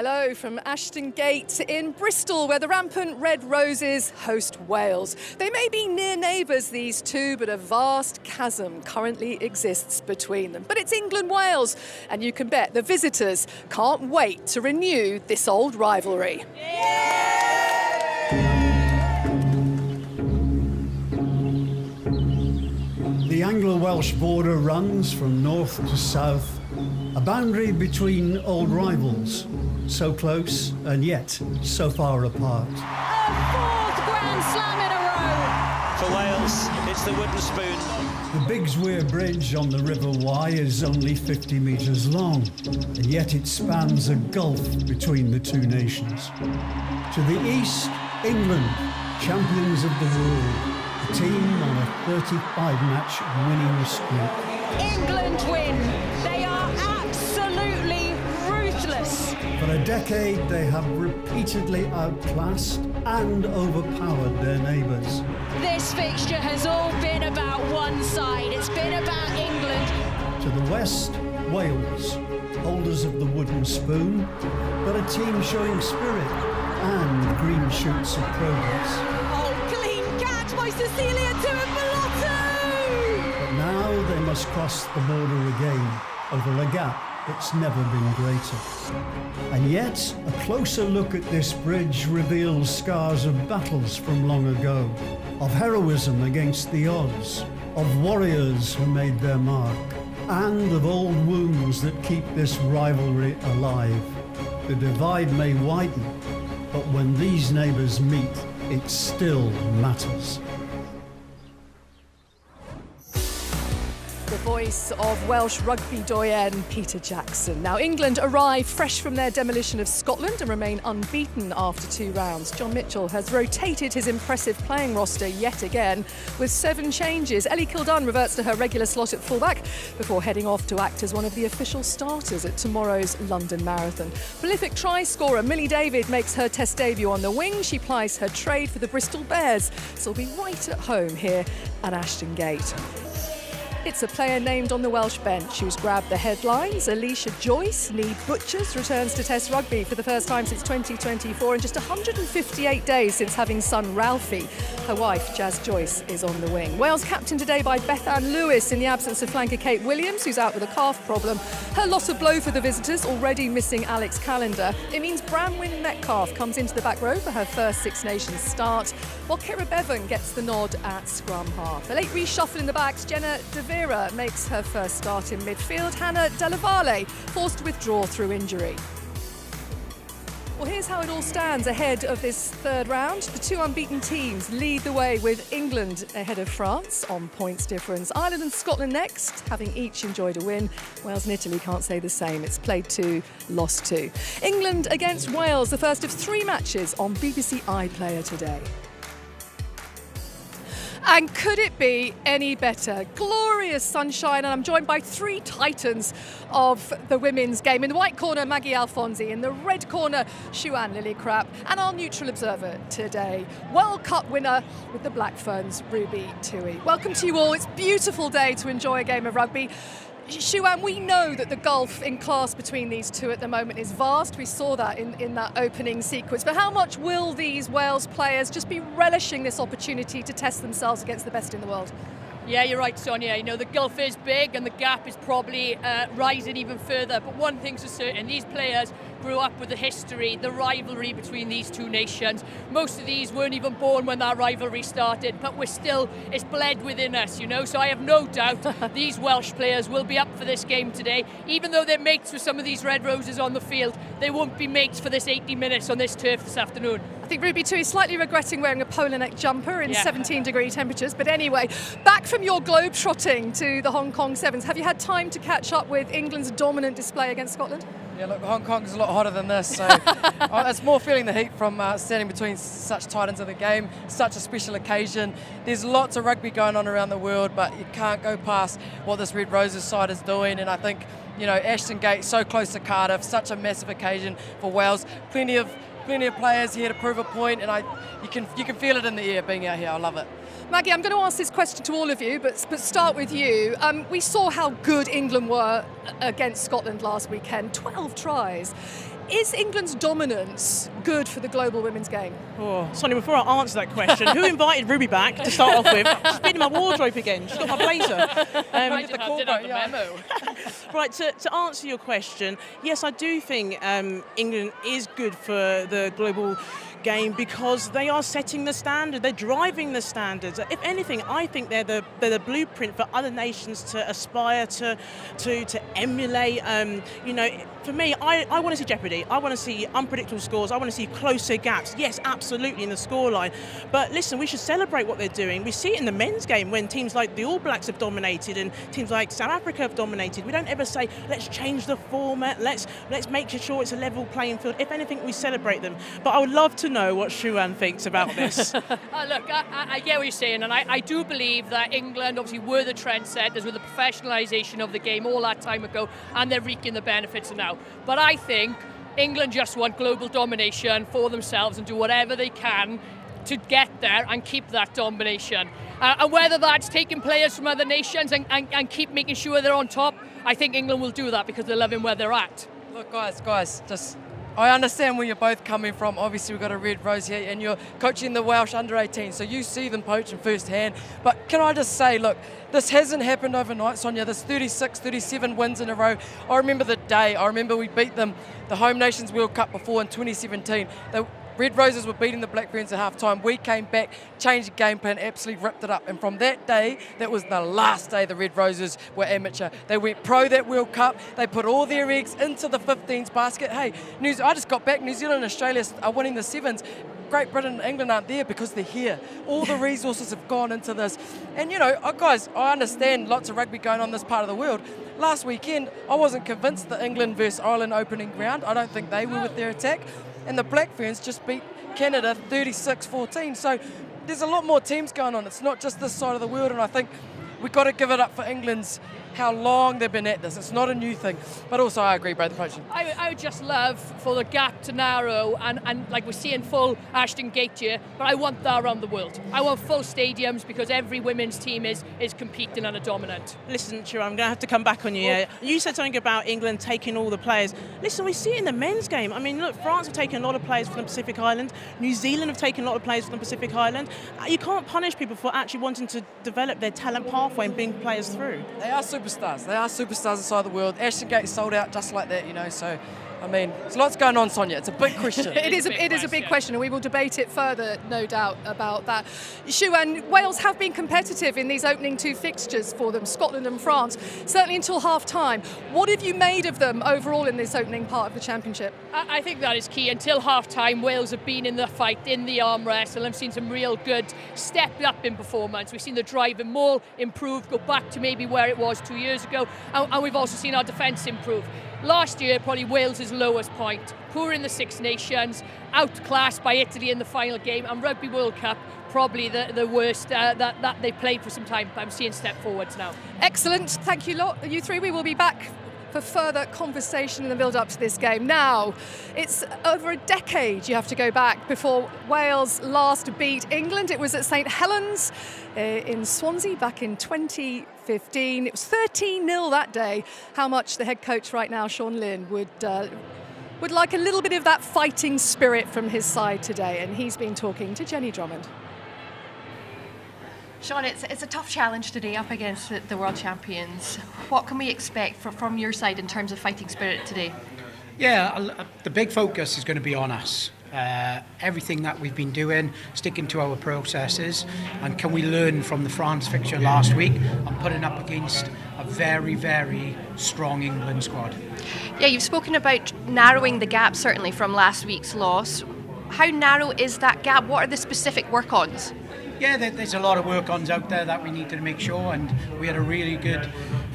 Hello from Ashton Gate in Bristol, where the rampant Red Roses host Wales. They may be near neighbours, these two, but a vast chasm currently exists between them. But it's England-Wales, and you can bet the visitors can't wait to renew this old rivalry. The Anglo-Welsh border runs from north to south, a boundary between old rivals, so close and yet so far apart. A fourth Grand Slam in a row! For Wales, it's the wooden spoon. The Bigswear Bridge on the River Wye is only 50 metres long, and yet it spans a gulf between the two nations. To the east, England, champions of the world. A team on a 35-match winning streak. England win. They are absolutely ruthless. For a decade, they have repeatedly outclassed and overpowered their neighbours. This fixture has all been about one side. It's been about England. To the west, Wales, holders of the wooden spoon, but a team showing spirit and green shoots of progress. By Cecilia to Lotto! But now they must cross the border again over a gap that's never been greater. And yet, a closer look at this bridge reveals scars of battles from long ago, of heroism against the odds, of warriors who made their mark, and of old wounds that keep this rivalry alive. The divide may widen, but when these neighbours meet, it still matters. The voice of Welsh rugby doyen Peter Jackson. Now, England arrive fresh from their demolition of Scotland and remain unbeaten after 2 rounds. John Mitchell has rotated his impressive playing roster yet again with 7 changes. Ellie Kildunn reverts to her regular slot at fullback before heading off to act as one of the official starters at tomorrow's London Marathon. Prolific try scorer Millie David makes her Test debut on the wing. She plies her trade for the Bristol Bears, so will be right at home here at Ashton Gate. It's a player named on the Welsh bench who's grabbed the headlines. Alicia Joyce, Need Butchers, returns to Test rugby for the first time since 2024 in just 158 days since having son Ralphie. Her wife, Jazz Joyce, is on the wing. Wales captained today by Bethan Lewis in the absence of flanker Kate Williams, who's out with a calf problem. Her loss of blow for the visitors, already missing Alex Callender. It means Branwyn Metcalf comes into the back row for her first Six Nations start, while Kira Bevan gets the nod at scrum half. A late reshuffle in the backs, Jenna Vera makes her first start in midfield. Hannah Della Valle forced to withdraw through injury. Well, here's how it all stands ahead of this third round. The 2 unbeaten teams lead the way with England ahead of France on points difference. Ireland and Scotland next, having each enjoyed a win. Wales and Italy can't say the same. It's played 2, lost 2. England against Wales, the first of 3 matches on BBC iPlayer today. And could it be any better? Glorious sunshine, and I'm joined by 3 titans of the women's game. In the white corner, Maggie Alfonsi. In the red corner, Shuan Lillicrap. And our neutral observer today, World Cup winner with the Black Ferns, Ruby Tui. Welcome to you all. It's a beautiful day to enjoy a game of rugby. Shuan, we know that the gulf in class between these two at the moment is vast. We saw that in that opening sequence. But how much will these Wales players just be relishing this opportunity to test themselves against the best in the world? Yeah, you're right, Sonia. You know, the gulf is big and the gap is probably rising even further. But one thing's for certain, these players grew up with the history, the rivalry between these two nations. Most of these weren't even born when that rivalry started, but it's bled within us, you know. So I have no doubt these Welsh players will be up for this game today. Even though they're mates with some of these Red Roses on the field, they won't be mates for this 80 minutes on this turf this afternoon. I think Ruby Tui is slightly regretting wearing a polar neck jumper in 17-degree temperatures. But anyway, back from your globe-trotting to the Hong Kong Sevens. Have you had time to catch up with England's dominant display against Scotland? Yeah, look, Hong Kong's a lot hotter than this, so it's more feeling the heat from standing between such titans of the game, such a special occasion. There's lots of rugby going on around the world, but you can't go past what this Red Roses side is doing, and I think, you know, Ashton Gate, so close to Cardiff, such a massive occasion for Wales. Plenty of players here to prove a point, and you can feel it in the air being out here. I love it. Maggie, I'm going to ask this question to all of you, but start with you. We saw how good England were against Scotland last weekend, 12 tries. Is England's dominance good for the global women's game? Oh, Sonia, before I answer that question, who invited Ruby back to start off with? She's been in my wardrobe again. She's got my blazer. I did have the memo. Right, to answer your question, yes, I do think England is good for the global game because they are setting the standard. They're driving the standards. If anything, I think they're the blueprint for other nations to aspire to emulate. For me, I want to see jeopardy. I want to see unpredictable scores. I want to see closer gaps. Yes, absolutely in the scoreline. But listen, we should celebrate what they're doing. We see it in the men's game when teams like the All Blacks have dominated and teams like South Africa have dominated. We don't ever say, let's change the format. Let's make sure it's a level playing field. If anything, we celebrate them. But I would love to know what Shuan thinks about this. Look, I get what you're saying, and I do believe that England obviously were the trendsetters with the professionalisation of the game all that time ago, and they're reaping the benefits now. But I think England just want global domination for themselves and do whatever they can to get there and keep that domination. And whether that's taking players from other nations and keep making sure they're on top, I think England will do that because they're loving where they're at. Look, guys, just I understand where you're both coming from. Obviously, we've got a Red Rose here, and you're coaching the Welsh under-18, so you see them poaching firsthand. But can I just say, look, this hasn't happened overnight, Sonia. This 36, 37 wins in a row. I remember the day. I remember we beat them the Home Nations World Cup before in 2017. The Red Roses were beating the Black Ferns at half-time. We came back, changed the game plan, absolutely ripped it up. And from that day, that was the last day the Red Roses were amateur. They went pro that World Cup. They put all their eggs into the 15s basket. Hey, I just got back. New Zealand and Australia are winning the 7s. Great Britain and England aren't there because they're here. All the resources have gone into this. And, guys, I understand lots of rugby going on in this part of the world. Last weekend, I wasn't convinced the England versus Ireland opening ground. I don't think they were with their attack. And the Black Ferns just beat Canada 36-14. So there's a lot more teams going on. It's not just this side of the world, and I think we've got to give it up for England's how long they've been at this. It's not a new thing. But also, I agree, both approaches. I would just love for the gap to narrow and like we're seeing full Ashton Gate here, but I want that around the world. I want full stadiums because every women's team is competing and are dominant. Listen, Shira, I'm going to have to come back on you. Yeah. You said something about England taking all the players. Listen, we see it in the men's game. I mean, look, France have taken a lot of players from the Pacific Island. New Zealand have taken a lot of players from the Pacific Island. You can't punish people for actually wanting to develop their talent pathway and bring players through. They are superstars. They are superstars inside the world. Ashton Gate sold out just like that, So, I mean, there's lots going on, Sonia. It's a big question. It is a big question, and we will debate it further, no doubt, about that. Shuan, Wales have been competitive in these opening two fixtures for them, Scotland and France, certainly until half-time. What have you made of them overall in this opening part of the championship? I think that is key. Until half-time, Wales have been in the fight, in the arm wrestle, and seen some real good step up in performance. We've seen the drive and maul improve, go back to maybe where it was 2 years ago, and we've also seen our defence improve. Last year, probably Wales' lowest point. Poor in the Six Nations, outclassed by Italy in the final game, and Rugby World Cup, probably the worst that they've played for some time. But I'm seeing step forwards now. Excellent. Thank you, you three. We will be back for further conversation in the build-up to this game. Now, it's over a decade you have to go back before Wales last beat England. It was at St Helens in Swansea back in 2015. It was 13-0 that day. How much the head coach right now, Sean Lynn, would like a little bit of that fighting spirit from his side today, and he's been talking to Jenny Drummond. Sean, it's a tough challenge today up against the world champions. What can we expect from your side in terms of fighting spirit today? Yeah, the big focus is going to be on us. Everything that we've been doing, sticking to our processes, and can we learn from the France fixture last week and putting up against a very, very strong England squad. Yeah, you've spoken about narrowing the gap certainly from last week's loss. How narrow is that gap? What are the specific work-ons? Yeah, there's a lot of work-ons out there that we need to make sure, and we had a really good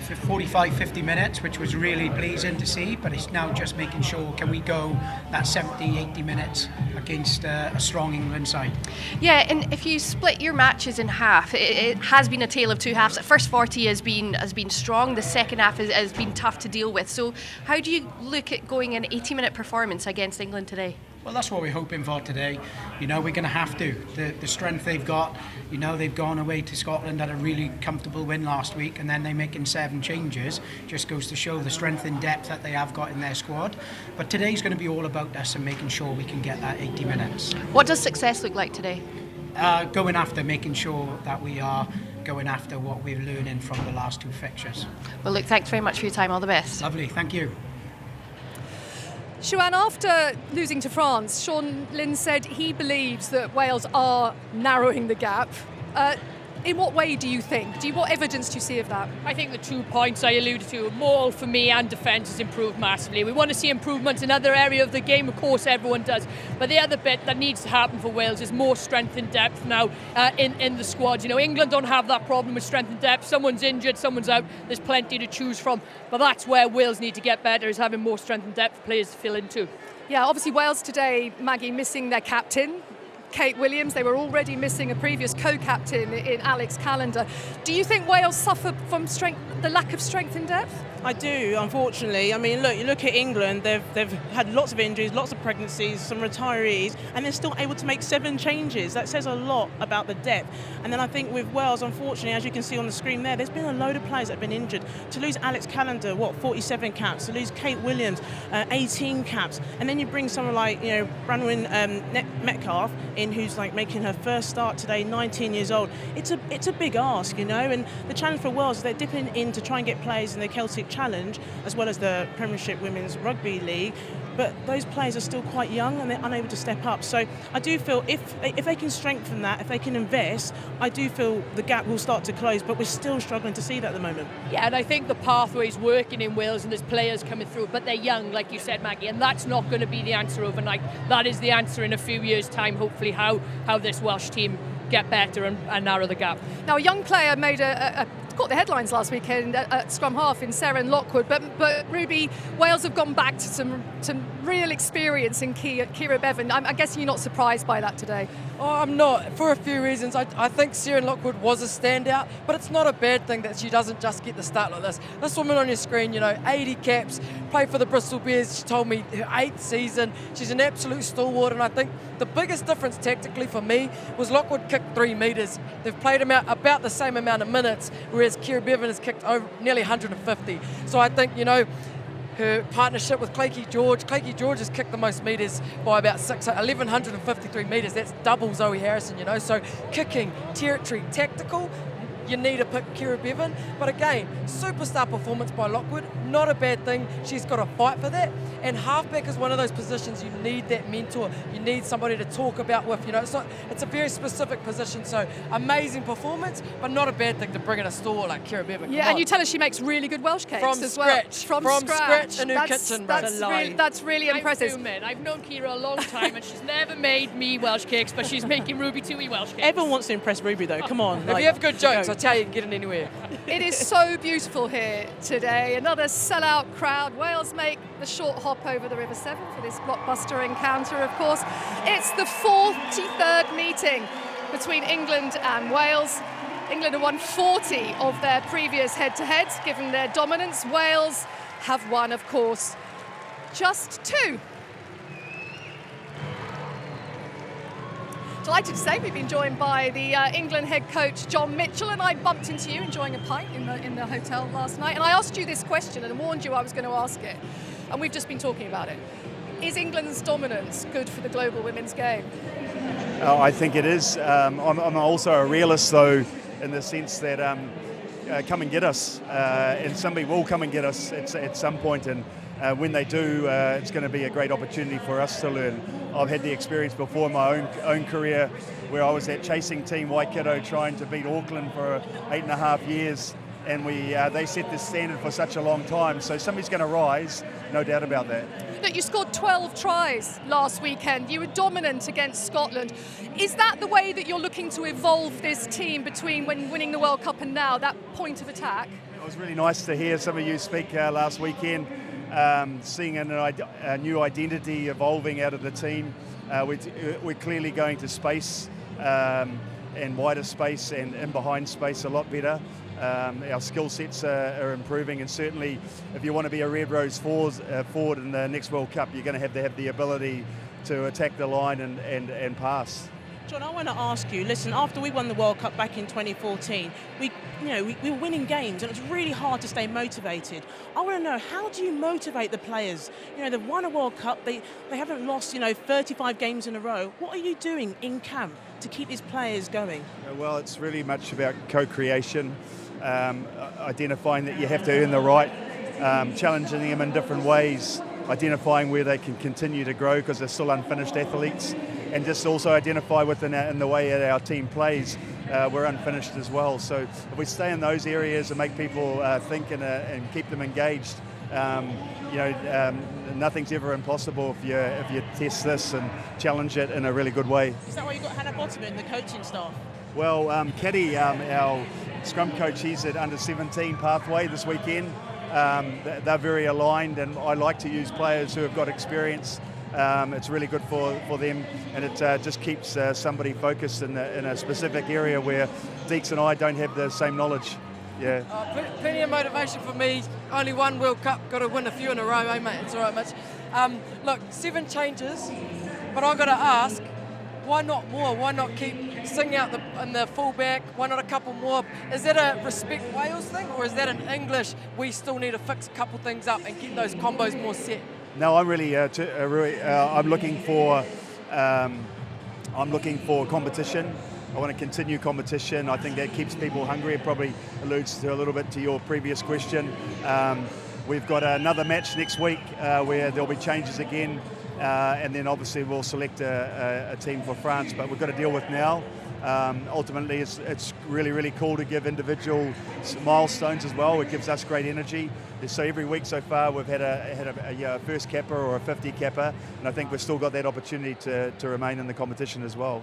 45-50 minutes, which was really pleasing to see, but it's now just making sure, can we go that 70-80 minutes against a strong England side? Yeah, and if you split your matches in half, it has been a tale of two halves. The first 40 has been strong, the second half has been tough to deal with. So how do you look at going an 80-minute performance against England today? Well, that's what we're hoping for today. You know, we're going to have to. The strength they've got, you know, they've gone away to Scotland, had a really comfortable win last week, and then they're making 7 changes. Just goes to show the strength and depth that they have got in their squad. But today's going to be all about us and making sure we can get that 80 minutes. What does success look like today? Going after, making sure that we are going after what we're learning from the last 2 fixtures. Well, look, thanks very much for your time. All the best. Lovely, thank you. Siobhan, after losing to France, Sean Lynn said he believes that Wales are narrowing the gap. In what way do you think? What evidence do you see of that? I think the 2 points I alluded to, maul for me and defence has improved massively. We want to see improvements in other areas of the game, of course everyone does, but the other bit that needs to happen for Wales is more strength and depth now in the squad. You know, England don't have that problem with strength and depth. Someone's injured, someone's out, there's plenty to choose from, but that's where Wales need to get better, is having more strength and depth players to fill in too. Yeah, obviously Wales today, Maggie, missing their captain, Kate Williams. They were already missing a previous co-captain in Alex Callender. Do you think Wales suffer from the lack of strength and depth? I do, unfortunately. I mean, look, you look at England, they've had lots of injuries, lots of pregnancies, some retirees, and they're still able to make 7 changes. That says a lot about the depth. And then I think with Wales, unfortunately, as you can see on the screen there's been a load of players that have been injured. To lose Alex Callender, 47 caps, to lose Kate Williams, 18 caps, and then you bring someone like, you know, Branwyn Metcalf in, who's like making her first start today, 19 years old. It's a big ask, you know, and the challenge for Wales is they're dipping in to try and get players in the Celtic Challenge, as well as the Premiership Women's Rugby League, but those players are still quite young and they're unable to step up. So I do feel if they can strengthen that, if they can invest, I do feel the gap will start to close, but we're still struggling to see that at the moment. Yeah, and I think the pathway's working in Wales and there's players coming through, but they're young, like you said, Maggie, and that's not going to be the answer overnight. That is the answer in a few years' time, hopefully, how this Welsh team get better and narrow the gap. Now, a young player made caught the headlines last weekend at scrum half in Sarah Lockwood, but Ruby, Wales have gone back to some real experience in Kira Bevan. I'm guessing you're not surprised by that today. Oh, I'm not, for a few reasons. I think Sarah Lockwood was a standout, but it's not a bad thing that she doesn't just get the start like this. This woman on your screen, you know, 80 caps, played for the Bristol Bears, she told me her 8th season. She's an absolute stalwart, and I think the biggest difference tactically for me was Lockwood kicked 3 metres. They've played him out about the same amount of minutes, whereas Kira Bevan has kicked over nearly 150. So I think, you know, her partnership with Clakey George has kicked the most metres by about 1,153 metres. That's double Zoe Harrison, you know. So kicking, territory, tactical, you need to pick Kira Bevan. But again, superstar performance by Lockwood, not a bad thing. She's got to fight for that. And halfback is one of those positions you need that mentor. You need somebody to talk about with. You know, it's a very specific position. So amazing performance, but not a bad thing to bring in a store like Kira Bevan. Yeah, and you tell us she makes really good Welsh cakes from as scratch. well. From scratch in her kitchen. That's really impressive. I've known Kira a long time, and she's never made me Welsh cakes, but she's making Ruby Tui Welsh cakes. Everyone wants to impress Ruby, though. Come on. If you have good jokes, I tell you, you can get it anywhere. It is so beautiful here today. Another sellout crowd. Wales make the short hop over the River Severn for this blockbuster encounter, of course. It's the 43rd meeting between England and Wales. England have won 40 of their previous head-to-heads, given their dominance. Wales have won, of course, just 2. Delighted to say we've been joined by the England head coach John Mitchell, and I bumped into you enjoying a pint in the hotel last night, and I asked you this question and warned you I was going to ask it, and we've just been talking about it. Is England's dominance good for the global women's game? I think it is. I'm also a realist, though, in the sense that come and get us, and somebody will come and get us at some point, and when they do, it's going to be a great opportunity for us to learn. I've had the experience before in my own career where I was at chasing Team Waikato trying to beat Auckland for 8.5 years, and they set the standard for such a long time, so somebody's going to rise, no doubt about that. Look, you scored 12 tries last weekend. You were dominant against Scotland. Is that the way that you're looking to evolve this team between when winning the World Cup and now, that point of attack? It was really nice to hear some of you speak last weekend. Seeing a new identity evolving out of the team. We're clearly going to space and wider space and in behind space a lot better. Our skill sets are improving, and certainly if you want to be a Red Rose forward in the next World Cup, you're going to have the ability to attack the line and pass. John, I want to ask you, listen, after we won the World Cup back in 2014, we were winning games and it's really hard to stay motivated. I want to know, how do you motivate the players? They've won a World Cup, they haven't lost, 35 games in a row. What are you doing in camp to keep these players going? Well, it's really much about co-creation, identifying that you have to earn the right, challenging them in different ways, identifying where they can continue to grow because they're still unfinished athletes, and just also identify in the way that our team plays, we're unfinished as well. So if we stay in those areas and make people think and keep them engaged, nothing's ever impossible if you test this and challenge it in a really good way. Is that why you got Hannah Bottom in the coaching staff? Well, Caddy, our scrum coach, he's at under 17 pathway this weekend. They're very aligned, and I like to use players who have got experience. It's really good for them, and it just keeps somebody focused in a specific area where Deeks and I don't have the same knowledge. Yeah. Plenty of motivation for me. Only one World Cup, got to win a few in a row, eh, mate? It's all right, Mitch. Look, 7 changes, but I've got to ask, why not more? Why not keep singing out in the fullback? Why not a couple more? Is that a respect Wales thing, or is that an English, we still need to fix a couple things up and get those combos more set? No, I'm really, I'm looking for competition. I want to continue competition. I think that keeps people hungry. It probably alludes to a little bit to your previous question. We've got another match next week where there'll be changes again, and then obviously we'll select a team for France, but we've got to deal with now. Ultimately, it's really, really cool to give individual milestones as well. It gives us great energy. So every week so far, we've had a first capper or a 50 capper, and I think we've still got that opportunity to remain in the competition as well.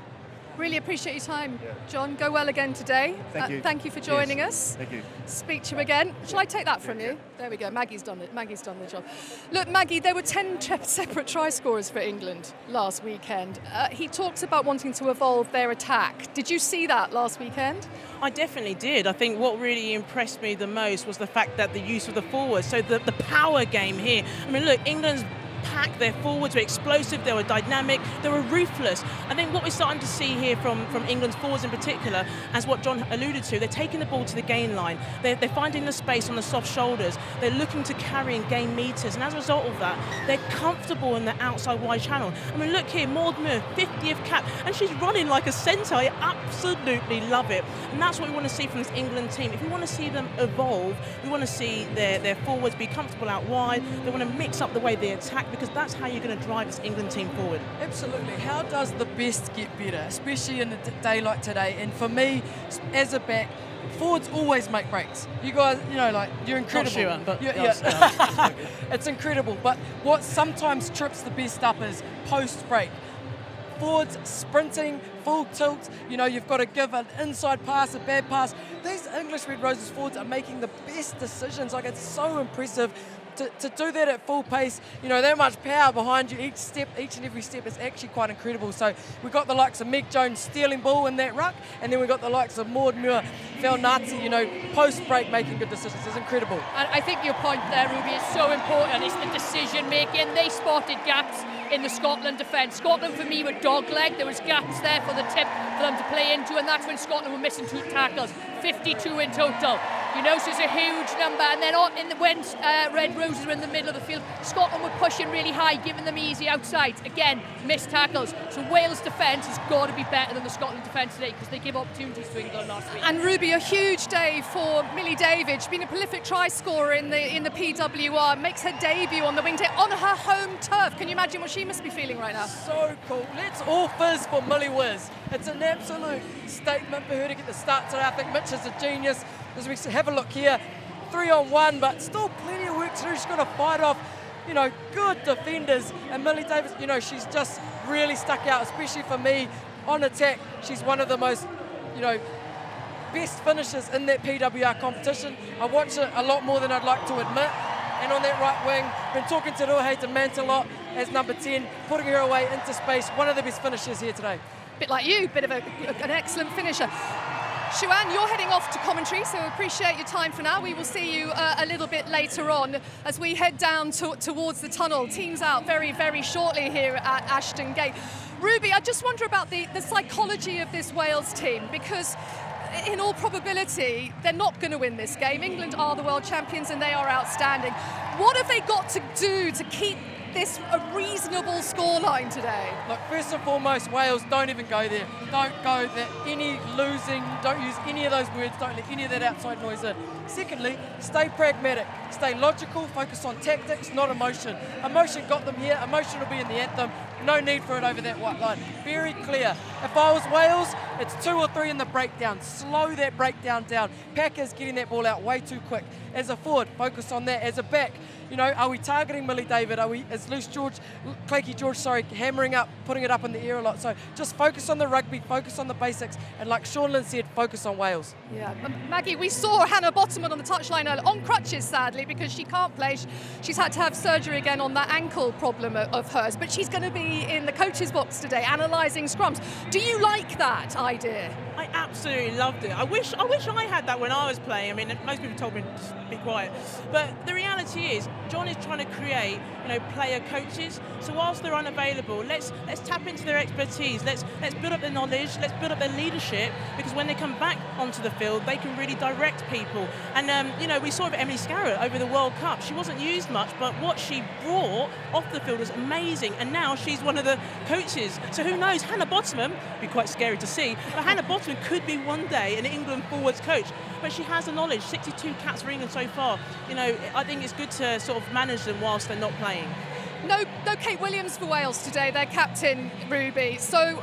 Really appreciate your time, John. Go well again today. Thank you. Thank you for joining us. Thank you. Speak to you again. Shall I take that from you? There we go. Maggie's done it. Maggie's done the job. Look, Maggie, there were 10 separate try scorers for England last weekend. He talks about wanting to evolve their attack. Did you see that last weekend? I definitely did. I think what really impressed me the most was the fact that the use of the forwards, so the power game here. I mean, look, England's pack, their forwards were explosive, they were dynamic, they were ruthless. I think what we're starting to see here from England's forwards in particular, as what John alluded to, they're taking the ball to the gain line, they're finding the space on the soft shoulders, they're looking to carry and gain metres, and as a result of that, they're comfortable in the outside wide channel. I mean, look here, Maud Muir, 50th cap, and she's running like a centre. I absolutely love it. And that's what we want to see from this England team. If we want to see them evolve, we want to see their forwards be comfortable out wide, they want to mix up the way they attack, because that's how you're going to drive this England team forward. Absolutely. How does the best get better, especially in a day like today? And for me, as a back, forwards always make breaks. You guys, you're incredible. Not sure, but it's incredible. But what sometimes trips the best up is post-break. Forwards sprinting, full tilt, you've got to give an inside pass, a bad pass. These English Red Roses forwards are making the best decisions. Like, it's so impressive. To do that at full pace, that much power behind you, each and every step is actually quite incredible. So we've got the likes of Meg Jones stealing ball in that ruck, and then we've got the likes of Maud Muir, Nazi, post-break making good decisions. It's incredible. And I think your point there, Ruby, is so important. It's the decision making. They spotted gaps in the Scotland defence. Scotland, for me, were dogleg. There was gaps there for the tip for them to play into, and that's when Scotland were missing 2 tackles, 52 in total. So it's a huge number. And then when Red Roses were in the middle of the field, Scotland were pushing really high, giving them easy outsides. Again, missed tackles. So Wales' defence has got to be better than the Scotland defence today, because they give opportunities to England last week. And Ruby, a huge day for Millie David. She's been a prolific try scorer in the PWR. Makes her debut on the wing day on her home turf. Can you imagine what she must be feeling right now? So cool. Let's all fizz for Millie Wiz. It's an absolute statement for her to get the start today. I think Mitch is a genius. As we have a look here, 3-on-1, but still plenty of work to do. She's got to fight off, good defenders. And Millie Davis, she's just really stuck out, especially for me on attack. She's one of the most, best finishers in that PWR competition. I watch it a lot more than I'd like to admit. And on that right wing, been talking to Ruahei Demant a lot as number 10, putting her away into space. One of the best finishers here today. Bit like you, bit of an excellent finisher. Shuan, you're heading off to commentary, so appreciate your time for now. We will see you a little bit later on as we head down towards the tunnel. Teams out very, very shortly here at Ashton Gate. Ruby, I just wonder about the psychology of this Wales team, because in all probability, they're not going to win this game. England are the world champions and they are outstanding. What have they got to do to keep this a reasonable scoreline today? Look, first and foremost, Wales, don't even go there. Don't go there. Any losing, don't use any of those words, don't let any of that outside noise in. Secondly, stay pragmatic, stay logical, focus on tactics, not emotion. Emotion got them here, emotion will be in the anthem. No need for it over that white line. Very clear. If I was Wales, it's 2 or 3 in the breakdown. Slow that breakdown down. Packers getting that ball out way too quick. As a forward, focus on that. As a back, you know, are we targeting Millie David? Is Clanky George, hammering up, putting it up in the air a lot? So just focus on the rugby, focus on the basics, and like Sean Lynn said, focus on Wales. Yeah, Maggie, we saw Hannah Bottomon on the touchline earlier, on crutches sadly, because she can't play. She's had to have surgery again on that ankle problem of hers, but she's going to be in the coach's box today, analysing scrums. Do you like that idea? I absolutely loved it. I wish I had that when I was playing. I mean, most people told me to be quiet, but the reality is, John is trying to create, player coaches. So whilst they're unavailable, let's tap into their expertise. Let's build up their knowledge. Let's build up their leadership, because when they come back onto the field, they can really direct people. And we saw it with Emily Scarrett over the World Cup. She wasn't used much, but what she brought off the field was amazing. And now she's one of the coaches. So who knows? Hannah Bottomon, be quite scary to see, but Hannah Bottomon could be one day an England forwards coach. But she has the knowledge. 62 caps for England so far. I think it's good to sort of manage them whilst they're not playing. No Kate Williams for Wales today, their captain, Ruby. So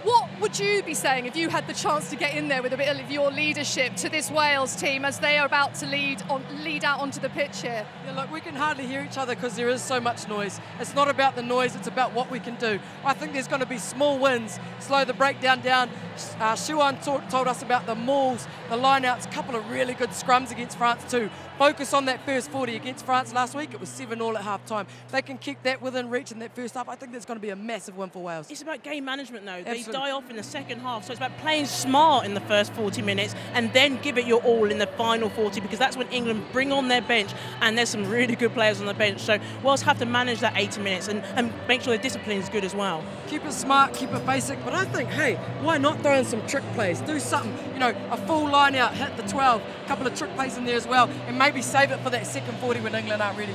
what would you be saying if you had the chance to get in there with a bit of your leadership to this Wales team as they are about to lead out onto the pitch here? Yeah, look, we can hardly hear each other because there is so much noise. It's not about the noise, it's about what we can do. I think there's going to be small wins, slow the breakdown down. Shuan told us about the mauls, the line-outs, a couple of really good scrums against France too. Focus on that first 40 against France last week. It was 7-all at half-time. They can keep that within reach in that first half. I think that's going to be a massive win for Wales. It's about game management though. Absolutely. They die off in the second half, so it's about playing smart in the first 40 minutes and then give it your all in the final 40, because that's when England bring on their bench, and there's some really good players on the bench. So Wales have to manage that 80 minutes and make sure their discipline is good as well. Keep it smart, keep it basic, but I think, hey, why not throw in some trick plays? Do something, a full line out, hit the 12, a couple of trick plays in there as well, and maybe save it for that second 40 when England aren't ready.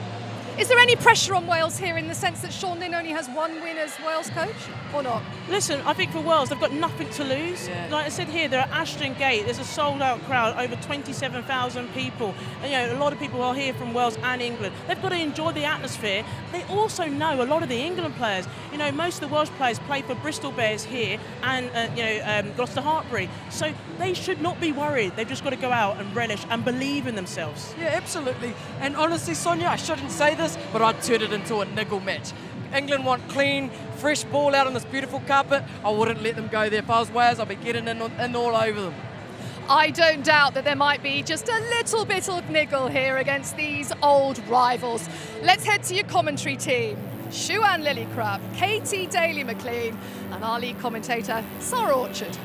Is there any pressure on Wales here in the sense that Sean Lynn only has one win as Wales coach, or not? Listen, I think for Wales, they've got nothing to lose. Yeah. Like I said here, they're at Ashton Gate. There's a sold-out crowd, over 27,000 people. And, a lot of people are here from Wales and England. They've got to enjoy the atmosphere. They also know a lot of the England players. Most of the Welsh players play for Bristol Bears here and, Gloucester Hartpury. So they should not be worried. They've just got to go out and relish and believe in themselves. Yeah, absolutely. And honestly, Sonia, I shouldn't say this, but I'd turn it into a niggle match. England want clean, fresh ball out on this beautiful carpet. I wouldn't let them go there. If I was Wales, I'd be getting in all over them. I don't doubt that there might be just a little bit of niggle here against these old rivals. Let's head to your commentary team. Shuan Lillycrap, Katie Daly-McLean, and our lead commentator, Sarah Orchard.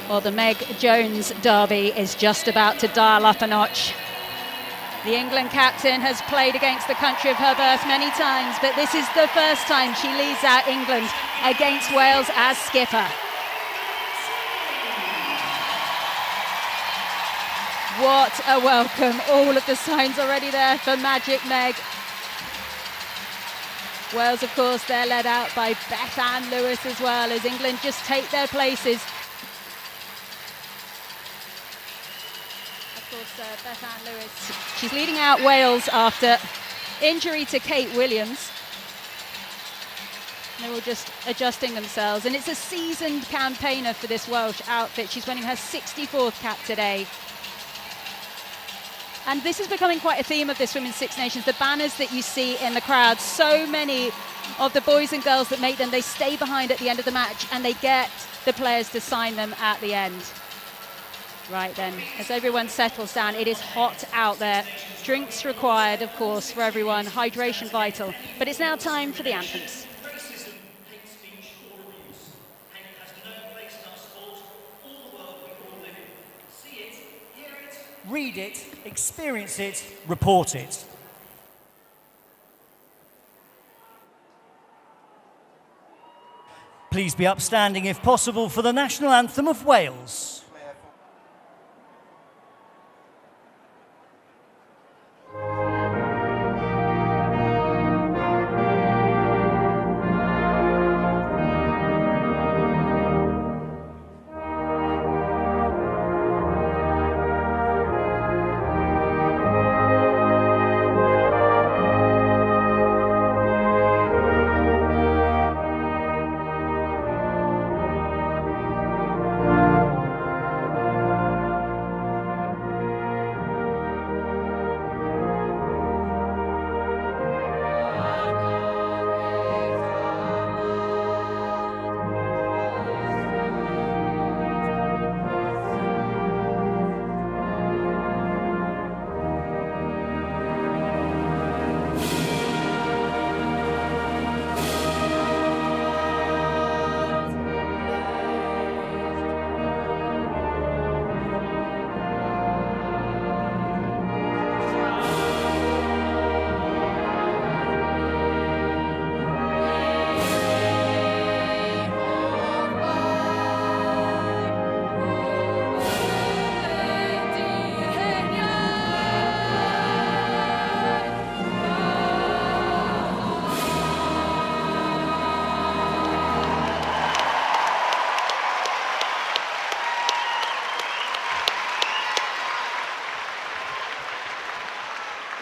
Well, the Meg Jones derby is just about to dial up a notch. The England captain has played against the country of her birth many times, but this is the first time she leads out England against Wales as skipper. What a welcome. All of the signs already there for Magic Meg. Wales, of course, they're led out by Beth Ann Lewis as well, as England just take their places. Of course, Beth Ann Lewis, she's leading out Wales after injury to Kate Williams. They were just adjusting themselves, and it's a seasoned campaigner for this Welsh outfit. She's winning her 64th cap today. And this is becoming quite a theme of this Women's Six Nations, the banners that you see in the crowd. So many of the boys and girls that make them, they stay behind at the end of the match and they get the players to sign them at the end. Right then, as everyone settles down, it is hot out there. Drinks required, of course, for everyone. Hydration vital. But it's now time for the anthems. read it, experience it, report it. Please be upstanding if possible for the national anthem of Wales.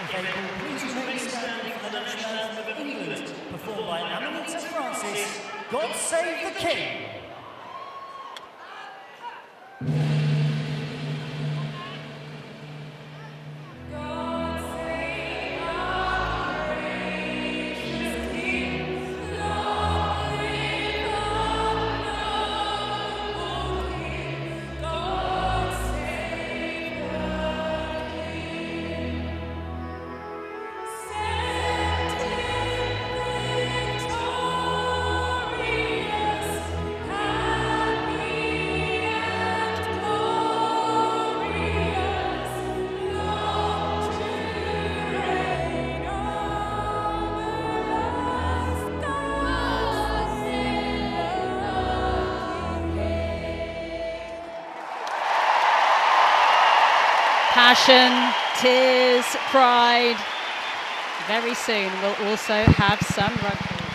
If they will please remain standing for the national anthem of England, performed by Amanita Francis, God Save the King. Passion, tears, pride. Very soon we'll also have some rugby.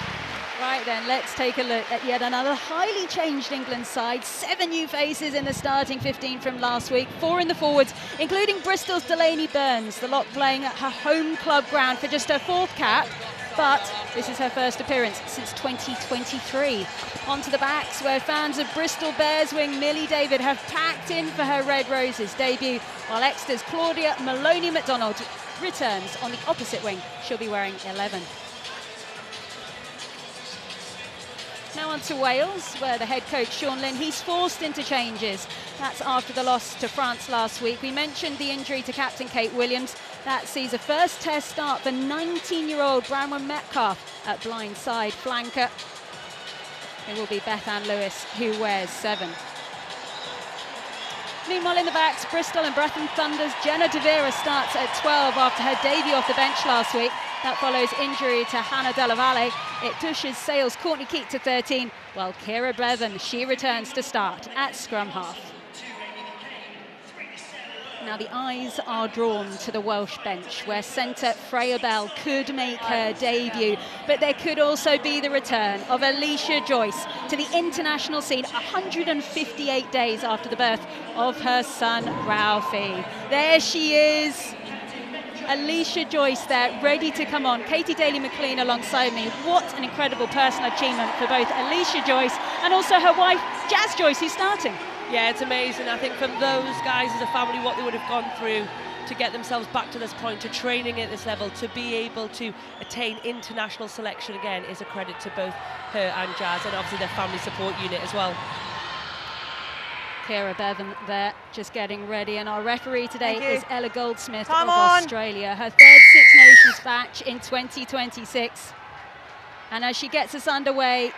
Right then, let's take a look at yet another highly changed England side. 7 new faces in the starting 15 from last week, 4 in the forwards, including Bristol's Delaney Burns, the lock playing at her home club ground for just her 4th cap. But this is her first appearance since 2023. On to the backs, where fans of Bristol Bears wing Millie David have packed in for her Red Roses debut, while Exeter's Claudia Maloney-MacDonald returns on the opposite wing. She'll be wearing 11. Now on to Wales, where the head coach, Sean Lynn, he's forced into changes. That's after the loss to France last week. We mentioned the injury to captain Kate Williams. That sees a first test start for 19-year-old Branwen Metcalf at blindside flanker. It will be Beth Ann Lewis who wears 7. Meanwhile, in the backs, Bristol and Brecon Thunder's Jenna De Vera starts at 12 after her debut off the bench last week. That follows injury to Hannah Della Valle. It pushes Sale's Courtney Keat to 13, while Kira Bevan, she returns to start at scrum half. Now the eyes are drawn to the Welsh bench, where centre Freya Bell could make her debut, but there could also be the return of Alicia Joyce to the international scene 158 days after the birth of her son Ralphie. There she is, Alicia Joyce there, ready to come on. Katie Daly-McLean alongside me. What an incredible personal achievement for both Alicia Joyce and also her wife Jazz Joyce, who's starting. Yeah, it's amazing. I think for those guys as a family, what they would have gone through to get themselves back to this point, to training at this level, to be able to attain international selection again is a credit to both her and Jazz, and obviously their family support unit as well. Kira Bevan there, just getting ready, and our referee today is Ella Goldsmith of Australia, her 3rd Six Nations match in 2026. And as she gets us underway,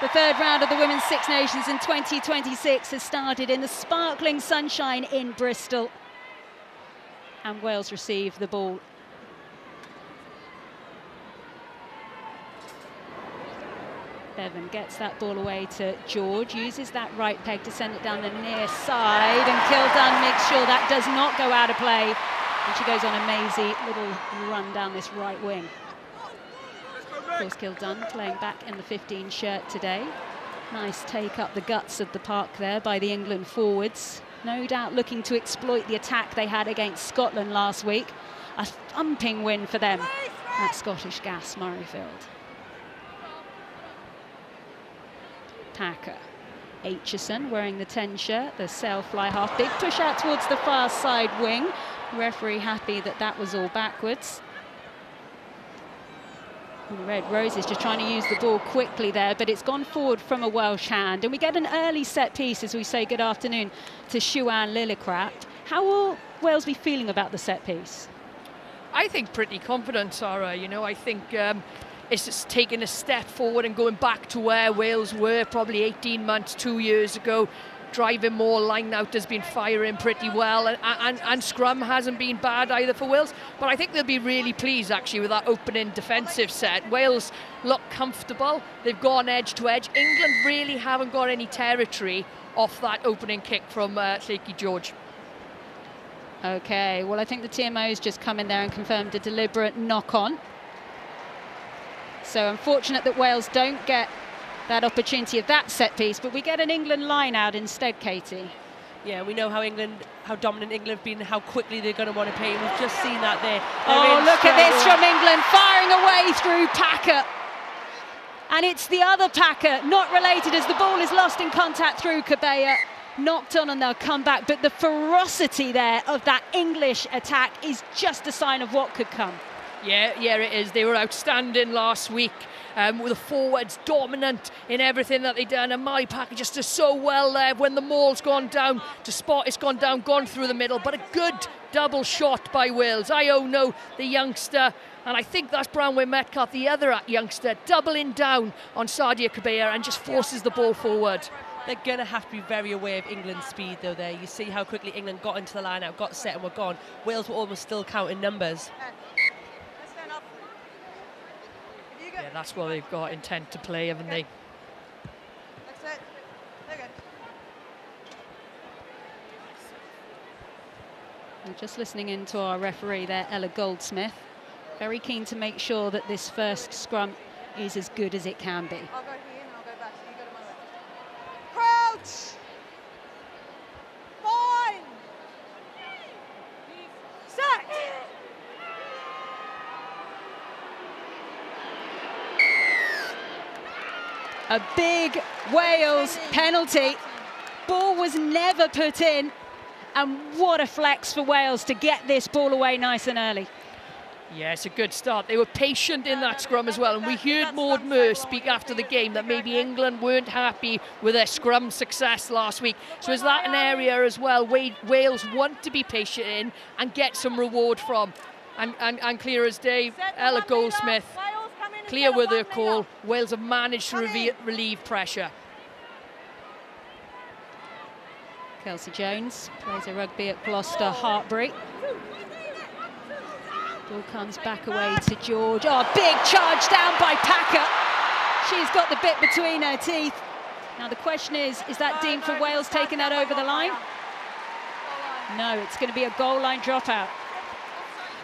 the 3rd round of the Women's Six Nations in 2026 has started in the sparkling sunshine in Bristol. and Wales receive the ball. Bevan gets that ball away to George, uses that right peg to send it down the near side, and Kildan makes sure that does not go out of play. And she goes on a mazy little run down this right wing. Of course, Kildan playing back in the 15 shirt today. Nice take up the guts of the park there by the England forwards. No doubt looking to exploit the attack they had against Scotland last week. A thumping win for them at Scottish Gas Murrayfield. Packer. Aitchison wearing the 10 shirt, the sail fly half. Big push out towards the far side wing. Referee happy that that was all backwards. And Red Roses just trying to use the ball quickly there, but it's gone forward from a Welsh hand. And we get an early set piece as we say good afternoon to Siwan Lillicrap. How will Wales be feeling about the set piece? I think pretty confident, Sarah. You know, I think it's just taking a step forward and going back to where Wales were probably 18 months, 2 years ago. Driving more, line out has been firing pretty well, and scrum hasn't been bad either for Wales. But I think they'll be really pleased actually with that opening defensive set. Wales look comfortable, they've gone edge to edge. England really haven't got any territory off that opening kick from Lleici George. Okay, well I think the TMO's just come in there and confirmed a deliberate knock-on. So unfortunate that Wales don't get that opportunity of that set piece, but we get an England line out instead, Katie. Yeah, we know how dominant England have been, how quickly they're going to want to play. We've just seen that there. Oh, look at this from England, firing away through Packer. And it's the other Packer, not related, as the ball is lost in contact through Cabella. Knocked on and they'll come back, but the ferocity there of that English attack is just a sign of what could come. Yeah, it is. They were outstanding last week. With the forwards dominant in everything that they've done, and Molly Packer just does so well there when the maul's gone down to spot, it's gone down, gone through the middle, but a good double shot by Wales. No, the youngster, and I think that's Branwen Metcalf, the other youngster, doubling down on Sadia Cabella and just forces the ball forward. They're going to have to be very aware of England's speed though there. You see how quickly England got into the line out, got set and were gone. Wales were almost still counting numbers. Yeah, that's what they've got intent to play, haven't they? That's it. Okay. We're just listening in to our referee there, Ella Goldsmith. Very keen to make sure that this first scrum is as good as it can be. I'll go here and I'll go back. You go to my left. Crouch! Fine! Set! A big Wales penalty. Ball was never put in, and what a flex for Wales to get this ball away nice and early. Yeah, it's a good start. They were patient in that scrum as well, and we heard Maud Moore speak after the game that maybe England weren't happy with their scrum success last week. So is that an area as well Wales want to be patient in and get some reward from? And clear as day, Ella Goldsmith, clear with her call. Wales have managed to relieve pressure. Kelsey Jones plays a rugby at Gloucester Hartbury. Ball comes back away to George. Oh, big charge down by Packer. She's got the bit between her teeth. Now the question is that deemed for Wales taking that over the line? No, it's going to be a goal line dropout.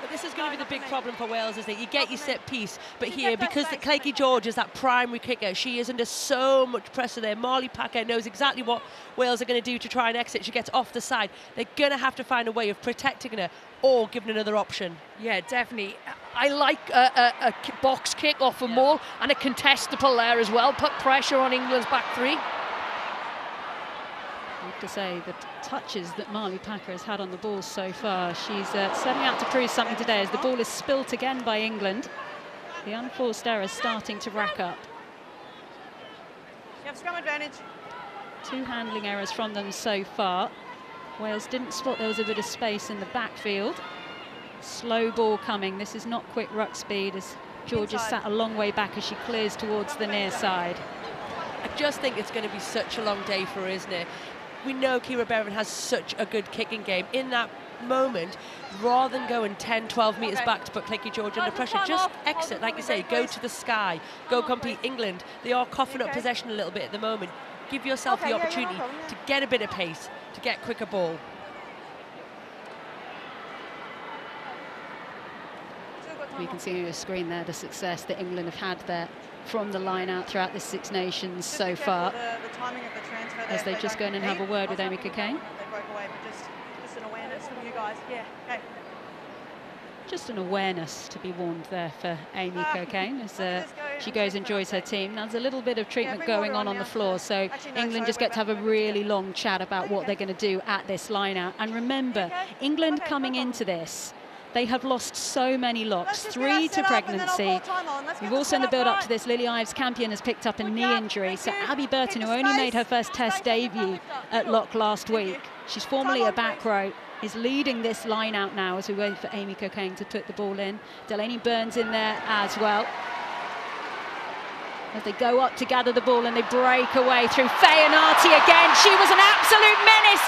But this is going to be the big problem for Wales, isn't it? You get your set piece, but here, because Lleici George is that primary kicker, she is under so much pressure there. Molly Packer knows exactly what Wales are going to do to try and exit. She gets off the side. They're going to have to find a way of protecting her or giving another option. Yeah, definitely. I like a box kick off a maul and a contestable there as well. Put pressure on England's back three. I have to say, the touches that Molly Packer has had on the ball so far, she's setting out to prove something today as the ball is spilt again by England. The unforced errors starting to rack up. You have scrum advantage. 2 handling errors from them so far. Wales didn't spot there was a bit of space in the backfield. Slow ball coming. This is not quick ruck speed as George is sat a long way back as she clears towards the near side. I just think it's going to be such a long day for her, isn't it? We know Kira Bevan has such a good kicking game. In that moment, rather than going 10, 12 metres back to put Clecky George under pressure, just exit, like you say, go to the sky, go compete. England, they are coughing up possession a little bit at the moment. Give yourself the opportunity to get a bit of pace, to get quicker ball. We can see on your screen there the success that England have had there from the line out throughout this Six Nations so far. As they just go in and have a word with Amy Cockayne. Just an awareness from you guys. Yeah, okay. Just an awareness to be warned there for Amy Cockayne as she goes and enjoys her team. Now, there's a little bit of treatment going on the floor, so England just get to have a really long chat about what they're going to do at this line out. And remember, England coming into this, they have lost so many locks, 3 to pregnancy. We've also in the build-up to this, Lily Ives-Campion has picked up a knee injury. So Abby Burton, who only made her first Test debut at lock last week, she's formerly a back row, is leading this line out now as we wait for Amy Cockayne to put the ball in. Delaney Burns in there as well. As they go up to gather the ball and they break away through Fayanati again. She was an absolute menace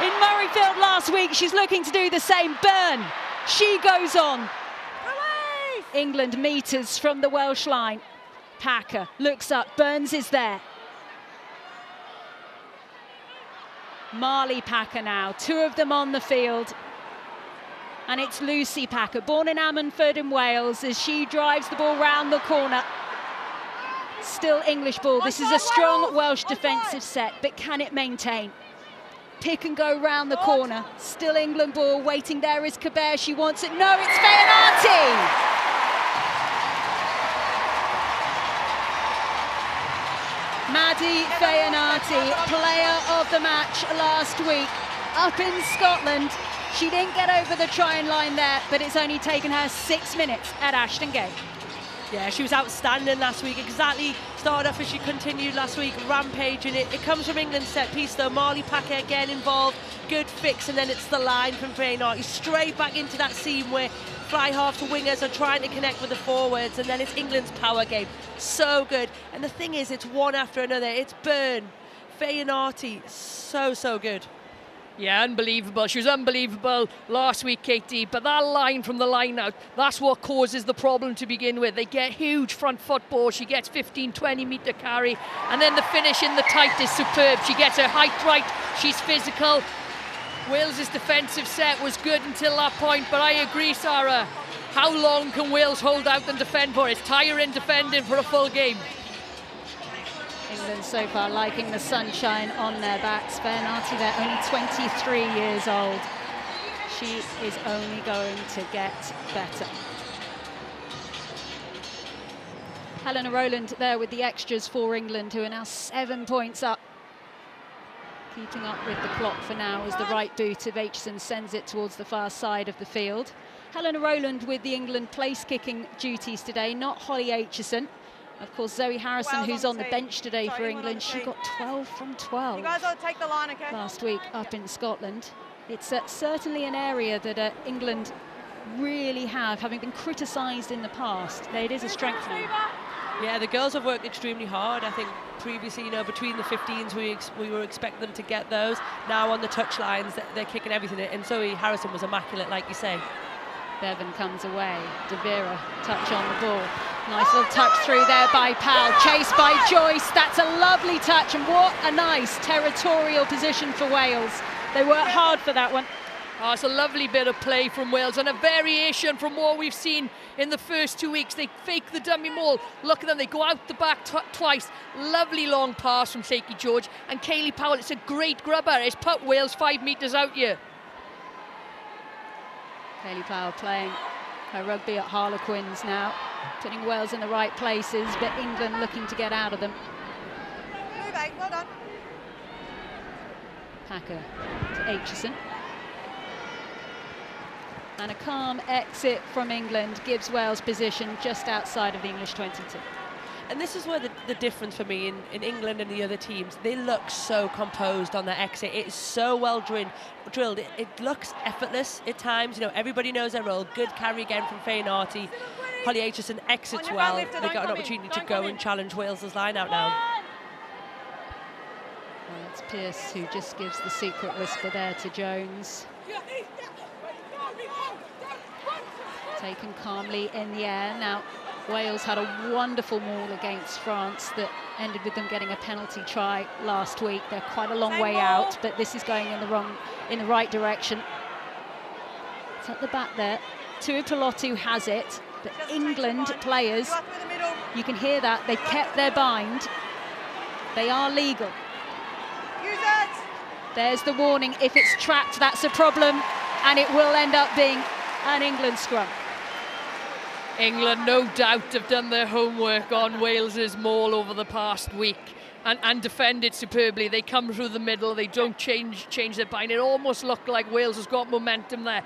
in Murrayfield last week. She's looking to do the same. Byrne. She goes on. Release! England meters from the Welsh line. Packer looks up. Burns is there. Marley Packer now. 2 of them on the field. And it's Lucy Packer, born in Ammanford in Wales, as she drives the ball round the corner. Still English ball. This is a strong Welsh defensive set, but can it maintain? Pick and go round the corner. Still England ball, waiting there is Kabir. She wants it. No, it's Fayanati! Maddie Fayanati, player of the match last week up in Scotland. She didn't get over the try-in line there, but it's only taken her 6 minutes at Ashton Gate. Yeah, she was outstanding last week. Exactly started off as she continued last week, rampaging it. It comes from England's set piece though. Marley Packer again involved, good fix, and then it's the line from Fayanati straight back into that seam where fly half to wingers are trying to connect with the forwards, and then it's England's power game. So good. And the thing is, it's one after another. It's Byrne, Fayanati, so good. Yeah, unbelievable. She was unbelievable last week, Katie. But that line from the line out, that's what causes the problem to begin with. They get huge front foot ball. She gets 15, 20 metre carry. And then the finish in the tight is superb. She gets her height right. She's physical. Wales' defensive set was good until that point. But I agree, Sarah. How long can Wales hold out and defend for? It's tiring defending for a full game. England so far liking the sunshine on their backs. Fayanati, they're only 23 years old. She is only going to get better. Helena Rowland there with the extras for England, who are now 7 points up. Keeping up with the clock for now as the right boot of Aitchison sends it towards the far side of the field. Helena Rowland with the England place-kicking duties today, not Holly Aitchison. Of course, Zoe Harrison, who's on the bench today for England, she got 12 from 12 you guys ought to take the line, okay? last week up in Scotland. It's certainly an area that England really have, having been criticised in the past. It is a strength for them. Yeah, the girls have worked extremely hard. I think previously, you know, between the 15s, we were expecting them to get those. Now on the touchlines, they're kicking everything. And Zoe Harrison was immaculate, like you say. Bevan comes away. De Vera, touch on the ball. Nice little touch through there by Powell. Chased by Joyce. That's a lovely touch. And what a nice territorial position for Wales. They worked hard for that one. Oh, it's a lovely bit of play from Wales and a variation from what we've seen in the first 2 weeks. They fake the dummy maul. Look at them. They go out the back twice. Lovely long pass from Clecky George. And Kayleigh Powell, it's a great grubber. It's put Wales 5 metres out here. Kayleigh Powell playing her rugby at Harlequins now, putting Wales in the right places, but England looking to get out of them. Move, eight, well done. Packer to Aitchison. And a calm exit from England gives Wales position just outside of the English 22. And this is where the difference for me in England and the other teams, they look so composed on their exit. It's so well drilled. It looks effortless at times. You know, everybody knows their role. Good carry again from Fayanati. Holly Aitchison exits well. They got an opportunity to go and challenge Wales's line out now. It's Pearce who just gives the secret whisper there to Jones. Taken calmly in the air. Now, Wales had a wonderful maul against France that ended with them getting a penalty try last week. They're quite a long way out, but this is going in the right direction. It's at the back there. Tuipulotu has it, but England players, you can hear that, they've kept their bind. They are legal. There's the warning. If it's trapped, that's a problem, and it will end up being an England scrum. England, no doubt, have done their homework on Wales's maul over the past week and defended superbly. They come through the middle, they don't change their bind. It almost looked like Wales has got momentum there,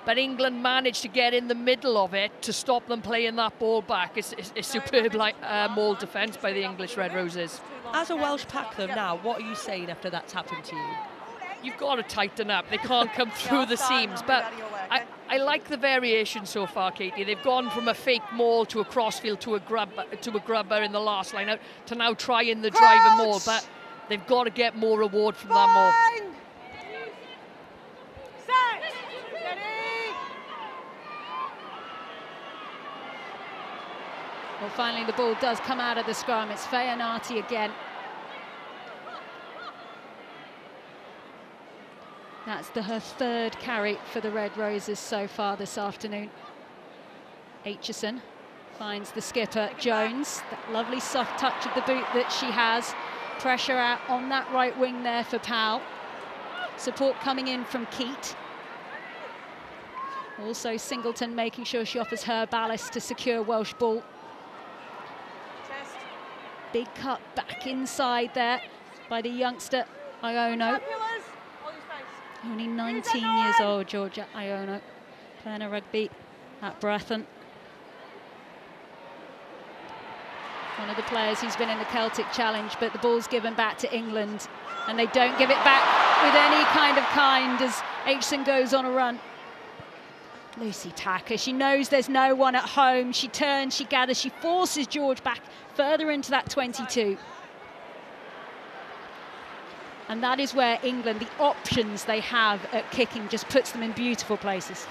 but England managed to get in the middle of it to stop them playing that ball back. It's superb maul defence by the English Red Roses. As a Welsh pack, though, now, what are you saying after that's happened to you? You've got to tighten up. They can't come through the seams. But I like the variation so far, Katie. They've gone from a fake maul to a crossfield to a grubber in the last line out to now trying the driver maul. But they've got to get more reward from that maul. Well, finally the ball does come out of the scrum. It's Fayanati again. That's her third carry for the Red Roses so far this afternoon. Aitchison finds the skipper, Jones. That lovely soft touch of the boot that she has. Pressure out on that right wing there for Powell. Support coming in from Keat. Also Singleton making sure she offers her ballast to secure Welsh ball. Big cut back inside there by the youngster Iono. Only 19 years old, Georgia Iono, playing a rugby at Bratton. One of the players who's been in the Celtic Challenge, but the ball's given back to England, and they don't give it back with any kind as Aitchison goes on a run. Lucy Packer, she knows there's no one at home. She turns, she gathers, she forces George back further into that 22. And that is where England, the options they have at kicking, just puts them in beautiful places.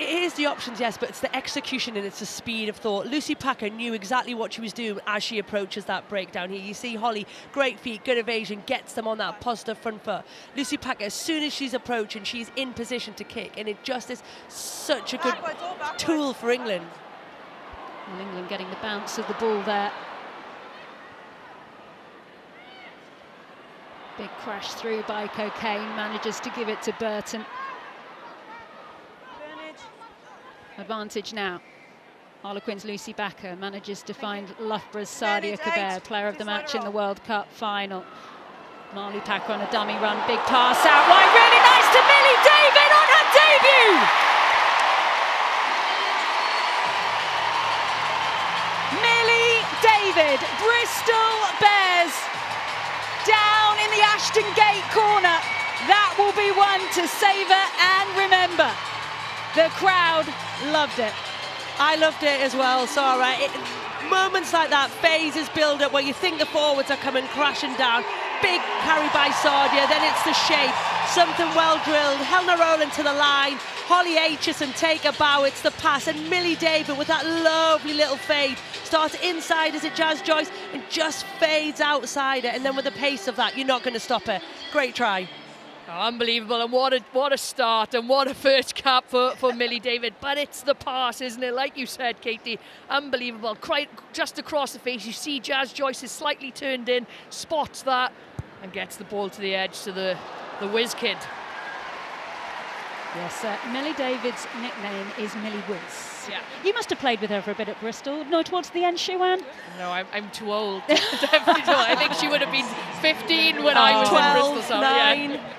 It is the options, yes, but it's the execution and it's the speed of thought. Lucy Packer knew exactly what she was doing as she approaches that breakdown here. You see Holly, great feet, good evasion, gets them on that positive front foot. Lucy Packer, as soon as she's approaching, she's in position to kick, and it just is such a good tool for England. Well, England getting the bounce of the ball there. Big crash through by Cocaine, manages to give it to Burton. Advantage now. Harlequins Lucy Backer manages to find Loughborough's Sadia Kabir, player of the match in the World Cup final. Marley Packer on a dummy run, big pass out wide, really nice to Millie David on her debut! Millie David, Bristol Bears, down in the Ashton Gate corner. That will be one to savour and remember. The crowd loved it. I loved it as well, Sarah. Moments like that, phases build up where you think the forwards are coming crashing down. Big carry by Sadia, then it's the shape. Something well drilled. Helena Rowland to the line. Holly Aitchison take a bow, it's the pass. And Millie David with that lovely little fade. Starts inside as a Jazz Joyce and just fades outside it. And then with the pace of that, you're not going to stop her. Great try. Oh, unbelievable, and what a start and what a first cap for Millie David. But it's the pass, isn't it? Like you said, Katie, unbelievable. Just across the face, you see Jazz Joyce is slightly turned in, spots that, and gets the ball to the edge to the whiz kid. Yes, Millie David's nickname is Millie Whiz. Yeah. You must have played with her for a bit at Bristol. No, towards the end, Siwan? No, I'm too old. Definitely too old. I think she would have been 15 when I was 12, in Bristol. So, 9. Yeah.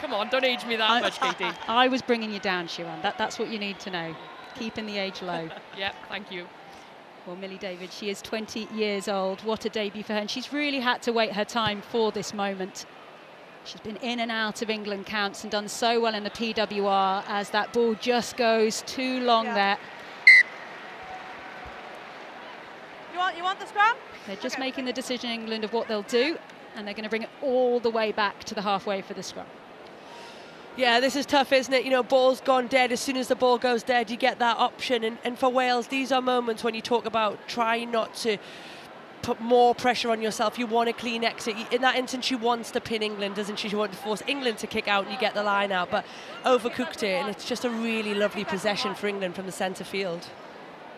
Come on, don't age me that much, Katie. I was bringing you down, Siwan. That's what you need to know. Keeping the age low. Yep, thank you. Well, Millie David, she is 20 years old. What a debut for her. And she's really had to wait her time for this moment. She's been in and out of England camps and done so well in the PWR as that ball just goes too long there. You want the scrum? They're just making the decision in England of what they'll do. And they're going to bring it all the way back to the halfway for the scrum. Yeah, this is tough, isn't it? You know, ball's gone dead. As soon as the ball goes dead, you get that option. And for Wales, these are moments when you talk about trying not to put more pressure on yourself. You want a clean exit. In that instance, she wants to pin England, doesn't she? She wants to force England to kick out and you get the line out. But overcooked it, and it's just a really lovely possession for England from the centre field.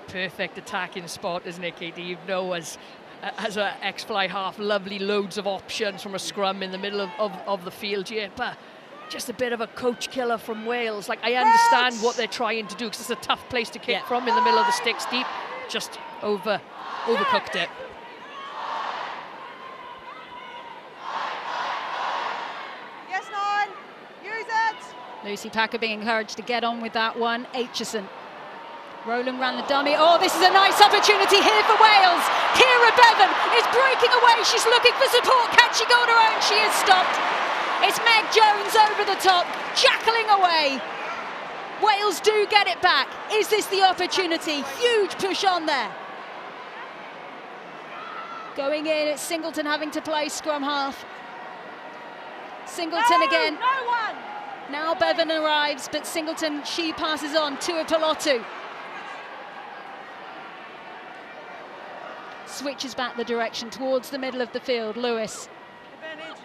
Perfect attacking spot, isn't it, Katie? You know, as an ex-fly half, lovely loads of options from a scrum in the middle of the field here. But just a bit of a coach killer from Wales. Like, I understand what they're trying to do because it's a tough place to kick from in the middle of the sticks deep. Just overcooked it. Yes, 9. Use it. Lucy Packer being encouraged to get on with that one. Aitchison. Rowland ran the dummy. Oh, this is a nice opportunity here for Wales. Kira Bevan is breaking away. She's looking for support. Can she go on her own? She is stopped. It's Meg Jones over the top, jackling away. Wales do get it back. Is this the opportunity? Huge push on there. Going in, it's Singleton having to play scrum half. Singleton again. No one. Now Bevan arrives, but Singleton, she passes on to a Pelotu. Switches back the direction towards the middle of the field. Lewis. Advantage.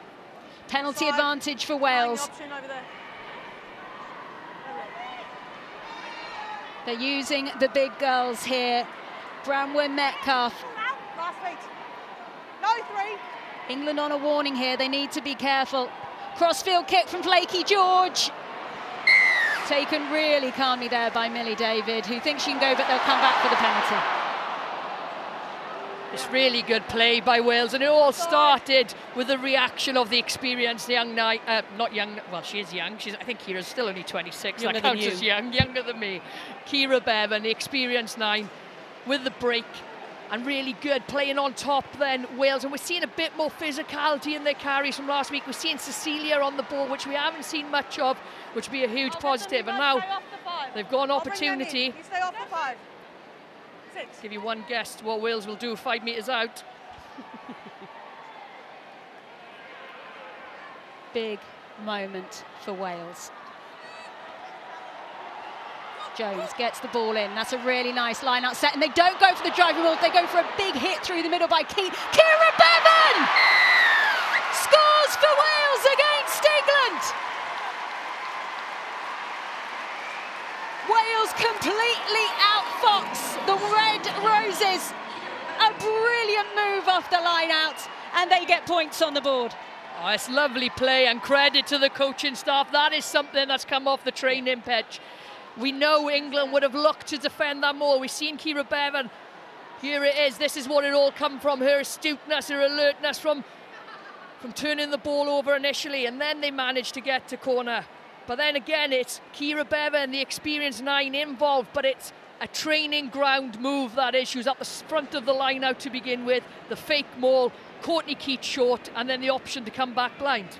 Penalty advantage for Wales. They're using the big girls here. Branwen Metcalf. Last feet. No 3. England on a warning here. They need to be careful. Crossfield kick from Blakey George. Taken really calmly there by Millie David, who thinks she can go, but they'll come back for the penalty. It's really good play by Wales, and it all started with the reaction of the experienced young not young, well, she is young. I think Kira's still only 26. Younger that counts than as young, younger than me. Kira Bevan, the experienced 9, with the break, and really good playing on top then Wales. And we're seeing a bit more physicality in their carries from last week. We're seeing Cecilia on the ball, which we haven't seen much of, which would be a huge positive. And now they've got an opportunity. You stay off the 5. 6. Give you one guess what Wales will do 5 metres out. Big moment for Wales. Jones gets the ball in. That's a really nice line-out set, and they don't go for the driving ball. They go for a big hit through the middle by Kira Bevan! Scores for Wales against England! Wales completely outfox the Red Roses. A brilliant move off the line-out, and they get points on the board. Oh, it's lovely play, and credit to the coaching staff. That is something that's come off the training pitch. We know England would have looked to defend that more. We've seen Kira Bevan. Here it is. This is what it all come from. Her astuteness, her alertness from turning the ball over initially, and then they managed to get to corner. But then again, it's Kira Bevan, the experienced 9, involved, but it's a training ground move, that is. She was at the front of the line out to begin with, the fake maul, Courtney Keats short, and then the option to come back blind.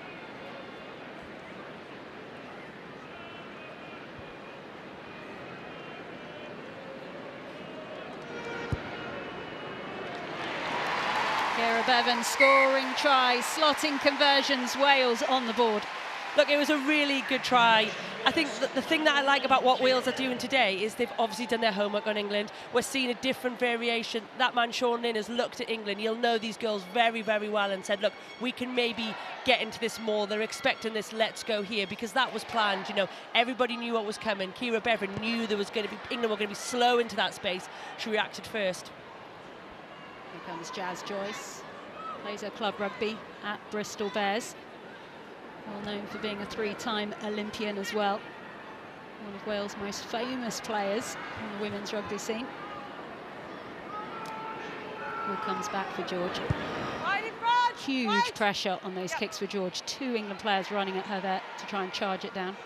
Kira Bevan scoring tries, slotting conversions, Wales on the board. Look, it was a really good try. I think the thing that I like about what Wales are doing today is they've obviously done their homework on England. We're seeing a different variation. That man, Sean Lynn, has looked at England. You'll know these girls very, very well and said, look, we can maybe get into this more. They're expecting this, let's go here, because that was planned. You know, everybody knew what was coming. Kira Bevan knew there was going to be, England were going to be slow into that space. She reacted first. Here comes Jazz Joyce. Plays her club rugby at Bristol Bears. Well known for being a 3-time Olympian as well. One of Wales' most famous players on the women's rugby scene. Ball comes back for George. Huge pressure on those kicks for George. 2 England players running at her there to try and charge it down.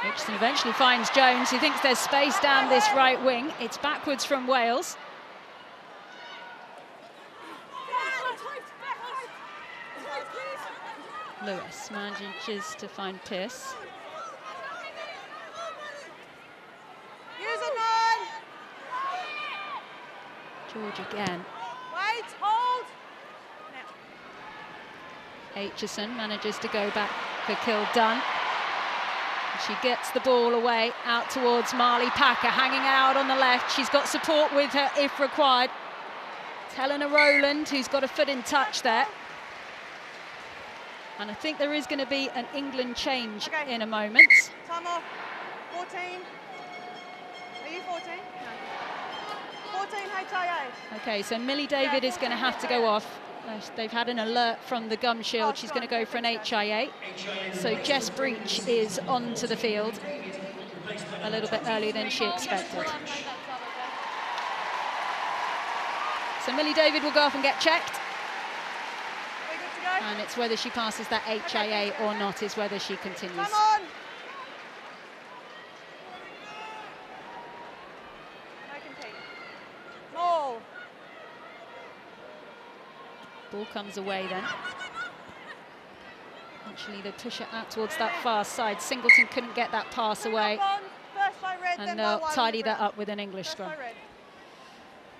Richardson eventually finds Jones, who thinks there's space down this right wing. It's backwards from Wales. Lewis manages to find Pierce. Use it, George again. Wait, hold. Aitchison manages to go back for Kildunn. She gets the ball away out towards Marley Packer, hanging out on the left. She's got support with her if required. It's Helena Rowland who's got a foot in touch there. And I think there is going to be an England change in a moment. Time off. 14. Are you 14? No. 14 HIA. Okay, so Millie David is going to have to go off. They've had an alert from the gum shield. She's going to go for an HIA. So Jess Breach is onto the field a little bit earlier than she expected. So Millie David will go off and get checked. And it's whether she passes that HIA or not is whether she continues. Come on. No. Ball comes away then. Actually, they push it out towards that far side. Singleton couldn't get that pass away. And they'll tidy that up with an English scrum.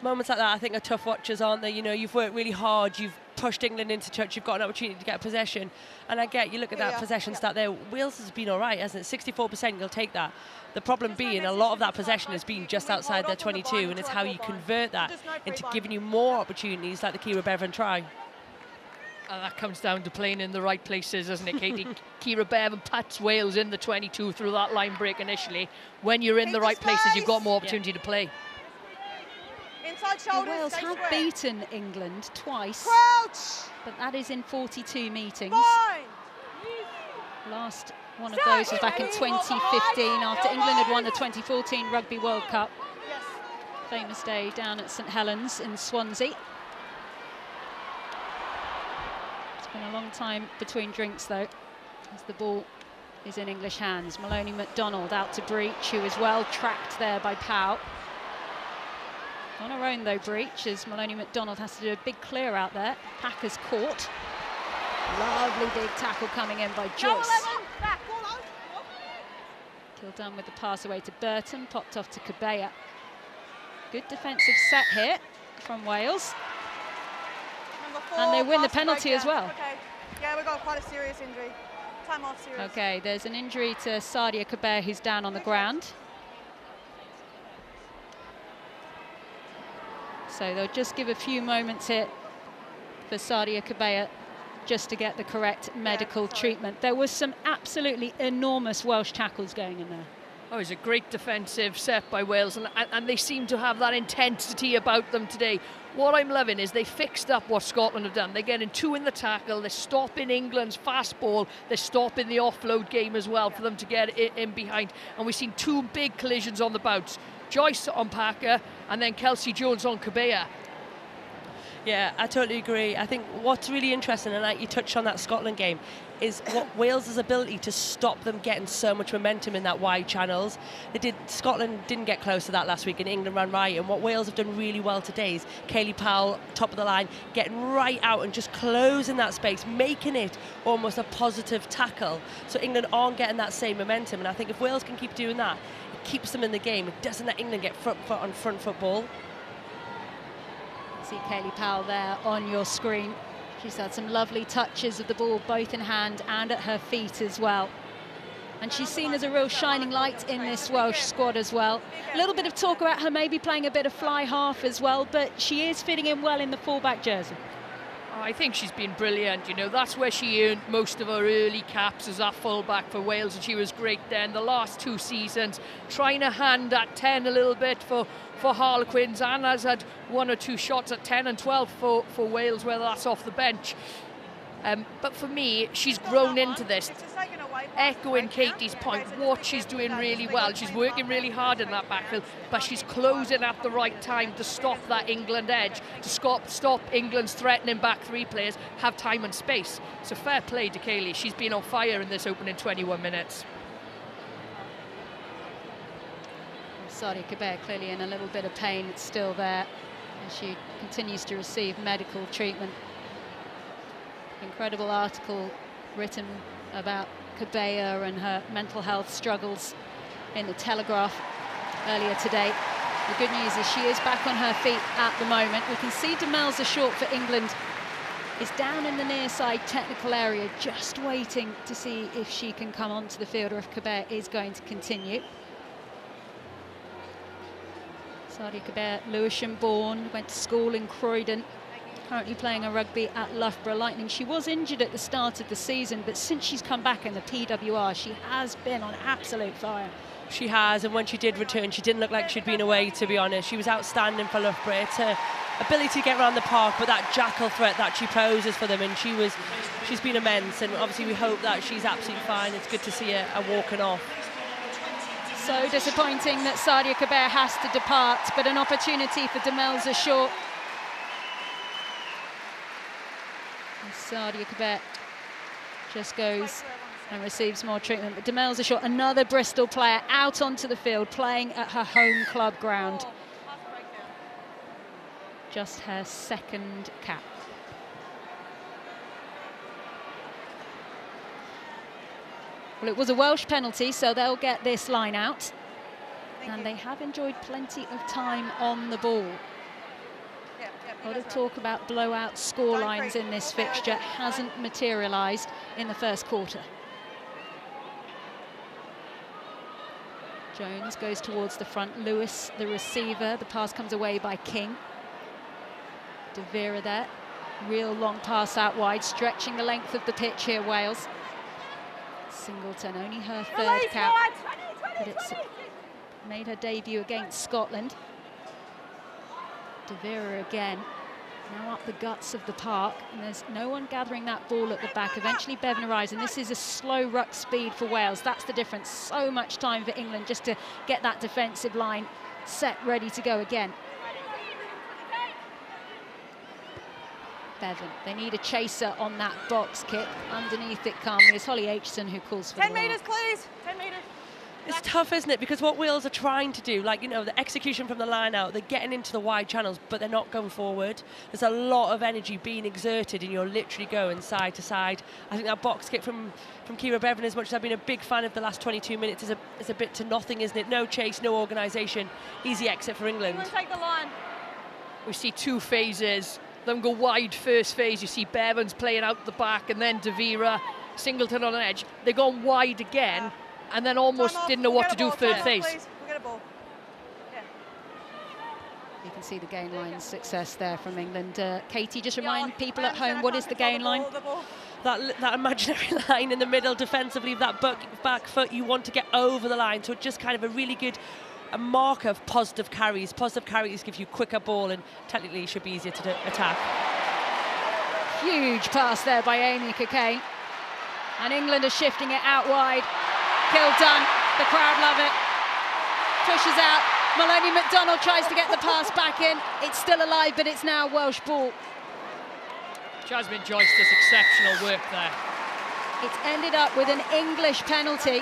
Moments like that, I think, are tough watches, aren't they? You know, you've worked really hard, you've pushed England into touch, you've got an opportunity to get possession. And I get, you look at that possession stat there, Wales has been all right, hasn't it? 64%, you'll take that. The problem being, a lot of that possession has been just outside their 22, and it's how you convert that into giving you more opportunities, like the Kira Bevan try. And that comes down to playing in the right places, doesn't it, Katie? Kira Bevan puts Wales in the 22 through that line break initially. When you're in the right places, you've got more opportunity to play. Inside shoulders, Wales have beaten England twice, but that is in 42 meetings. Last one of those was back in 2015 after England had won the 2014 Rugby World Cup. Famous day down at St Helens in Swansea. It's been a long time between drinks though, as the ball is in English hands. Maloney McDonald out to Breach, who is well tracked there by Powell. On her own though, Breach, as Maloney McDonald has to do a big clear out there. Packer's caught. Lovely big tackle coming in by Joyce. Kildunn with the pass away to Burton, popped off to Cabella. Good defensive set here from Wales. And they win the penalty as well. Okay. Yeah, we've got quite a serious injury. Time off, serious. Okay, there's an injury to Sadia Cabella, who's down on the ground. So they'll just give a few moments here for Sadia Cabella just to get the correct medical treatment. There was some absolutely enormous Welsh tackles going in there. Oh, it was a great defensive set by Wales, and they seem to have that intensity about them today. What I'm loving is they fixed up what Scotland have done. They're getting two in the tackle, they're stopping England's fast ball, they're stopping the offload game as well for them to get in behind. And we've seen two big collisions on the bounce. Joyce on Packer, and then Kelsey Jones on Cabella. Yeah, I totally agree. I think what's really interesting, and like you touched on that Scotland game, is what Wales' ability to stop them getting so much momentum in that wide channels. Scotland didn't get close to that last week, and England ran right. And what Wales have done really well today is Kayleigh Powell, top of the line, getting right out and just closing that space, making it almost a positive tackle. So England aren't getting that same momentum. And I think if Wales can keep doing that, it keeps them in the game. It doesn't let England get front foot on front foot ball. See Kayleigh Powell there on your screen. She's had some lovely touches of the ball, both in hand and at her feet as well. And she's seen as a real shining light in this Welsh squad as well. A little bit of talk about her maybe playing a bit of fly half as well, but she is fitting in well in the fullback jersey. I think she's been brilliant, you know, that's where she earned most of her early caps as that fullback for Wales, and she was great then. The last two seasons, trying to hand at 10 a little bit for Harlequins, and has had one or two shots at 10 and 12 for Wales, whether that's off the bench. But for me, she's grown into this. Echoing Katie's point, what she's doing really well. She's working really hard in that backfield, but she's closing at the right time to stop that England edge, to stop England's threatening back three players, have time and space. So fair play to Kayleigh. She's been on fire in this opening 21 minutes. Sadia Cabella clearly in a little bit of pain. It's still there as she continues to receive medical treatment. Incredible article written about Cabella and her mental health struggles in the Telegraph earlier today. The good news is she is back on her feet at the moment. We can see Demelza Short for England is down in the near side technical area, just waiting to see if she can come onto the field or if Kabir is going to continue. Sadia Kabir, Lewisham born, went to school in Croydon, currently playing a rugby at Loughborough Lightning. She was injured at the start of the season, but since she's come back in the PWR, she has been on absolute fire. She has, and when she did return, she didn't look like she'd been away, to be honest. She was outstanding for Loughborough. It's her ability to get around the park, but that jackal threat that she poses for them, and she's been immense, and obviously we hope that she's absolutely fine. It's good to see her walking off. So disappointing that Sadia Kabir has to depart, but an opportunity for Demelza Short. And Sadia Kabir just goes and receives more treatment. But Demelza Short, another Bristol player, out onto the field, playing at her home club ground. Just her second cap. Well, it was a Welsh penalty, so they'll get this line out. And they have enjoyed plenty of time on the ball. A lot of talk about blowout scorelines in this fixture. Hasn't materialised in the first quarter. Jones goes towards the front. Lewis, the receiver. The pass comes away by King. De Vera there. Real long pass out wide, stretching the length of the pitch here, Wales. Singleton, only her third cap, but it's made her debut against Scotland. De Vera again, now up the guts of the park, and there's no one gathering that ball at the back. Eventually Bevan arrives, and this is a slow ruck speed for Wales. That's the difference. So much time for England just to get that defensive line set, ready to go again. Bevan, they need a chaser on that box kick. Underneath it calmly is Holly Aitchison, who calls for 10 the metres, please. 10 metres. It's tough, isn't it? Because what Wales are trying to do, like, you know, the execution from the line out, they're getting into the wide channels, but they're not going forward. There's a lot of energy being exerted, and you're literally going side to side. I think that box kick from Kira Bevan, as much as I've been a big fan of the last 22 minutes, is a bit to nothing, isn't it? No chase, no organisation. Easy exit for England. Take the line. We see two phases. Them go wide first phase. You see Bevan's playing out the back, and then De Vera, Singleton on an edge. They've gone wide again, and then almost didn't know what to do third phase. We'll get a ball. Yeah. You can see the gain line success there from England. Katie, just remind people at home, what is the gain line? That imaginary line in the middle defensively, that back foot, you want to get over the line. So just kind of a really good mark of positive carries. Positive carries give you quicker ball, and technically should be easier to attack. Huge pass there by Amy Cockayne. And England are shifting it out wide. Kill done. The crowd love it. Pushes out. Maloney McDonald tries to get the pass back in. It's still alive, but it's now Welsh ball. Jasmine Joyce does exceptional work there. It's ended up with an English penalty.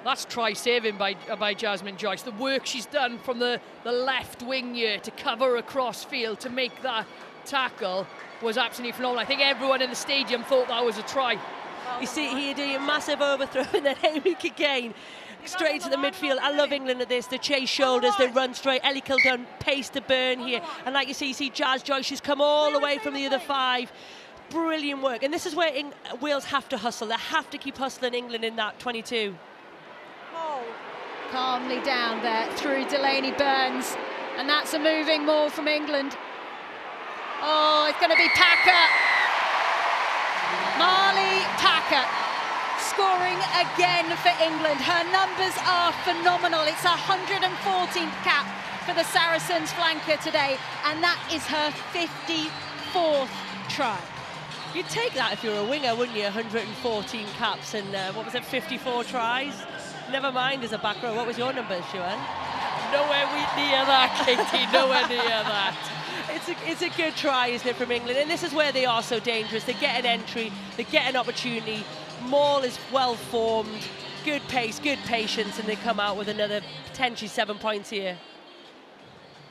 That's try saving by Jasmine Joyce. The work she's done from the left wing here to cover across field to make that tackle was absolutely phenomenal. I think everyone in the stadium thought that was a try. You see here doing a massive overthrow, and then Amy Cockayne straight to the midfield. I love England at this. They chase shoulders, they run straight. Ellie Kildun pace to burn here. And like you see Jazz Joyce, she's come all the way from the other five. Brilliant work. And this is where Wales have to hustle. They have to keep hustling England in that 22. Calmly down there through Delaney Burns, and that's a moving maul from England. Oh, it's going to be Packer. Marley Packer scoring again for England. Her numbers are phenomenal. It's her 114th cap for the Saracens flanker today, and that is her 54th try. You'd take that if you were a winger, wouldn't you? 114 caps and, 54 tries? Never mind as a back row. What was your number, Siwan? Nowhere near that, Katie, nowhere near that. It's a good try, isn't it, from England? And this is where they are so dangerous. They get an entry, they get an opportunity. Maul is well formed, good pace, good patience, and they come out with another potentially 7 points here.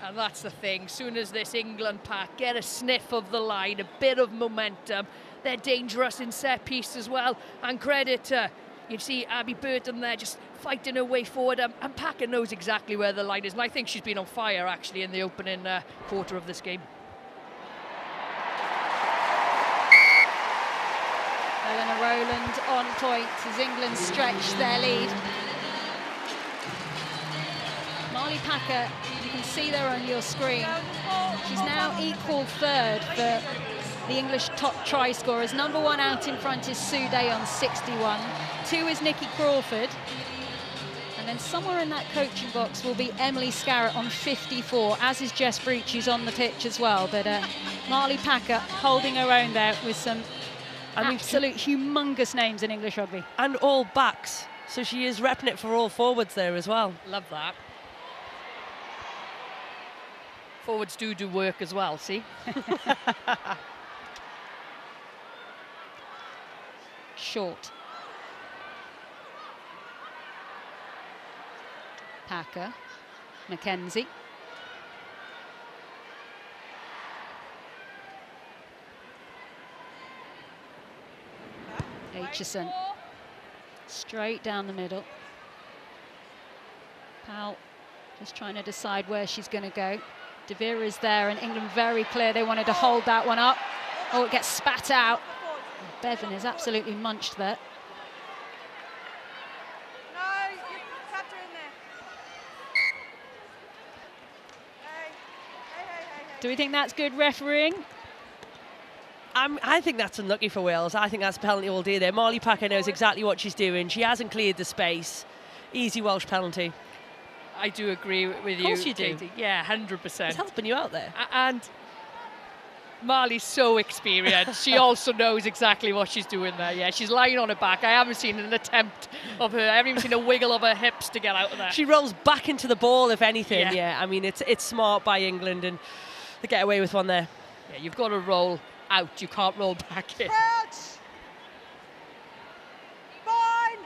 And that's the thing. Soon as this England pack get a sniff of the line, a bit of momentum, they're dangerous in set piece as well. And credit to You'd see Abby Burton there just fighting her way forward, and Packer knows exactly where the line is, and I think she's been on fire actually in the opening quarter of this game. Eleanor Rowland on point as England stretch their lead. Marley Packer, you can see there on your screen, she's now equal third for the English top try scorers. Number 1 out in front is Sue Day on 61. 2 is Nikki Crawford. And then somewhere in that coaching box will be Emily Scarrett on 54, as is Jess Breach, who's on the pitch as well. But Marley Packer holding her own there with some absolute humongous names in English rugby. And all backs. So she is repping it for all forwards there as well. Love that. Forwards do work as well, see? Short. Packer. Mackenzie. Aitchison. Straight down the middle. Powell just trying to decide where she's going to go. De Vera is there, and England very clear they wanted to hold that one up. Oh, it gets spat out. Bevan is absolutely munched there. No, you tapped her in there. Hey. Do we think that's good refereeing? I think that's unlucky for Wales. I think that's penalty all day there. Marley Packer knows exactly what she's doing. She hasn't cleared the space. Easy Welsh penalty. I do agree with you. Of course you do. Katie. Yeah, 100%. It's helping you out there. And Marley's so experienced. She also knows exactly what she's doing there. Yeah, she's lying on her back. I haven't seen an attempt of her. I haven't even seen a wiggle of her hips to get out of there. She rolls back into the ball, if anything. Yeah, I mean, it's smart by England, and they get away with one there. Yeah, you've got to roll out. You can't roll back in. Crouch. Fine.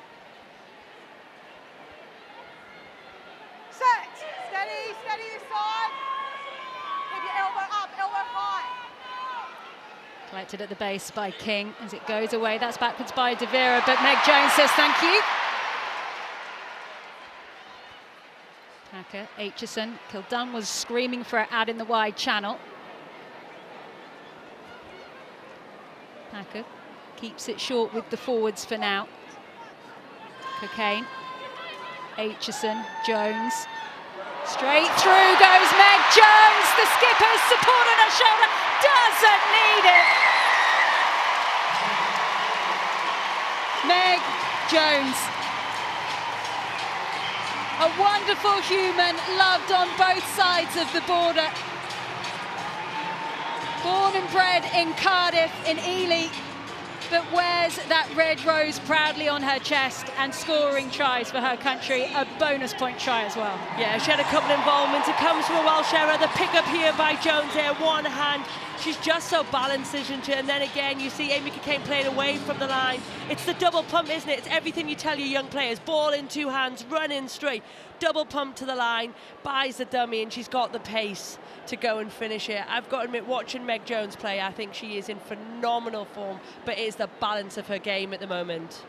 Set. Steady this side. Keep your elbow up, elbow high. Collected at the base by King as it goes away. That's backwards by De Vera, but Meg Jones says thank you. Packer, Aitchison. Kildunn was screaming for it out in the wide channel. Packer keeps it short with the forwards for now. Cockayne, Aitchison, Jones. Straight through goes Meg Jones. The skipper's support on her shoulder, doesn't need it. Meg Jones. A wonderful human, loved on both sides of the border. Born and bred in Cardiff, in Ely, but wears that red rose proudly on her chest and scoring tries for her country, a bonus point try as well. Yeah, she had a couple of involvements. It comes from a Welsh error. The pick up here by Jones there, one hand. She's just so balanced, isn't she? And then again, you see Amy Cockayne playing away from the line. It's the double pump, isn't it? It's everything you tell your young players. Ball in 2 hands, run in straight. Double pump to the line, buys the dummy, and she's got the pace to go and finish it. I've got to admit, watching Meg Jones play, I think she is in phenomenal form, but it is the balance of her game at the moment.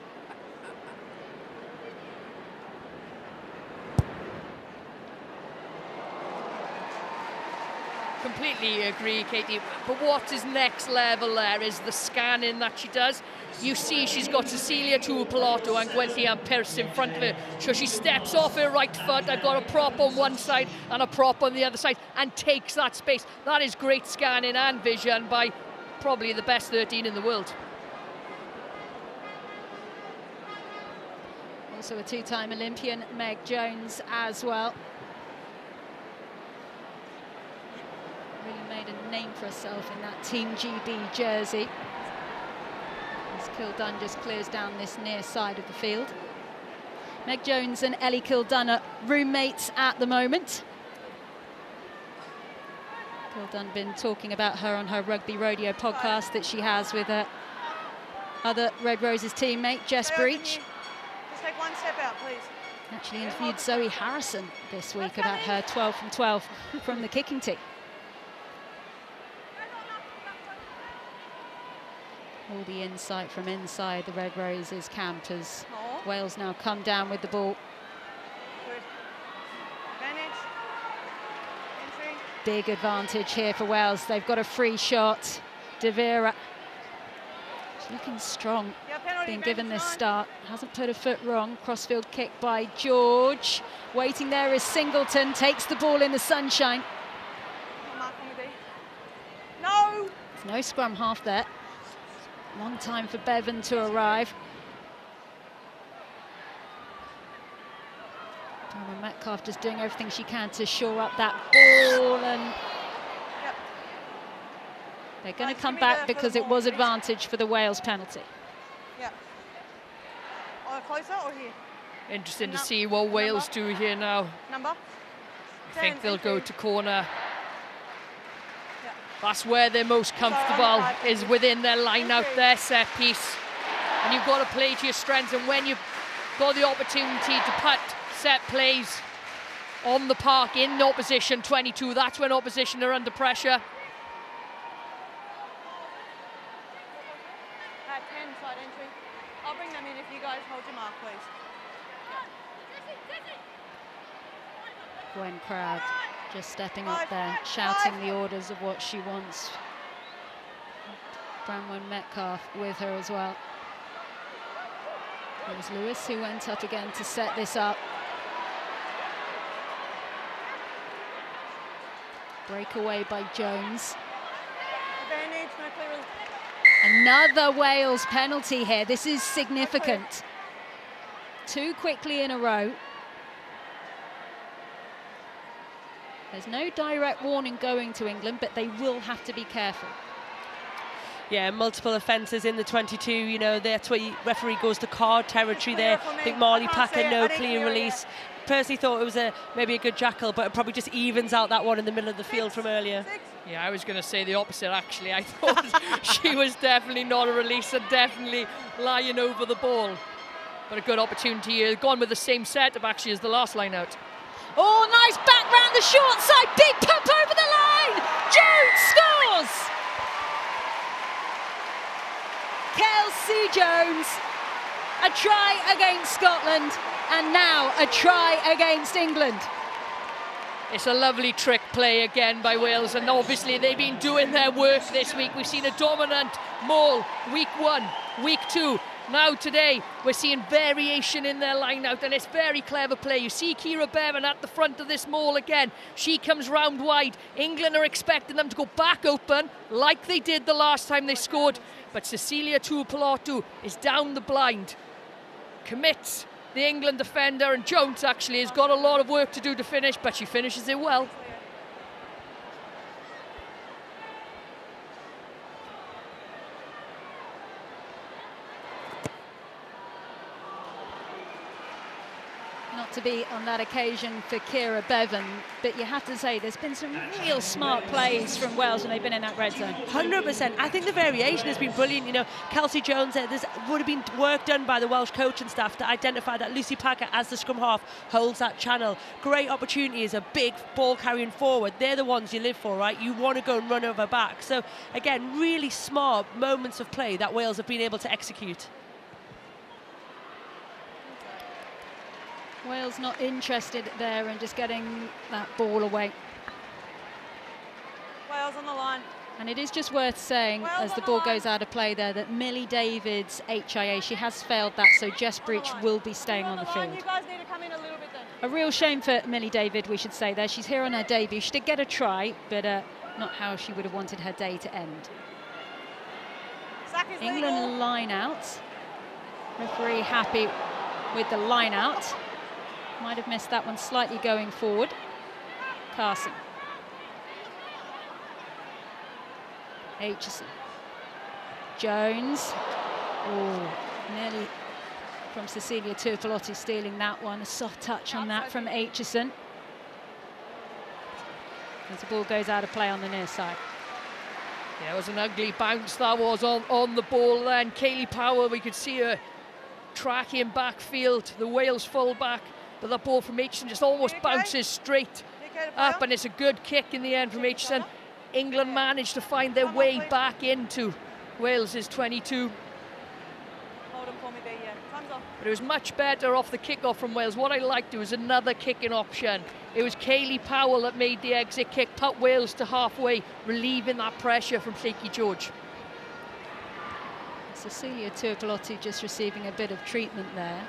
Completely agree, Katie. But what is next level there is the scanning that she does. You see she's got Cecilia Tuapoloto and Gwenllian Pearce in front of her. So she steps off her right foot. I've got a prop on one side and a prop on the other side and takes that space. That is great scanning and vision by probably the best 13 in the world. Also a 2-time Olympian, Meg Jones, as well. Really made a name for herself in that Team GB jersey. As Kildunn just clears down this near side of the field. Meg Jones and Ellie Kildunn are roommates at the moment. Kildunn been talking about her on her Rugby Rodeo podcast that she has with her other Red Roses teammate, Jess Breach. Just take one step out, please. Actually interviewed Zoe Harrison this week about her 12 from 12 from the kicking tee. All the insight from inside the Red Roses camp as Wales now come down with the ball. Good. Advantage. Entry. Big advantage here for Wales. They've got a free shot. De Vera, she's looking strong, being given this start. Hasn't put a foot wrong. Crossfield kick by George. Waiting there is Singleton, takes the ball in the sunshine. No! There's no scrum half there. Long time for Bevan to arrive. Bronwyn Metcalf just doing everything she can to shore up that ball, and they're going to come back because it was advantage for the Wales penalty. Yeah. Or closer or here? Interesting to see what Wales do here now. Number? I think they'll go to corner. That's where they're most comfortable, is within their line out, their set piece. And you've got to play to your strengths, and when you've got the opportunity to put set plays on the park in opposition 22, that's when opposition are under pressure. 10 side entry. I'll bring them in if you guys hold your mark, please. Gwen Crowd just stepping up there, shouting the orders of what she wants. Bronwyn Metcalf with her as well. It was Lewis who went up again to set this up. Breakaway by Jones. Advantage, no clearance. Another Wales penalty here. This is significant. 2 quickly in a row. There's no direct warning going to England, but they will have to be careful. Yeah, multiple offences in the 22, you know, that's where referee goes to card territory there. I think Marley Packer, no clean release. Personally thought it was maybe a good jackal, but it probably just evens out that one in the middle of the field from earlier. Yeah, I was going to say the opposite, actually. I thought she was definitely not a release and definitely lying over the ball. But a good opportunity here. Gone with the same setup, actually, as the last line out. Oh, nice back round the short side. Big pump over the line. Jones scores. Kelsey Jones. A try against Scotland, and now a try against England. It's a lovely trick play again by Wales, and obviously they've been doing their work this week. We've seen a dominant maul week 1, week 2. Now today we're seeing variation in their line out, and it's very clever play. You see Kira Bevan at the front of this maul again. She comes round wide. England are expecting them to go back open like they did the last time they scored, but Cecilia Tuipulotu is down the blind. Commits the England defender, and Jones actually has got a lot of work to do to finish, but she finishes it well. Not to be on that occasion for Kira Bevan, but you have to say there's been some real smart plays from Wales when they've been in that red zone. 100%. I think the variation has been brilliant. You know, Kelsey Jones, there would have been work done by the Welsh coaching staff to identify that Lucy Packer, as the scrum half, holds that channel. Great opportunity as a big ball carrying forward. They're the ones you live for, right? You want to go and run over back. So, again, really smart moments of play that Wales have been able to execute. Wales not interested there in just getting that ball away. Wales on the line. And it is just worth saying, as the ball goes out of play there, that Millie David's HIA, she has failed that, so Jess Breach will be staying on the field. You guys need to come in a little bit then. A real shame for Millie David, we should say there. She's here on her debut. She did get a try, but not how she would have wanted her day to end. England line out. Referee happy with the line out. Might have missed that one slightly going forward. Carson. Aitchison. Jones. Oh, nearly from Cecilia Tuipulotu stealing that one. A soft touch on that from Aitchison. As the ball goes out of play on the near side. Yeah, it was an ugly bounce that was on the ball then. Kaylee Power, we could see her tracking backfield, the Wales fullback. But that ball from Aitchison just almost bounces straight up, and it's a good kick in the end from Aitchison. England managed to find their way back into Wales's 22. Hold him for me there, yeah. Time's off. but it was much better off the kick-off from Wales. What I liked, it was another kicking option. It was Kayleigh Powell that made the exit kick, put Wales to halfway, relieving that pressure from Lleici George. Cecilia Turkolotti just receiving a bit of treatment there.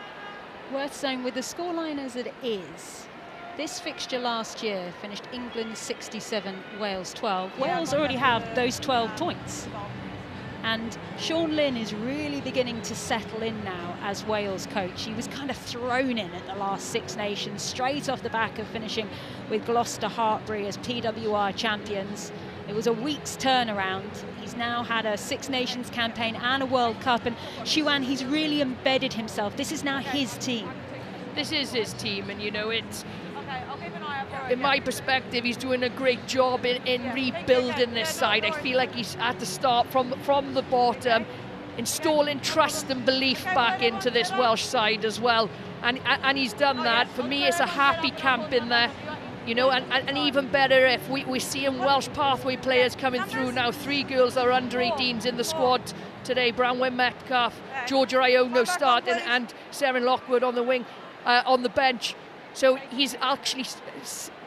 Worth saying, with the scoreline as it is, this fixture last year finished England 67, Wales 12. Wales already have those 12 points. And Sean Lynn is really beginning to settle in now as Wales coach. He was kind of thrown in at the last Six Nations, straight off the back of finishing with Gloucester Hartbury as PWR champions. It was a week's turnaround. He's now had a Six Nations campaign and a World Cup. And Xuan, he's really embedded himself. This is now his team. This is his team, and you know, it's, in my perspective, he's doing a great job in rebuilding this side. I feel like he's had to start from the bottom, installing trust and belief back into this Welsh side as well. And he's done that. For me, it's a happy camp in there. You know, and even better if we're seeing Welsh pathway players coming through now. 3 girls are under 18s in the squad today. Branwen Metcalf, Georgia Iono starting, and Sarah Lockwood on the wing, on the bench. So he's actually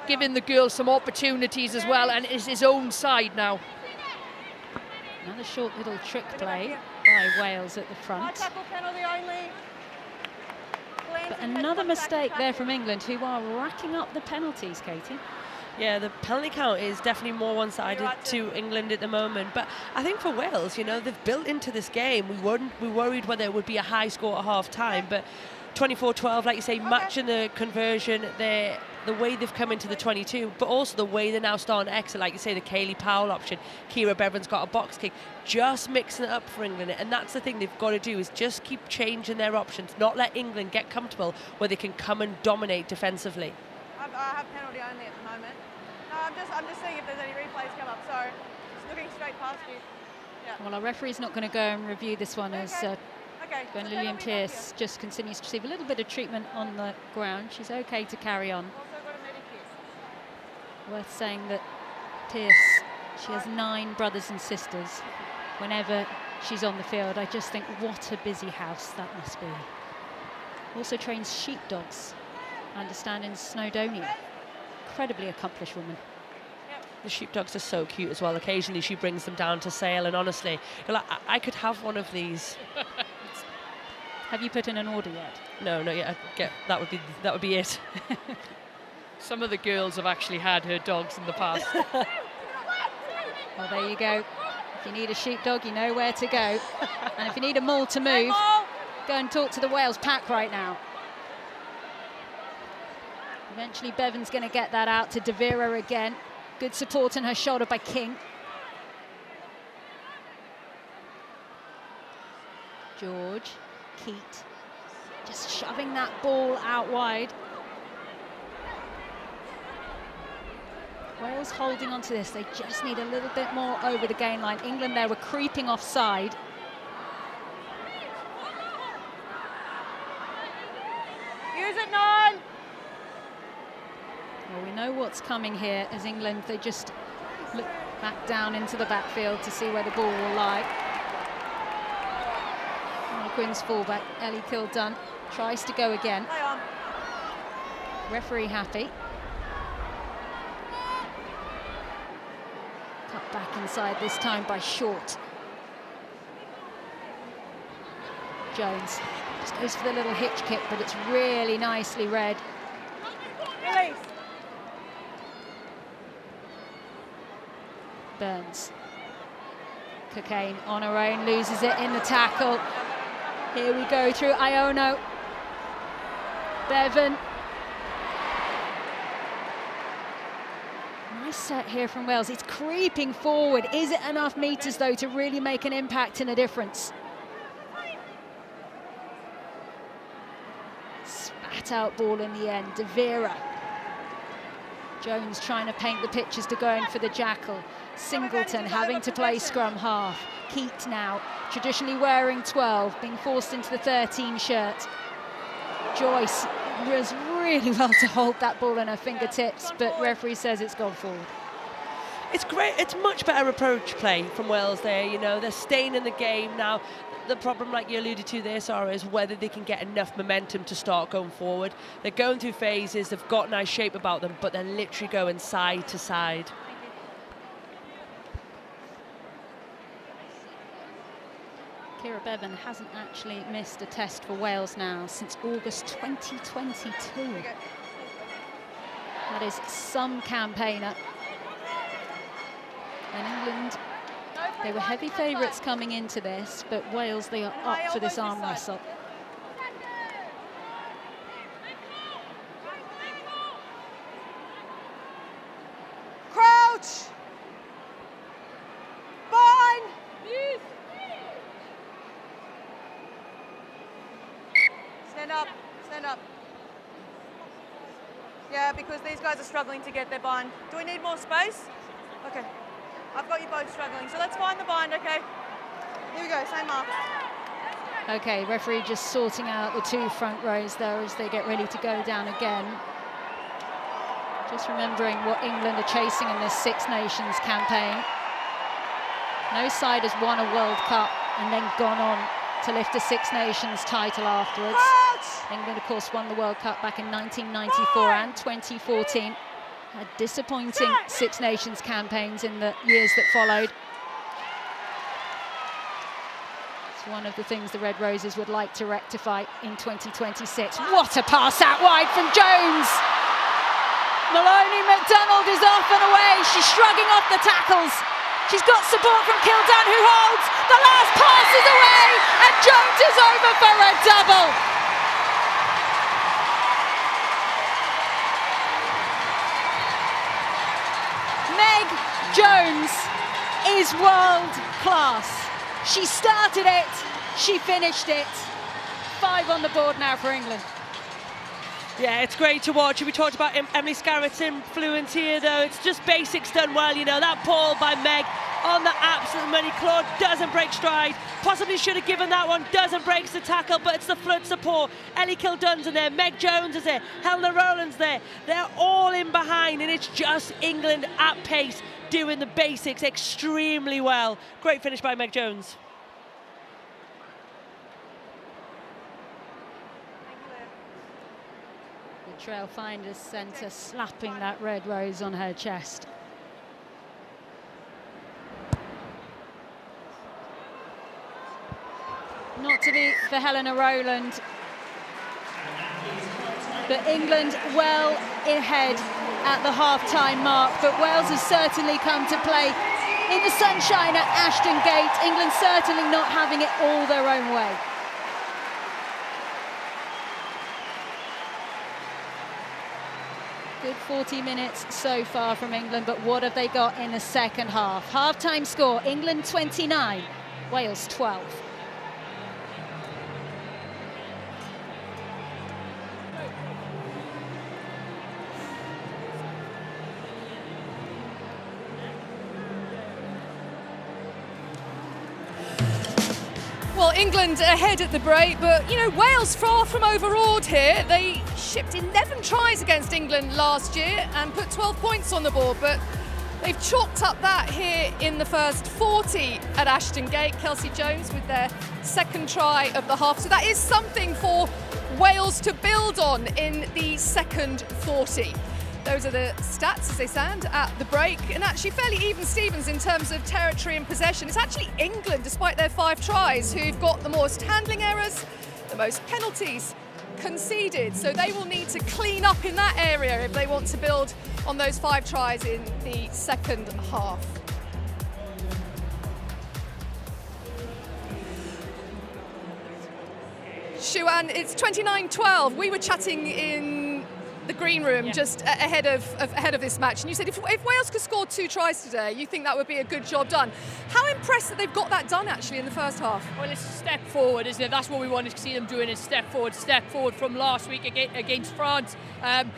giving the girls some opportunities as well, and it's his own side now. Another short little trick play by Wales at the front. But another mistake there from England, who are racking up the penalties, Katie. Yeah, the penalty count is definitely more one-sided to England at the moment. But I think for Wales, you know, they've built into this game. We worried whether it would be a high score at half-time, but 24-12, like you say, matching the conversion, the way they've come into the 22, but also the way they're now starting to exit, like you say, the Kayleigh Powell option. Kira Bevan's got a box kick, just mixing it up for England. And that's the thing they've got to do, is just keep changing their options, not let England get comfortable where they can come and dominate defensively. I have penalty only at the moment. No, I'm just seeing if there's any replays come up. Sorry, just looking straight past you. Yeah. Well, our referee's not going to go and review this one as Gwen Lillian Pearce just continues to receive a little bit of treatment on the ground. She's okay to carry on. Worth saying that Pearce, she has 9 brothers and sisters. Whenever she's on the field, I just think what a busy house that must be. Also trains sheepdogs, I understand, in Snowdonia. Incredibly accomplished woman. The sheepdogs are so cute as well. Occasionally she brings them down to sale, and honestly, you're like, I could have one of these. Have you put in an order yet? No, not yet. That would be it. Some of the girls have actually had her dogs in the past. Well, there you go. If you need a sheepdog, you know where to go. And if you need a mole to move, go and talk to the Wales pack right now. Eventually Bevan's going to get that out to De Vera again. Good support on her shoulder by King. George, Keat, just shoving that ball out wide. Wales holding on to this. They just need a little bit more over the gain line. England there were creeping offside. Use it, 9. Well, we know what's coming here as England, they just look back down into the backfield to see where the ball will lie. Quinn's fullback, Ellie Kildunn, tries to go again. Referee happy. Cut back inside this time by Short. Jones just goes for the little hitch kick, but it's really nicely read. Release. Burns. Cocaine on her own, loses it in the tackle. Here we go through Iono. Bevan. Nice set here from Wales. It's creeping forward. Is it enough meters, though, to really make an impact and a difference? Spat out ball in the end. De Vera. Jones trying to paint the pictures to going for the jackal. Singleton having to play scrum half. Keat now, traditionally wearing 12, being forced into the 13 shirt. Joyce was really well to hold that ball in her fingertips, but referee says it's gone forward. it's great. It's much better approach play from Wales there. You know, they're staying in the game now. The problem, like you alluded to there, Sarah, is whether they can get enough momentum to start going forward. They're going through phases, they've got nice shape about them, but they're literally going side to side. Kira Bevan hasn't actually missed a test for Wales now since August 2022. That is some campaigner. And England, they were heavy favourites coming into this, but Wales, they are up for this arm wrestle. Crouch! Bind! Stand up, stand up. Yeah, because these guys are struggling to get their bind. Do we need more space? Okay. I've got you both struggling, so let's find the bind, okay? Here we go, same mark. Okay, referee just sorting out the two front rows there as they get ready to go down again. Just remembering what England are chasing in this Six Nations campaign. No side has won a World Cup and then gone on to lift a Six Nations title afterwards. England, of course, won the World Cup back in 1994 and 2014. Had disappointing Six Nations campaigns in the years that followed. It's one of the things the Red Roses would like to rectify in 2026. What a pass out wide from Jones! Maloney McDonald is off and away. She's shrugging off the tackles. She's got support from Kildan, who holds. The last pass is away, and Jones is over for a double. Meg Jones is world class. She started it, she finished it. 5 on the board now for England. Yeah, it's great to watch. We talked about Emily Scarrett's influence here, though. It's just basics done well, you know. That ball by Meg on the absolute money. Claude doesn't break stride. Possibly should have given that one. Doesn't break the tackle, but it's the flood support. Ellie Kildun's in there. Meg Jones is there. Helena Rowland's there. They're all in behind, and it's just England at pace doing the basics extremely well. Great finish by Meg Jones. Trailfinders centre slapping that red rose on her chest. Not to be for Helena Rowland, but England well ahead at the half-time mark, but Wales has certainly come to play in the sunshine at Ashton Gate. England certainly not having it all their own way. Good 40 minutes so far from England, but what have they got in the second half? Half-time score, England 29, Wales 12. Well, England ahead at the break, but, you know, Wales far from overawed here. They shipped 11 tries against England last year and put 12 points on the board, but they've chalked up that here in the first 40 at Ashton Gate. Kelsey Jones with their second try of the half. So that is something for Wales to build on in the second 40. Those are the stats as they stand at the break, and actually fairly even Stevens in terms of territory and possession. It's actually England, despite their 5 tries, who've got the most handling errors, the most penalties conceded. So they will need to clean up in that area if they want to build on those 5 tries in the second half. Shuan, it's 29-12. We were chatting in the green room just ahead of this match, and you said if Wales could score 2 tries today, you think that would be a good job done. How impressed that they've got that done actually in the first half? Well, it's a step forward, isn't it? That's what we wanted to see them doing, is step forward from last week against France, and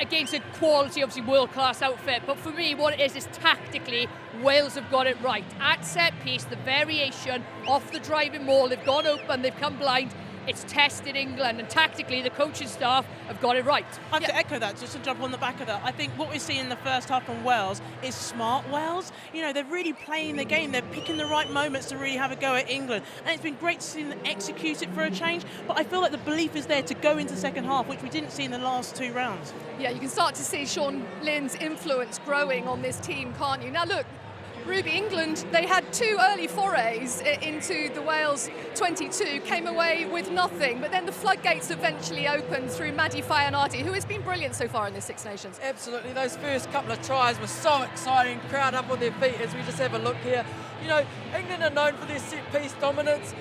against a quality, obviously world-class outfit. But for me, what it is tactically, Wales have got it right. At set piece, the variation off the driving maul, they've gone open, they've come blind. it's tested England, and tactically the coaching staff have got it right. I have to echo that, just to jump on the back of that. I think what we see in the first half from Wales is smart Wales. You know, they're really playing the game. They're picking the right moments to really have a go at England. And it's been great to see them execute it for a change. But I feel like the belief is there to go into the second half, which we didn't see in the last 2 rounds. Yeah, you can start to see Sean Lynn's influence growing on this team, can't you? Now look, Ruby, England, they had 2 early forays into the Wales 22, came away with nothing, but then the floodgates eventually opened through Maddie Fayanati, who has been brilliant so far in this Six Nations. Absolutely, those first couple of tries were so exciting, crowd up on their feet as we just have a look here. You know, England are known for their set-piece dominance,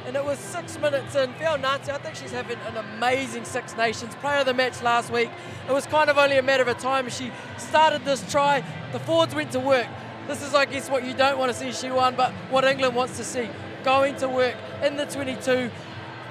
and it was 6 minutes in. Fayanati, I think she's having an amazing Six Nations, player of the match last week. It was kind of only a matter of time. She started this try, the forwards went to work. This is, I guess, what you don't want to see, Siwan, but what England wants to see. Going to work in the 22,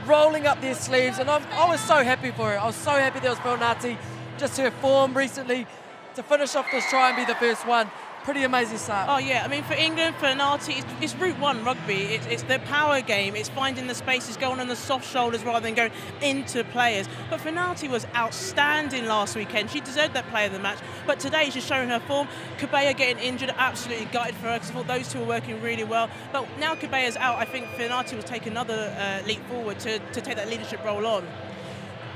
rolling up their sleeves, and I was so happy for her. I was so happy there was Fayanati, just her form recently, to finish off this try and be the first one. Pretty amazing start. Oh yeah, I mean for England, for Nati, it's Route 1 rugby. It's their power game. It's finding the spaces, going on the soft shoulders rather than going into players. But for Nati was outstanding last weekend. She deserved that player of the match. But today she's showing her form. Kabea getting injured, absolutely gutted for her because I thought those two were working really well. But now Kabea's out, I think Fayanati will take another leap forward to take that leadership role on.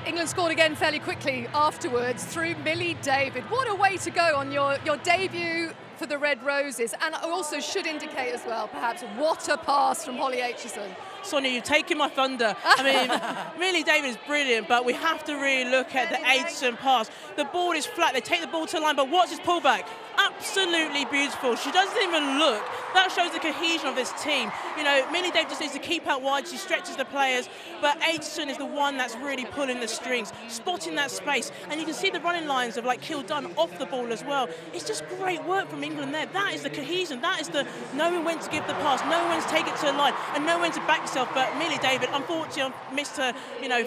England scored again fairly quickly afterwards through Millie David. What a way to go on your debut for the Red Roses, and also should indicate as well, perhaps, what a pass from Holly Aitchison. Sonia, you've taken my thunder. I mean, Millie David is brilliant, but we have to really look at the Aitchison pass. The ball is flat, they take the ball to the line, but watch this pullback. Absolutely beautiful. She doesn't even look. That shows the cohesion of this team. You know, Millie David just needs to keep out wide, she stretches the players, but Aitchison is the one that's really pulling the strings, spotting that space, and you can see the running lines of like Kildun off the ball as well. It's just great work from England there. That is the cohesion, that is the knowing when to give the pass, knowing when to take it to the line, and knowing when to back yourself. But Millie David, unfortunately, missed her,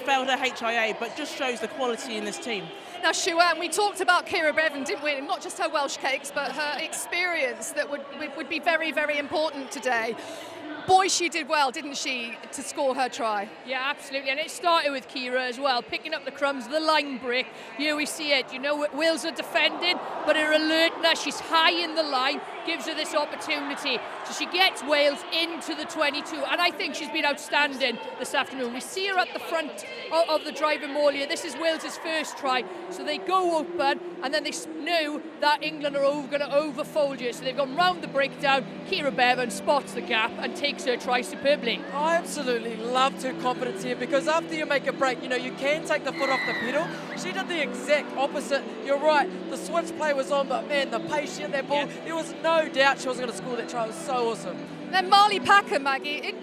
failed her HIA, but just shows the quality in this team. Now, Siwan, we talked about Ciara Bevan, didn't we? And not just her Welsh cakes, but her experience that would be very, very important today. Boy, she did well, didn't she, to score her try? Yeah, absolutely. And it started with Ciara as well, picking up the crumbs, the line break. Here we see it. You know, Wales are defending, but her alertness, she's high in the line, gives her this opportunity. So she gets Wales into the 22, and I think she's been outstanding this afternoon. We see her at the front of the drive in Morley. This is Wales' first try, so they go open, and then they knew that England are going to overfold you. So they've gone round the breakdown. Ciara Bevan spots the gap and takes her try superbly. I absolutely loved her confidence here, because after you make a break, you can take the foot off the pedal. She did the exact opposite. You're right, the switch play was on, but man, the pace she had that ball, there was no doubt she was going to score that try. It was so awesome. Then Marley Packer, Maggie,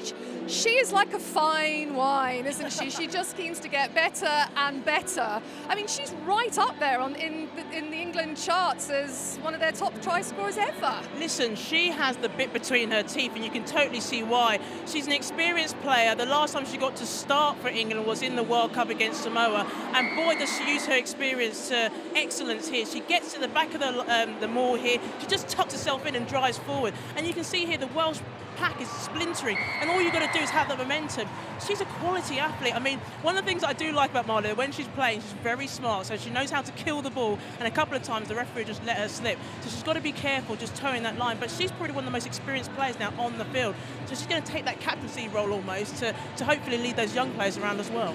she is like a fine wine, isn't she? She just seems to get better and better. I mean, she's right up there in the England charts as one of their top try scorers ever. Listen, she has the bit between her teeth, and you can totally see why. She's an experienced player. The last time she got to start for England was in the World Cup against Samoa, and boy, does she use her experience to excellence here. She gets to the back of the maul here. She just tucks herself in and drives forward, and you can see here the Welsh pack is splintering, and all you've got to do is have that momentum. She's a quality athlete. I mean, one of the things I do like about Marley, when she's playing, she's very smart, so she knows how to kill the ball, and a couple of times the referee just let her slip, so she's got to be careful just towing that line. But she's probably one of the most experienced players now on the field, so she's going to take that captaincy role almost to hopefully lead those young players around as well.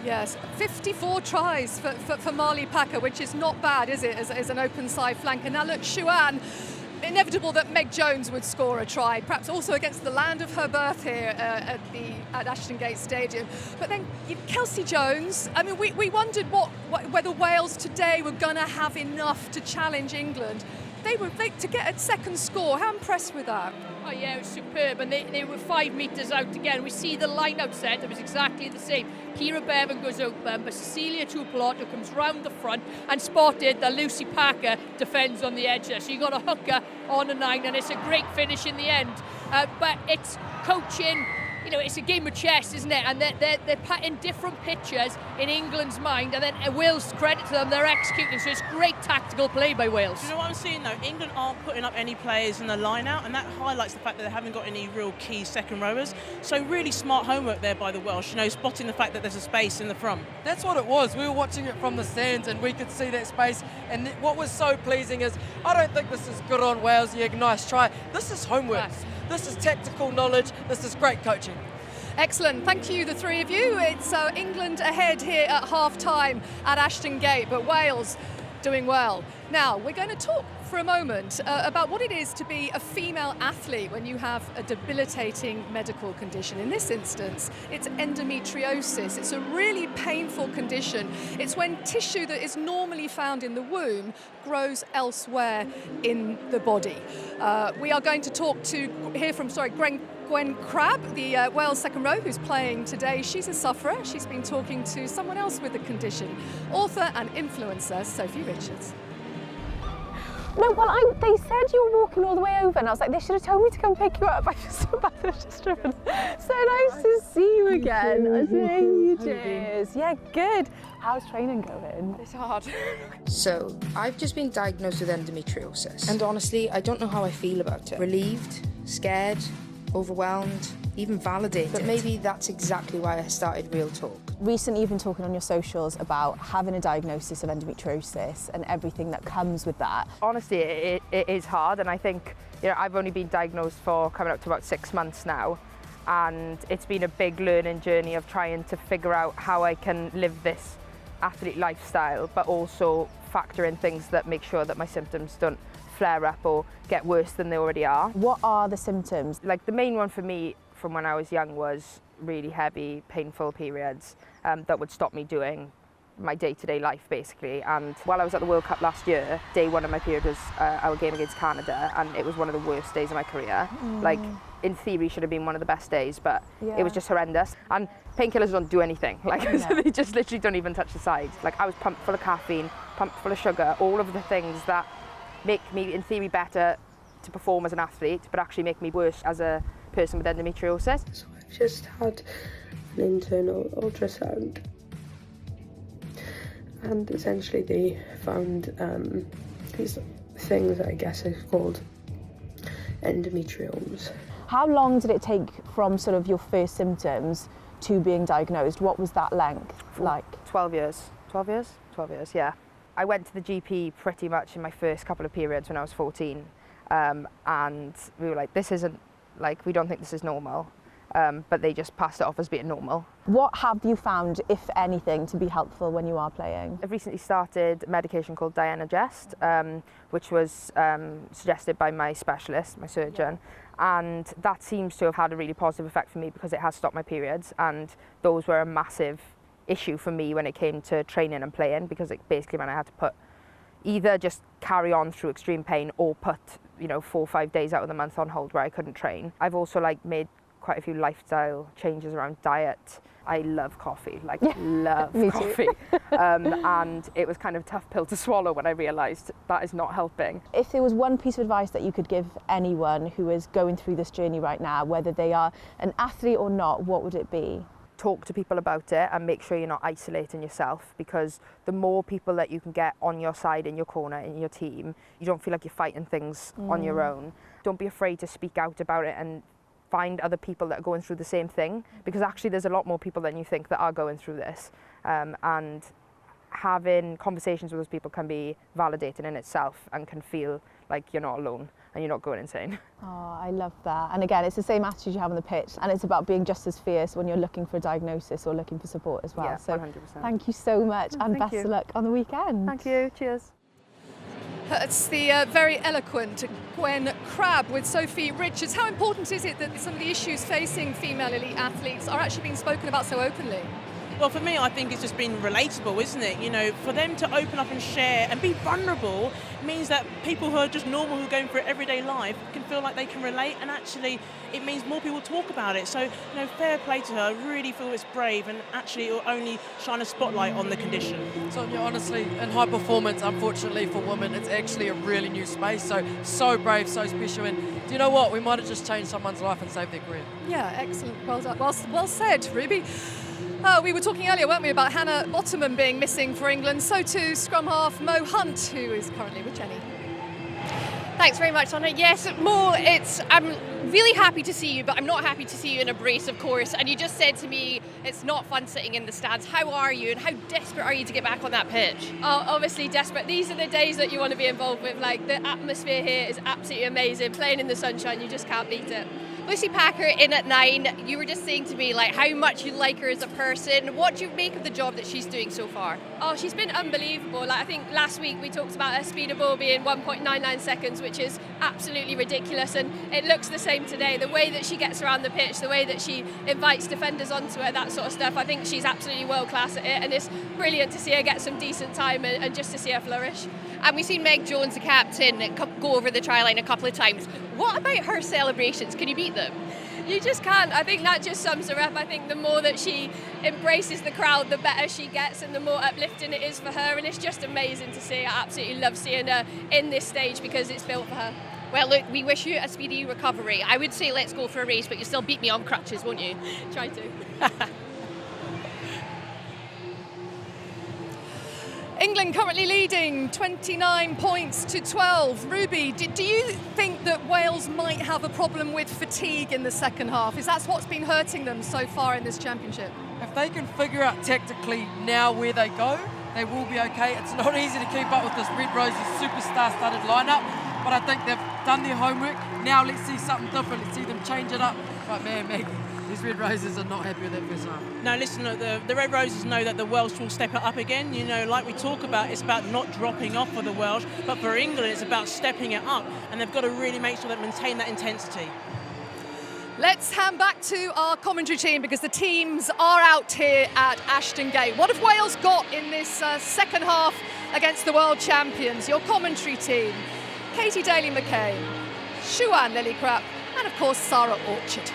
Yes, 54 tries for Marley Packer, which is not bad, is it, as an open side flanker. Now look, Siwan, inevitable that Meg Jones would score a try, perhaps also against the land of her birth here at Ashton Gate Stadium. But then Kelsey Jones, I mean, we wondered whether Wales today were going to have enough to challenge England. To get a second score. How impressed with that? Oh yeah, it was superb, and they were 5 metres out again. We see the line-out set, it was exactly the same. Ciara Bevan goes open, but Cecilia Tupiloto comes round the front and spotted that Lucy Packer defends on the edge there. So you got a hooker on a 9, and it's a great finish in the end. But it's coaching, you know, it's a game of chess, isn't it? And they're patting different pictures in England's mind, and then Wales, credit to them, they're executing. So it's great tactical play by Wales. Do you know what I'm seeing though? England aren't putting up any players in the line out, and that highlights the fact that they haven't got any real key second rowers. So really smart homework there by the Welsh, you know, spotting the fact that there's a space in the front. That's what it was. We were watching it from the stands and we could see that space. And what was so pleasing is, I don't think this is good on Wales, yeah, nice try. This is homework. Yes. This is tactical knowledge. This is great coaching. Excellent. Thank you, the three of you. It's England ahead here at half-time at Ashton Gate, but Wales doing well. Now, we're going to talk for a moment about what it is to be a female athlete when you have a debilitating medical condition. In this instance, it's endometriosis. It's a really painful condition. It's when tissue that is normally found in the womb grows elsewhere in the body. We are going to hear from Gwen Crabb, the Wales second row, who's playing today. She's a sufferer. She's been talking to someone else with the condition, author and influencer Sophie Richards. No, well, they said you were walking all the way over, and I was like, they should have told me to come pick you up. I just feel bad that I've just driven. So nice to see you again. Ages. Yeah, good. How's training going? It's hard. So, I've just been diagnosed with endometriosis, and honestly, I don't know how I feel about it. Relieved, scared, overwhelmed, even validated. But maybe that's exactly why I started Real Talk. Recently you've been talking on your socials about having a diagnosis of endometriosis and everything that comes with that. Honestly, it is hard, and I think, you know, I've only been diagnosed for coming up to about 6 months now, and it's been a big learning journey of trying to figure out how I can live this athlete lifestyle, but also factor in things that make sure that my symptoms don't flare up or get worse than they already are. What are the symptoms? Like, the main one for me from when I was young was really heavy, painful periods that would stop me doing my day-to-day life, basically. And while I was at the World Cup last year, day one of my period was our game against Canada, and it was one of the worst days of my career. Like, in theory, should have been one of the best days, but it was just horrendous. And painkillers don't do anything. Like, they just literally don't even touch the sides. Like, I was pumped full of caffeine, pumped full of sugar, all of the things that make me, in theory, better to perform as an athlete, but actually make me worse as a person with endometriosis. So I've just had an internal ultrasound, and essentially they found these things that I guess is called endometriomes. How long did it take from sort of your first symptoms to being diagnosed? What was that length like? 12 years. 12 years? 12 years, yeah. I went to the GP pretty much in my first couple of periods when I was 14, and we were like, this isn't, like, we don't think this is normal, but they just passed it off as being normal. What have you found, if anything, to be helpful when you are playing? I've recently started a medication called Dienogest, which was suggested by my specialist, my surgeon, and that seems to have had a really positive effect for me because it has stopped my periods, and those were a massive issue for me when it came to training and playing, because it basically meant I had to either just carry on through extreme pain or put, you know, 4 or 5 days out of the month on hold where I couldn't train. I've also made quite a few lifestyle changes around diet. I love coffee, love coffee. And it was kind of a tough pill to swallow when I realised that is not helping. If there was one piece of advice that you could give anyone who is going through this journey right now, whether they are an athlete or not, what would it be? Talk to people about it and make sure you're not isolating yourself, because the more people that you can get on your side, in your corner, in your team, you don't feel like you're fighting things on your own. Don't be afraid to speak out about it and find other people that are going through the same thing, because actually there's a lot more people than you think that are going through this, and having conversations with those people can be validating in itself and can feel like you're not alone and you're not going insane. Oh, I love that. And again, it's the same attitude you have on the pitch, and it's about being just as fierce when you're looking for a diagnosis or looking for support as well. Yeah, so 100%. Thank you so much, and best of luck on the weekend. Thank you, cheers. It's the very eloquent Gwen Crabb with Sophie Richards. How important is it that some of the issues facing female elite athletes are actually being spoken about so openly? Well, for me, I think it's just been relatable, isn't it? You know, for them to open up and share and be vulnerable means that people who are just normal, who are going through everyday life, can feel like they can relate, and actually it means more people talk about it. So, you know, fair play to her. I really feel it's brave, and actually it will only shine a spotlight on the condition. Sonia, honestly, in high performance, unfortunately for women, it's actually a really new space. So brave, so special, and do you know what? We might have just changed someone's life and saved their career. Yeah, excellent. Well done. Well said, Ruby. We were talking earlier, weren't we, about Hannah Bottoman being missing for England. So too scrum half Mo Hunt, who is currently with Jenny. Thanks very much, Anna. Yes, Mo, I'm really happy to see you, but I'm not happy to see you in a brace, of course. And you just said to me, it's not fun sitting in the stands. How are you, and how desperate are you to get back on that pitch? Oh, obviously desperate. These are the days that you want to be involved with. Like, the atmosphere here is absolutely amazing. Playing in the sunshine, you just can't beat it. Lucy Packer in at 9. You were just saying to me like how much you like her as a person. What do you make of the job that she's doing so far? Oh, she's been unbelievable. Like, I think last week we talked about her speed of ball being 1.99 seconds, which is absolutely ridiculous, and it looks the same today. The way that she gets around the pitch, the way that she invites defenders onto her, that sort of stuff. I think she's absolutely world class at it, and it's brilliant to see her get some decent time and just to see her flourish. And we've seen Meg Jones, the captain, go over the try line a couple of times. What about her celebrations? Can you beat them? You just can't. I think that just sums her up. I think the more that she embraces the crowd, the better she gets, and the more uplifting it is for her, and it's just amazing to see. I absolutely love seeing her in this stage because it's built for her. Well, look, we wish you a speedy recovery. I would say let's go for a race, but you still beat me on crutches, won't you? Try to. England currently leading 29 points to 12. Ruby, do you think that Wales might have a problem with fatigue in the second half? Is that what's been hurting them so far in this championship? If they can figure out tactically now where they go, they will be okay. It's not easy to keep up with this Red Roses superstar-studded lineup, but I think they've done their homework. Now let's see something different. Let's see them change it up. But man, Maggie, these Red Roses are not happy with that first half. No, listen, the Red Roses know that the Welsh will step it up again. You know, like we talk about, it's about not dropping off for the Welsh, but for England, it's about stepping it up, and they've got to really make sure they maintain that intensity. Let's hand back to our commentary team because the teams are out here at Ashton Gate. What have Wales got in this second half against the world champions? Your commentary team, Katie Daly-McCain, Shuan Lillicrap, and of course Sarah Orchard.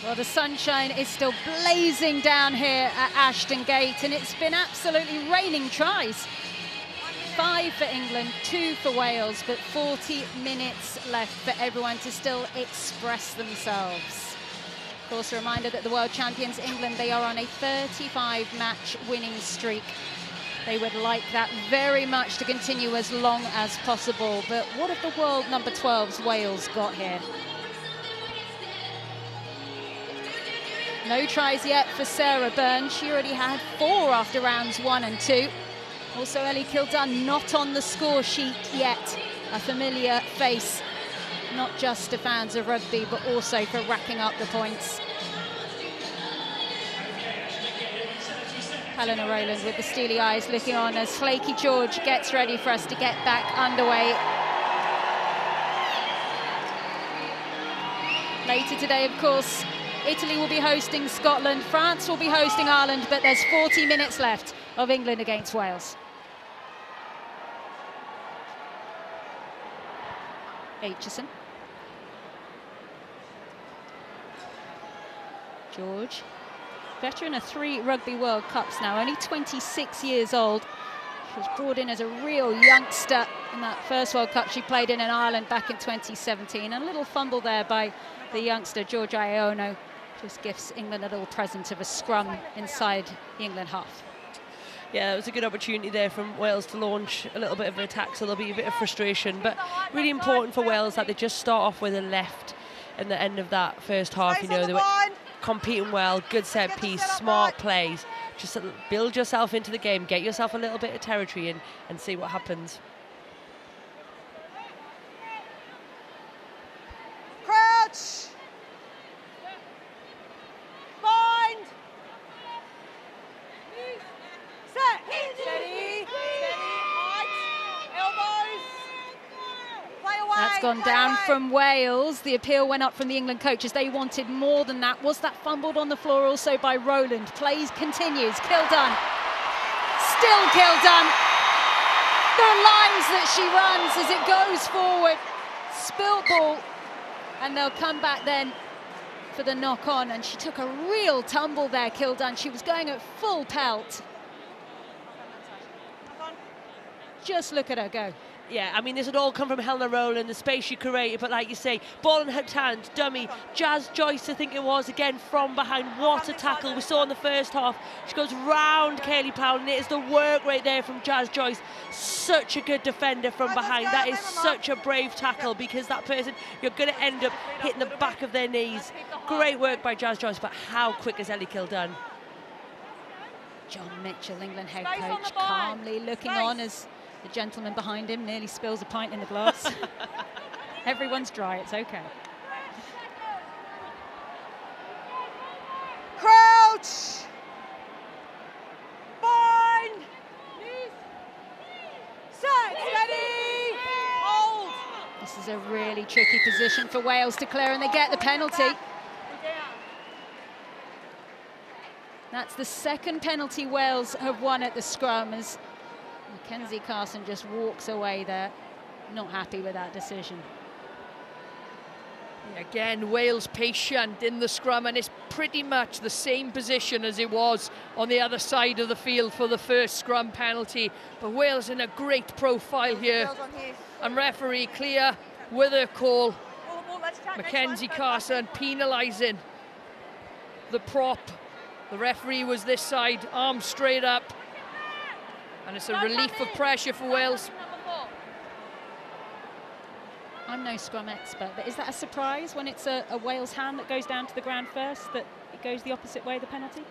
Well, the sunshine is still blazing down here at Ashton Gate, and it's been absolutely raining tries. 5 for England, 2 for Wales, but 40 minutes left for everyone to still express themselves. Of course, a reminder that the world champions, England, they are on a 35-match winning streak. They would like that very much to continue as long as possible. But what have the world number 12s, Wales, got here? No tries yet for Sarah Byrne. She already had 4 after rounds 1 and 2. Also, Ellie Kildunn not on the score sheet yet. A familiar face, not just to fans of rugby, but also for racking up the points. Helena Rowland with the steely eyes looking on as Flaky George gets ready for us to get back underway. Later today, of course, Italy will be hosting Scotland, France will be hosting Ireland, but there's 40 minutes left of England against Wales. Aitchison. George. Veteran of 3 Rugby World Cups now, only 26 years old. She was brought in as a real youngster in that first World Cup she played in Ireland back in 2017. A little fumble there by the youngster, George Iono. Just gives England a little present of a scrum inside the England half. Yeah, it was a good opportunity there from Wales to launch a little bit of an attack, so there'll be a bit of frustration. But really important for Wales that they just start off with a left in the end of that first half. You know, they were competing well, good set piece, smart plays. Just build yourself into the game, get yourself a little bit of territory and see what happens. Crouch! Bind! Set! Steady! Steady! Right! Elbows! Play away! That's gone down from Wales. The appeal went up from the England coaches. They wanted more than that. Was that fumbled on the floor also by Rowland? Plays continues. Kildun. Still Kildun. The lines that she runs as it goes forward. Spilt ball. And they'll come back then for the knock on. And she took a real tumble there, Kildun. She was going at full pelt. Just look at her go. Yeah, I mean, this had all come from Helena Rowland, the space she created, but like you say, ball in her hand, dummy. Jazz Joyce, I think it was, again, from behind. What a tackle we saw in the first half. She goes round Kaylee Powell, and it is the work right there from Jazz Joyce. Such a good defender from behind. That is such a brave tackle, because that person, you're going to end up hitting the back of their knees. Great work by Jazz Joyce, but how quick is Ellie Kildun? John Mitchell, England head coach, calmly looking on as the gentleman behind him nearly spills a pint in the glass. Everyone's dry, it's okay. Crouch! Bind! Set! Ready! Hold! This is a really tricky position for Wales to clear, and they get the penalty. That's the second penalty Wales have won at the scrum, as Mackenzie Carson just walks away there. Not happy with that decision. Again, Wales patient in the scrum, and it's pretty much the same position as it was on the other side of the field for the first scrum penalty. But Wales in a great profile here. And referee clear with her call. Mackenzie Carson penalising the prop. The referee was this side, arms straight up. And it's a relief of pressure for Wales. I'm no scrum expert, but is that a surprise when it's a Wales hand that goes down to the ground first, that it goes the opposite way, the penalty?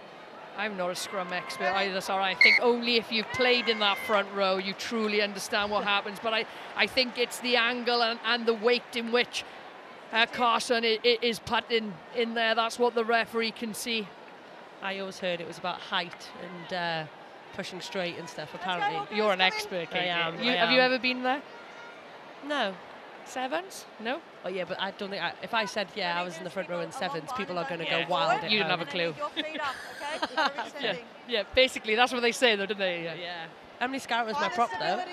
I'm not a scrum expert either, sorry. I think only if you've played in that front row you truly understand what happens. But I think it's the angle and the weight in which Carson is put in there. That's what the referee can see. I always heard it was about height and pushing straight and stuff, apparently. You're an expert, Kate. I am. Have you ever been there? No. Sevens? No? Oh, yeah, but I don't think... if I said, yeah, I was in the front row in sevens, people are going to go wild. You didn't have a clue. Yeah, basically, that's what they say, though, didn't they? Yeah. Emily Scarrett was my prop, though.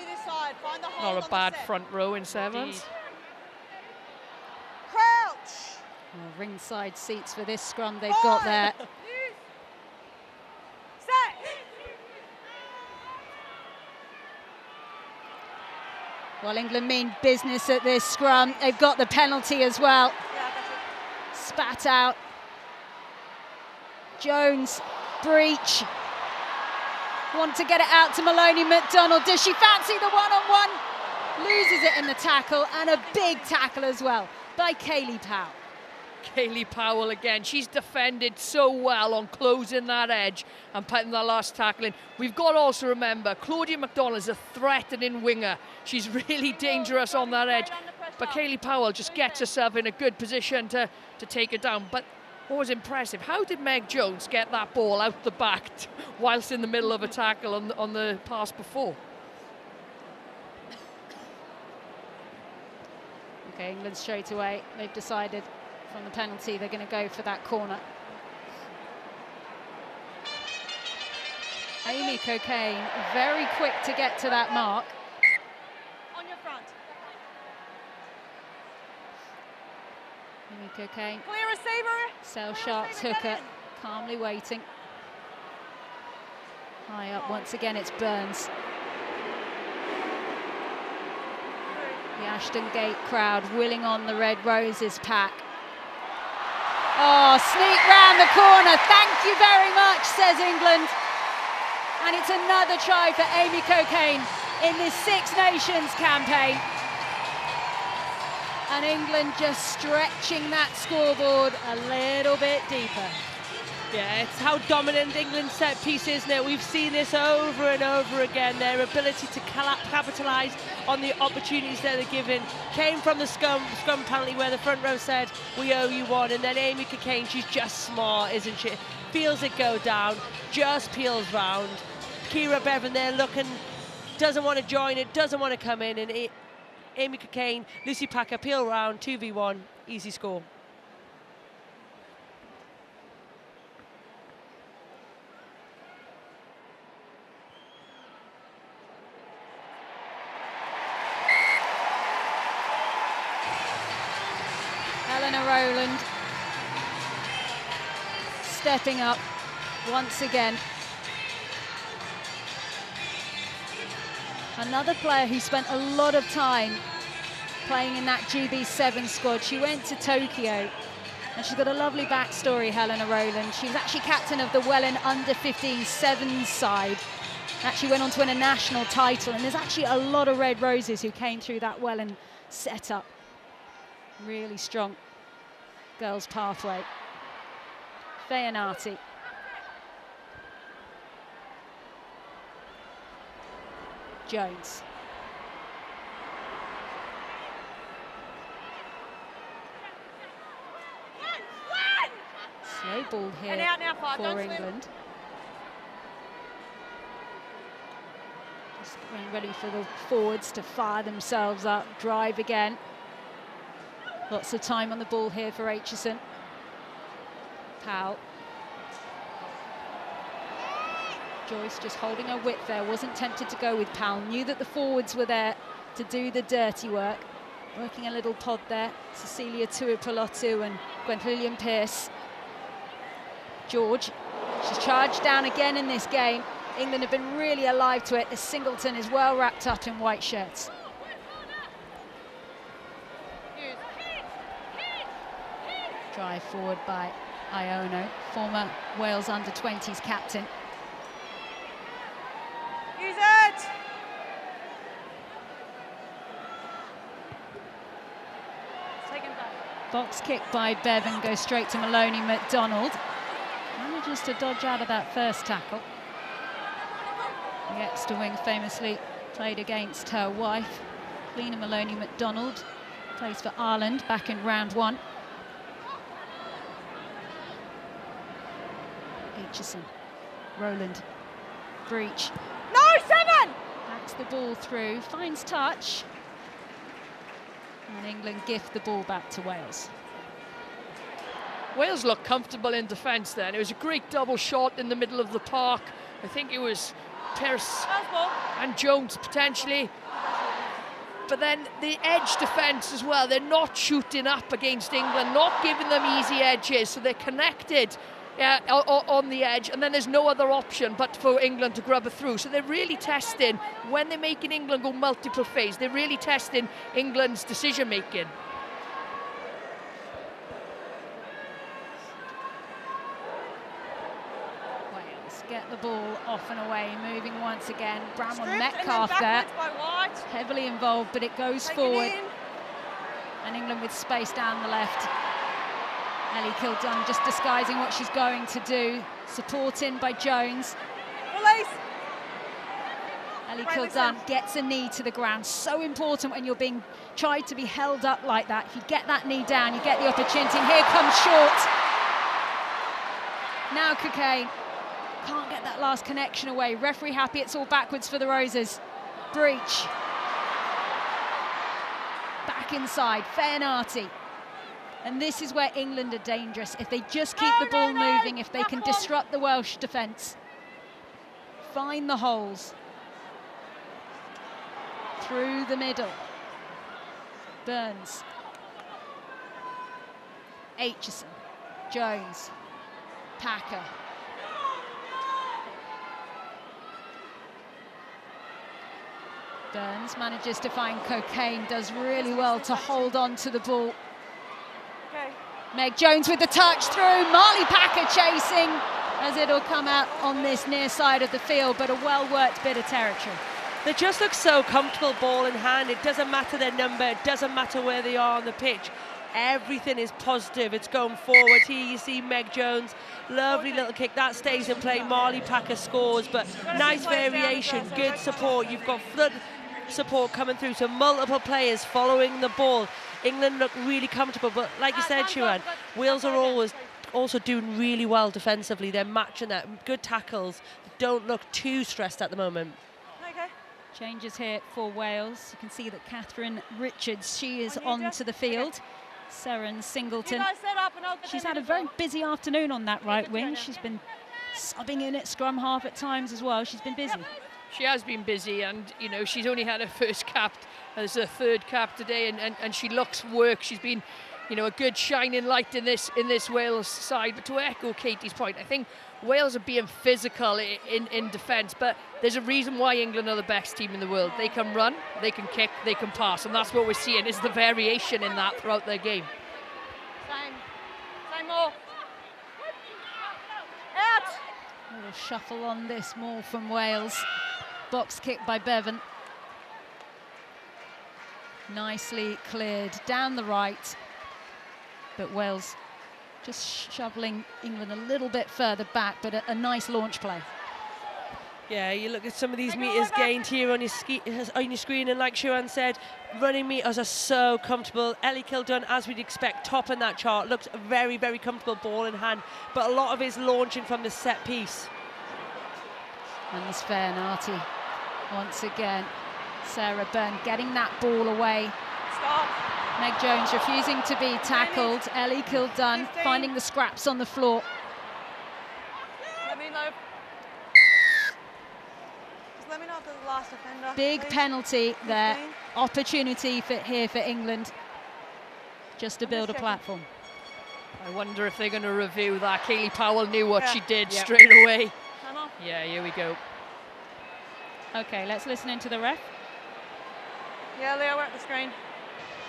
Not a bad front row in sevens. Crouch! Well, ringside seats for this scrum they've got there. Well, England mean business at this scrum. They've got the penalty as well. Spat out. Jones, breach. Want to get it out to Maloney McDonald. Does she fancy the one-on-one? Loses it in the tackle, and a big tackle as well by Kaylee Powell. Kaylee Powell again. She's defended so well on closing that edge and putting that last tackle in. We've got to also remember, Claudia McDonald is a threatening winger. She's really dangerous on that edge. But Kaylee Powell just gets herself in a good position to take it down. But what was impressive, how did Meg Jones get that ball out the back whilst in the middle of a tackle on the pass before? Okay, England straight away. They've decided from the penalty they're going to go for that corner. Amy Cocaine, very quick to get to that mark. On your front. Amy Cocaine. Clear receiver. Sale Sharp's hooker, calmly waiting. High up once again, it's Burns. The Ashton Gate crowd willing on the Red Roses pack. Oh, sneak round the corner. Thank you very much, says England. And it's another try for Amy Cocaine in this Six Nations campaign. And England just stretching that scoreboard a little bit deeper. Yeah, it's how dominant England's set piece is, isn't it? We've seen this over and over again. Their ability to capitalise on the opportunities that they're given came from the scrum penalty where the front row said, we owe you one. And then Amy Cocaine, she's just smart, isn't she? Feels it go down, just peels round. Kira Bevan there looking, doesn't want to join it, doesn't want to come in. And Amy Cockayne, Lucy Packer, peel round, 2v1, easy score. Helena Rowland stepping up once again. Another player who spent a lot of time playing in that GB7 squad. She went to Tokyo and she's got a lovely backstory, Helena Rowland. She was actually captain of the Welland under-15 sevens side. Actually went on to win a national title, and there's actually a lot of Red Roses who came through that Welland setup. Really strong girls' pathway. Feyanati. Jones. Slow ball here for England. Just getting ready for the forwards to fire themselves up, drive again. Lots of time on the ball here for Aitchison. Powell. Joyce just holding her width there, wasn't tempted to go with Powell, knew that the forwards were there to do the dirty work. Working a little pod there, Cecilia Tuipulotu and Gwenllian Pearce. George, she's charged down again in this game. England have been really alive to it as Singleton is well wrapped up in white shirts. Drive forward by Iono, former Wales under-20s captain. Use it! Box kick by Bevan goes straight to Maloney McDonald. Manages to dodge out of that first tackle. The Exeter wing famously played against her wife, Lena Maloney McDonald. Plays for Ireland back in round 1. Aitchison, Rowland, breach. No, 7! Backs the ball through, finds touch. And England gift the ball back to Wales. Wales looked comfortable in defence then. It was a great double shot in the middle of the park. I think it was Pearce and Jones potentially. But then the edge defence as well. They're not shooting up against England, not giving them easy edges, so they're connected on the edge, and then there's no other option but for England to grub it through. So they're really testing, when they're making England go multiple phase, they're really testing England's decision making. Wales get the ball off and away, moving once again. Bramwell Metcalf there, heavily involved, but it goes forward. And England with space down the left. Ellie Kildunn just disguising what she's going to do, supporting by Jones. Release. Ellie Kildunn gets a knee to the ground. So important when you're being tried to be held up like that. If you get that knee down, you get the opportunity. And here comes Short. Now Cockayne can't get that last connection away. Referee happy, it's all backwards for the Roses. Breach. Back inside, Feyanati. And this is where England are dangerous. If they just keep the ball moving, if they can disrupt the Welsh defence, find the holes. Through the middle. Burns. Aitchison. Jones. Packer. Burns manages to find Cockayne, does really well to hold on to the ball. Meg Jones with the touch through, Marley Packer chasing as it'll come out on this near side of the field, but a well-worked bit of territory. They just look so comfortable ball in hand. It doesn't matter their number, it doesn't matter where they are on the pitch. Everything is positive, it's going forward. Here you see Meg Jones, lovely little kick, that stays in play. Marley Packer scores, but nice variation, good support. You've got flood support coming through, so multiple players following the ball. England look really comfortable, but like you said, Siwan, Wales are always also doing really well defensively. They're matching that, good tackles, don't look too stressed at the moment. Okay. Changes here for Wales. You can see that Catherine Richards, she is onto the field. Seren Singleton. She's had a very busy afternoon on that right wing. She's been subbing in at scrum half at times as well. She's been busy. She has been busy, and you know, she's only had her first cap as her third cap today, and she looks work. She's been, you know, a good shining light in this Wales side. But to echo Katie's point, I think Wales are being physical in defence, but there's a reason why England are the best team in the world. They can run, they can kick, they can pass, and that's what we're seeing is the variation in that throughout their game. Same more. Out. A little shuffle on this more from Wales. Box kick by Bevan. Nicely cleared down the right, but Wales just shoveling England a little bit further back, but a nice launch play. Yeah, you look at some of these meters gained here on your screen, and like Siobhan said, running meters are so comfortable. Ellie Kildun, as we'd expect, top in that chart, looks very, very comfortable ball in hand, but a lot of his launching from the set piece. And this Fairnarty once again. Sarah Byrne getting that ball away. Stop. Meg Jones refusing to be tackled. Ellie Kildun finding the scraps on the floor. Let me know. Just let me know if there's the last offender. Big please. penalty there. Opportunity here for England just to build a platform. I wonder if they're going to review that. Kaylee Powell knew what she did straight away. Yeah, here we go. Okay, let's listen into the ref. Yeah, Leo, we're at the screen.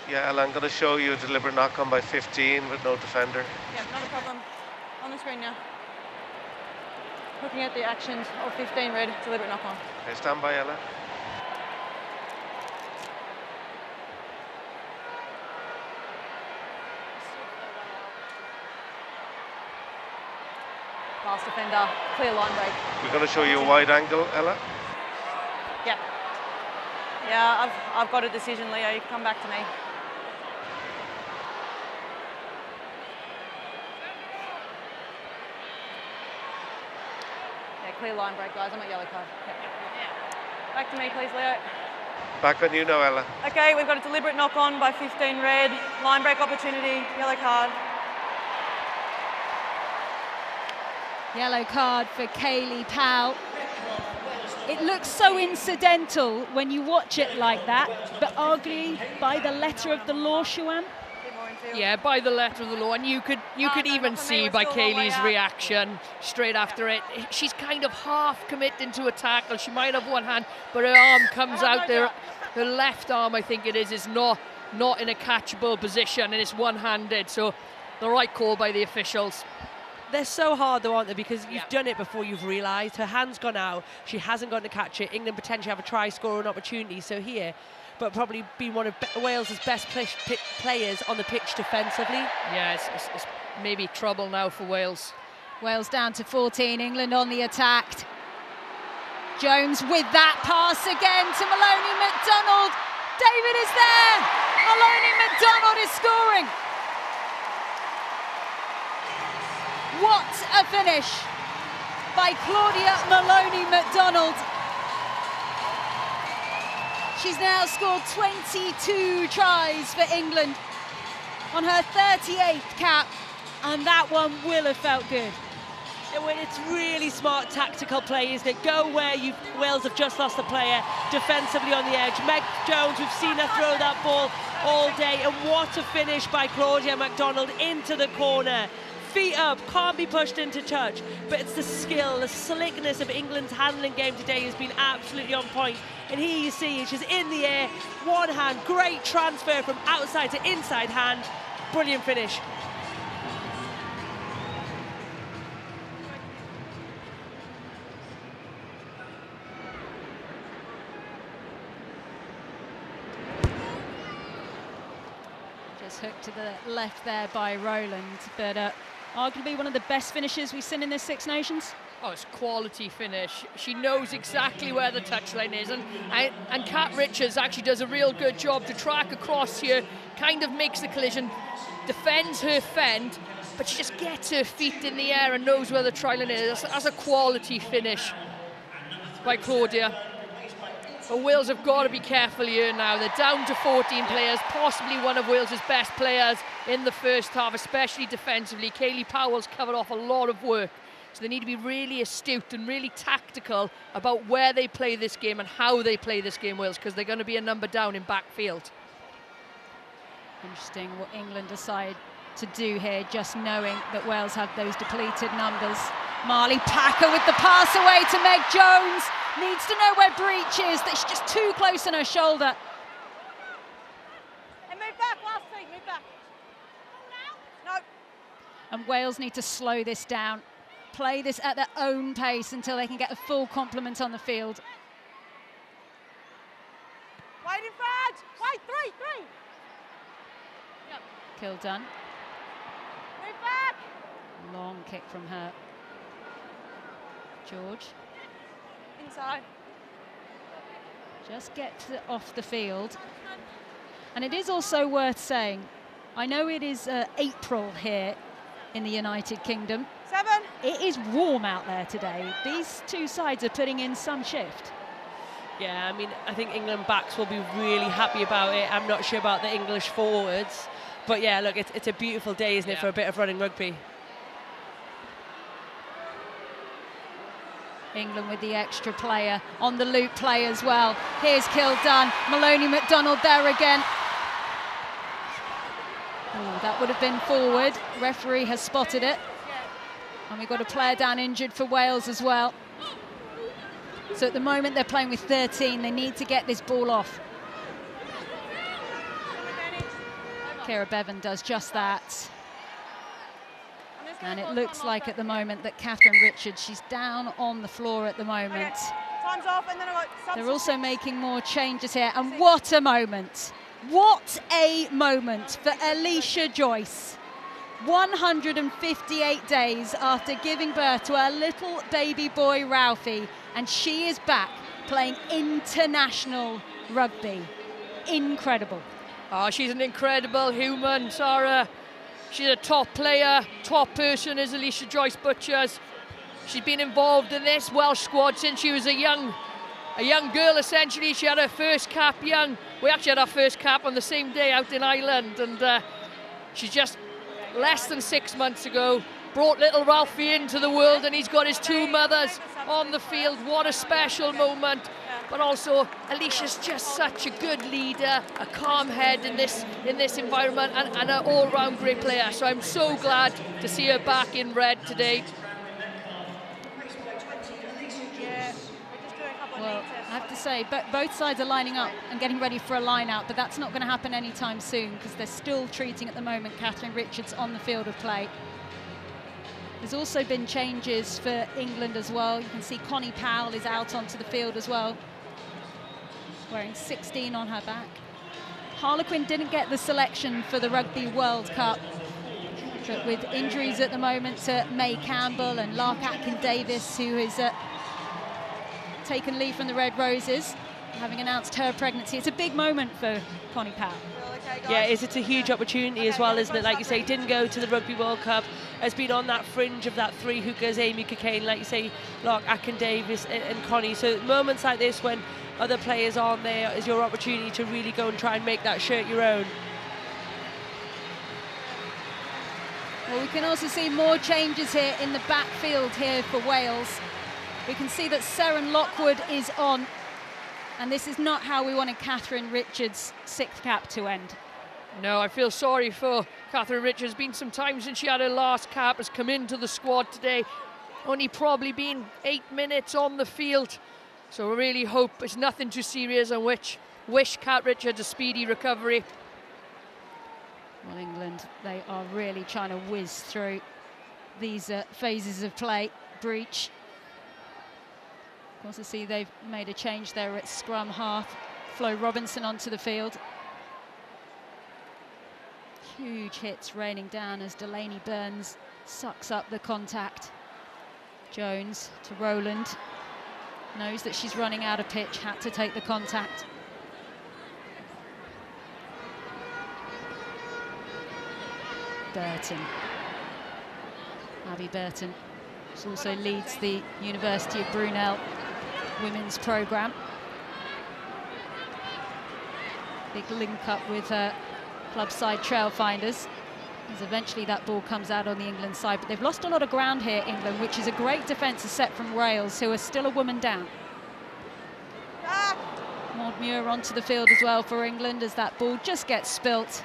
Yeah, Ella, I'm going to show you a deliberate knock-on by 15 with no defender. Yeah, not a problem. On the screen now. Looking at the actions of 15 red, deliberate knock-on. Okay, stand by, Ella. Last defender, clear line break. We're going to show you a wide angle, Ella. Yeah. Yeah, I've got a decision, Leo. You can come back to me. Yeah, clear line break, guys. I'm at yellow card. Yeah. Back to me, please, Leo. Back on you now, Ella. Okay, we've got a deliberate knock-on by 15 red. Line break opportunity, yellow card. Yellow card for Kaylee Powell. It looks so incidental when you watch it like that, but arguably by the letter of the law, Siobhan. Yeah, by the letter of the law, and you could even see by Kaylee's reaction straight after it. She's kind of half committing to a tackle. She might have one hand, but her arm comes out there. Her left arm, I think it is not in a catchable position, and it's one-handed. So the right call by the officials. They're so hard though, aren't they? Because you've done it before you've realised. Her hand's gone out. She hasn't gone to catch it. England potentially have a try scoring opportunity. So here, but probably been one of Wales's best players on the pitch defensively. Yeah, it's maybe trouble now for Wales. Wales down to 14. England on the attack. Jones with that pass again to Maloney McDonald. David is there. Maloney McDonald is scoring. What a finish by Claudia Maloney McDonald. She's now scored 22 tries for England on her 38th cap, and that one will have felt good. It's really smart tactical play, isn't it? Go where Wales have just lost a player, defensively on the edge. Meg Jones, we've seen her throw that ball all day, and what a finish by Claudia McDonald into the corner. Feet up, can't be pushed into touch, but it's the skill, the slickness of England's handling game today has been absolutely on point. And here you see she's in the air, one hand, great transfer from outside to inside hand, brilliant finish. Just hooked to the left there by Rowland, but arguably one of the best finishes we've seen in this Six Nations. Oh, it's quality finish. She knows exactly where the touchline is, and Kat Richards actually does a real good job to track across here, kind of makes the collision, defends her fend, but she just gets her feet in the air and knows where the try line is. That's a quality finish by Claudia. But Wales have got to be careful here now. They're down to 14 players, possibly one of Wales's best players in the first half, especially defensively. Kayleigh Powell's covered off a lot of work. So they need to be really astute and really tactical about where they play this game and how they play this game, Wales, because they're going to be a number down in backfield. Interesting what England decide to do here, just knowing that Wales have those depleted numbers. Marley Packer with the pass away to Meg Jones. Needs to know where Breach is, that she's just too close on her shoulder. And move back, last thing, move back. No. And Wales need to slow this down, play this at their own pace until they can get a full complement on the field. Wait in front, wait, three. Yep. Kill done. Move back. Long kick from her. George. Inside. Just get off the field. And it is also worth saying, I know it is April here in the United Kingdom. 7. It is warm out there today. These two sides are putting in some shift. Yeah, I mean, I think England backs will be really happy about it. I'm not sure about the English forwards. But yeah, look, it's a beautiful day, isn't it, for a bit of running rugby. England with the extra player on the loop play as well. Here's Kildunn, Maloney McDonald there again. Ooh, that would have been forward. Referee has spotted it. And we've got a player down injured for Wales as well. So at the moment they're playing with 13. They need to get this ball off. Kira Bevan does just that. And it looks like at the moment that Catherine Richards, she's down on the floor at the moment. Okay. Time's off, and then I've got They're also making more changes here. And what a moment. What a moment for Alicia Joyce. 158 days after giving birth to her little baby boy, Ralphie. And she is back playing international rugby. Incredible. Oh, she's an incredible human, Sarah. She's a top player, top person is Alicia Joyce Butchers. She's been involved in this Welsh squad since she was a young girl, essentially. She had her first cap young. We actually had our first cap on the same day out in Ireland, and she's just less than 6 months ago brought little Ralphie into the world, and he's got his two mothers on the field. What a special moment. But also, Alicia's just such a good leader, a calm head in this environment, and an all-round great player. So I'm so glad to see her back in red today. Well, I have to say, both sides are lining up and getting ready for a line-out, but that's not going to happen anytime soon because they're still treating at the moment Catherine Richards on the field of play. There's also been changes for England as well. You can see Connie Powell is out onto the field as well, wearing 16 on her back. Harlequin didn't get the selection for the Rugby World Cup, but with injuries at the moment to May Campbell and Lark Atkin-Davis, who is taken leave from the Red Roses, having announced her pregnancy. It's a big moment for Connie Powell. Yeah, it's a huge opportunity as well, isn't it? Like you say, didn't go to the Rugby World Cup, has been on that fringe of that three hookers, Amy Cockayne, like you say, Lark Atkin-Davis and Connie. So moments like this when other players aren't there is your opportunity to really go and try and make that shirt your own. Well, we can also see more changes here in the backfield here for Wales. We can see that Seren Lockwood is on, and this is not how we wanted Catherine Richards' sixth cap to end. No, I feel sorry for Catherine Richards. Been some time since she had her last cap, has come into the squad today. Only probably been 8 minutes on the field. So we really hope it's nothing too serious and wish Cat Richards a speedy recovery. Well, England, they are really trying to whiz through these phases of play. Breach. Of course, I see they've made a change there at scrum half. Flo Robinson onto the field. Huge hits raining down as Delaney Burns sucks up the contact. Jones to Rowland. Knows that she's running out of pitch, had to take the contact. Burton. Abby Burton. Also leads the University of Brunel women's programme. Big link up with club side Trailfinders, as eventually that ball comes out on the England side. But they've lost a lot of ground here, England, which is a great defensive set from Wales, who are still a woman down. Maud Muir onto the field as well for England, as that ball just gets spilt.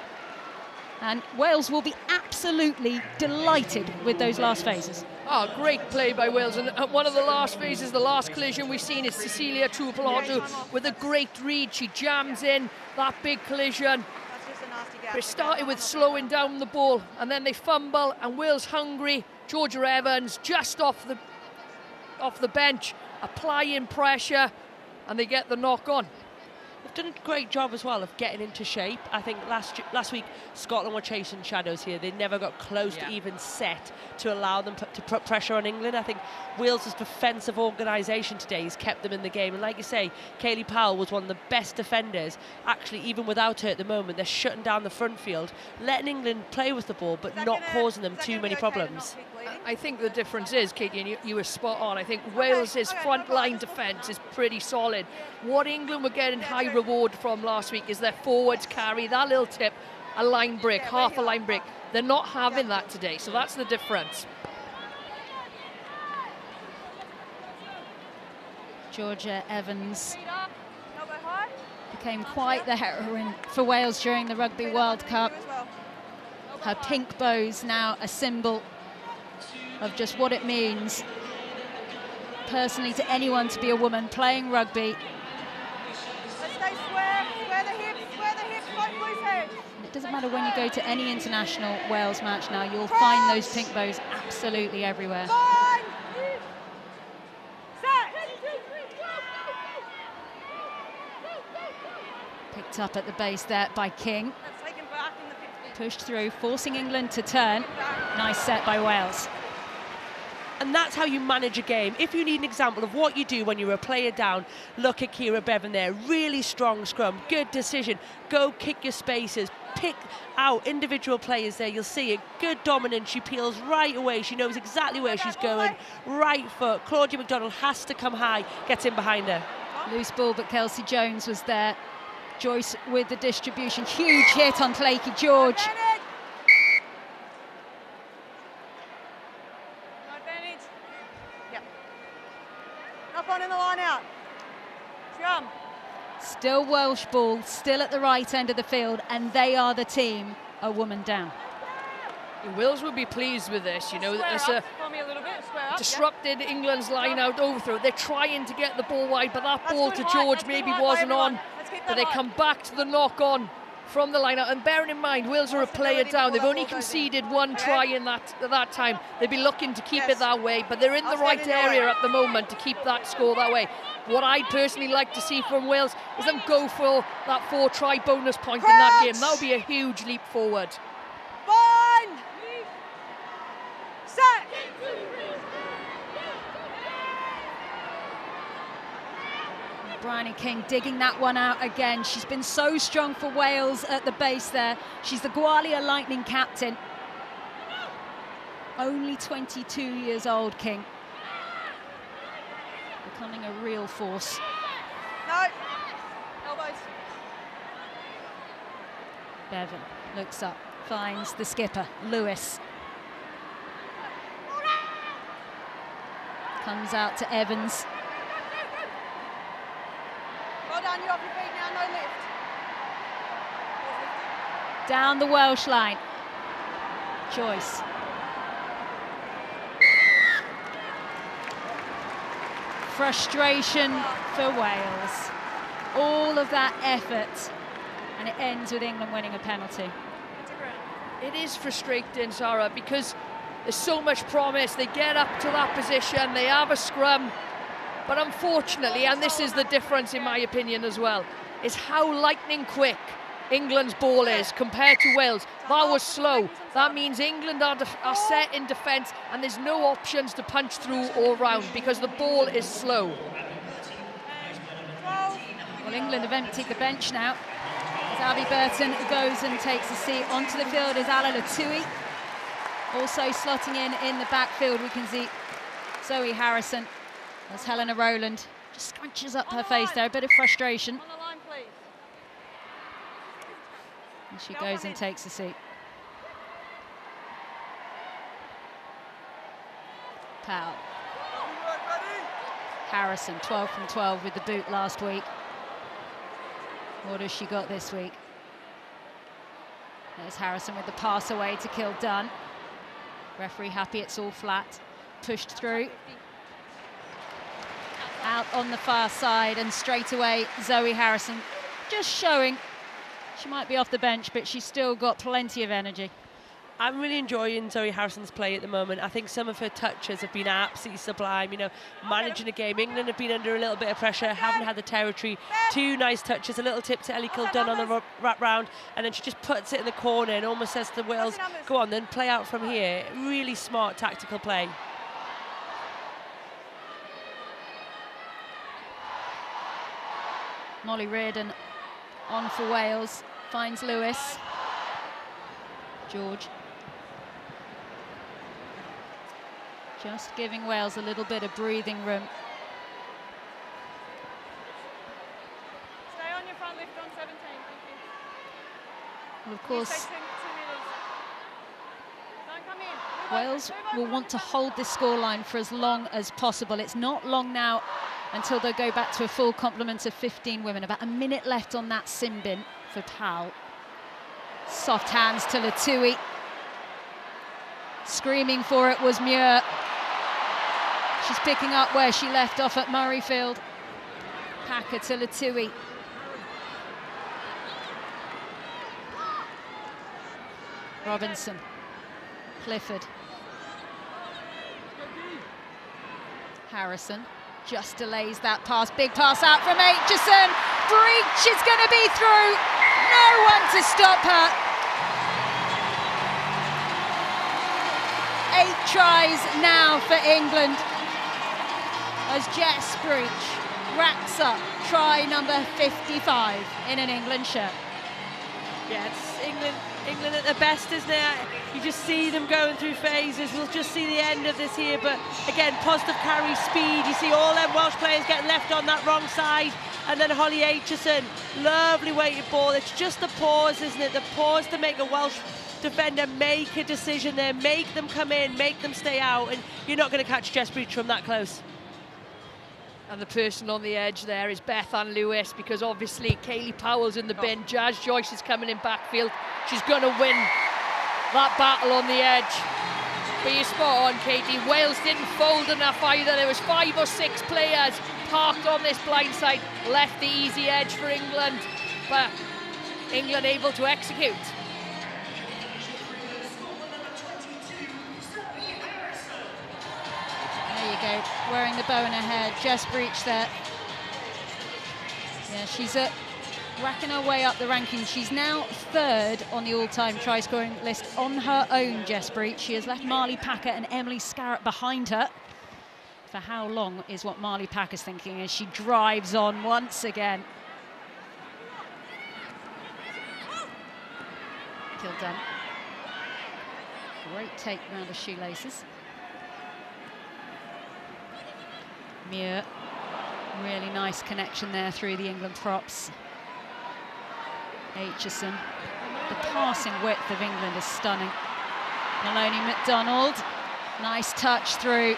And Wales will be absolutely delighted with those last phases. Oh, great play by Wales. And one of the last phases, the last collision we've seen is Cecilia Tuipulotu with a great read. She jams in that big collision. But it started with slowing down the ball, and then they fumble, and Wales hungry. Georgia Evans just off the bench, applying pressure, and they get the knock on. They've done a great job as well of getting into shape. I think last week Scotland were chasing shadows here. They never got close to even set to allow them to put pressure on England. I think Wales's defensive organisation today has kept them in the game. And like you say, Kayleigh Powell was one of the best defenders. Actually, even without her at the moment, they're shutting down the front field, letting England play with the ball, but not causing them too many problems. I think the difference is, Katie, and you were spot on, I think Wales's front line defence is pretty solid. What England were getting high reward from last week is their forwards carry that little tip, a line break, half a line break. They're not having that today, so that's the difference. Georgia Evans became quite the heroine for Wales during the Rugby World Cup. Her pink bow's now a symbol of just what it means personally to anyone to be a woman playing rugby. Let's stay square the hips, right boys' heads. And it doesn't matter when you go to any international Wales match now, you'll find those pink bows absolutely everywhere. Picked up at the base there by King. Pushed through, forcing England to turn. Nice set by Wales. And that's how you manage a game. If you need an example of what you do when you're a player down, look at Ciara Bevan there. Really strong scrum, good decision. Go kick your spaces, pick out individual players there. You'll see it. Good dominance. She peels right away. She knows exactly where she's going. Right foot. Claudia McDonald has to come high, gets in behind her. Loose ball, but Kelsey Jones was there. Joyce with the distribution. Huge hit on Lakey George. On in the line out. Scrum. Still Welsh ball, still at the right end of the field, and they are the team a woman down. Wales will be pleased with this, you know. It's a disrupted England's line out overthrow. They're trying to get the ball wide, but that ball to George maybe wasn't on. But they come back to the knock on from the line out. And bearing in mind, Wales are a player down. They've only conceded one try in that time. They'd be looking to keep it that way, but they're in the right area at the moment to keep that score that way. What I'd personally like to see from Wales is them go for that 4-try bonus point in that game. That would be a huge leap forward. Bind! Set! Bryony King digging that one out again. She's been so strong for Wales at the base there. She's the Gwalia Lightning captain. Only 22 years old, King. Becoming a real force. No. Elbows. Bevan looks up, finds the skipper, Lewis. Comes out to Evans. Well done, you're off your feet now, no lift. Down the Welsh line. Joyce. Frustration for Wales. All of that effort, and it ends with England winning a penalty. It is frustrating, Sarah, because there's so much promise. They get up to that position, they have a scrum, but unfortunately, and this is the difference in my opinion as well, is how lightning quick England's ball is compared to Wales. That was slow. That means England are set in defence and there's no options to punch through all round because the ball is slow. Well, England have emptied the bench now. As Abby Burton goes and takes a seat. Onto the field is Ala Latui. Also slotting in the backfield, we can see Zoe Harrison. As Helena Rowland just scrunches up her face there, a bit of frustration. And she goes and takes a seat. Powell. Harrison, 12 from 12 with the boot last week. What has she got this week? There's Harrison with the pass away to kill Dunn. Referee happy it's all flat. Pushed through. Out on the far side, and straight away Zoe Harrison just showing she might be off the bench, but she's still got plenty of energy. I'm really enjoying Zoe Harrison's play at the moment. I think some of her touches have been absolutely sublime. You know, managing a game. England have been under a little bit of pressure, haven't had the territory. 2 nice touches, a little tip to Ellie Kildunn on the wrap round, and then she just puts it in the corner and almost says to the Wales, go on then, play out from here. Really smart tactical play. Molly Reardon on for Wales, finds Lewis. George. Just giving Wales a little bit of breathing room. Stay on your front lift on 17, thank you. Well, of course, Stay 2 meters. Don't come in. Wales will want to hold this scoreline for as long as possible. It's not long now until they go back to a full complement of 15 women. About a minute left on that sin bin for Powell. Soft hands to Latui. Screaming for it was Muir. She's picking up where she left off at Murrayfield. Packer to Latui. Robinson. Clifford. Harrison just delays that pass. Big pass out from Aitchison. Breach is going to be through. No one to stop her. 8 tries now for England as Jess Breach racks up try number 55 in an England shirt. Yeah, it's England at their best, isn't it? You just see them going through phases. We'll just see the end of this here, but again, positive carry, speed. You see all them Welsh players getting left on that wrong side, and then Holly Aitchison, lovely weighted ball. It's just the pause, isn't it? The pause to make a Welsh defender make a decision there, make them come in, make them stay out, and you're not going to catch Jess Breach from that close. And the person on the edge there is Beth Ann Lewis, because obviously Kaylee Powell's in the bin. Jazz Joyce is coming in backfield. She's going to win that battle on the edge. But you're spot on, Katie. Wales didn't fold enough either. There was 5 or 6 players parked on this blind side, left the easy edge for England. But England able to execute. There you go, wearing the bow in her head. Jess Breach there. Yeah, she's racking her way up the rankings. She's now 3rd on the all-time try-scoring list on her own, Jess Breach. She has left Marley Packer and Emily Scarrett behind her. For how long is what Marley Packer's thinking as she drives on once again. Kildan. Great take round the shoelaces. Muir, really nice connection there through the England props. Aitchison, the passing width of England is stunning. Maloney McDonald, nice touch through.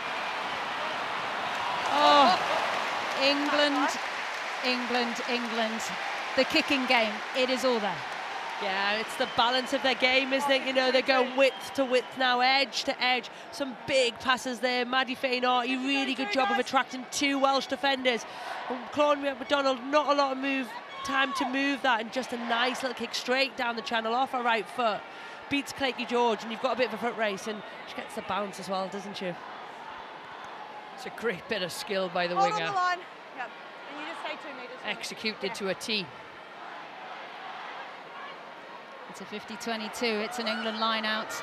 Oh, England, England, England. The kicking game, it is all there. Yeah, it's the balance of their game, isn't it? You know, they're going width to width now, edge to edge. Some big passes there. Maddie Fain-Arty, really good job of attracting 2 Welsh defenders. Claudia McDonald, not a lot of time to move that, and just a nice little kick straight down the channel off her right foot. Beats Claykie George, and you've got a bit of a foot race, and she gets the bounce as well, doesn't she? It's a great bit of skill by the Hold winger. on the line. Yep. And you just stay 2 meters. Executed to a T. It's a 50-22, it's an England line out.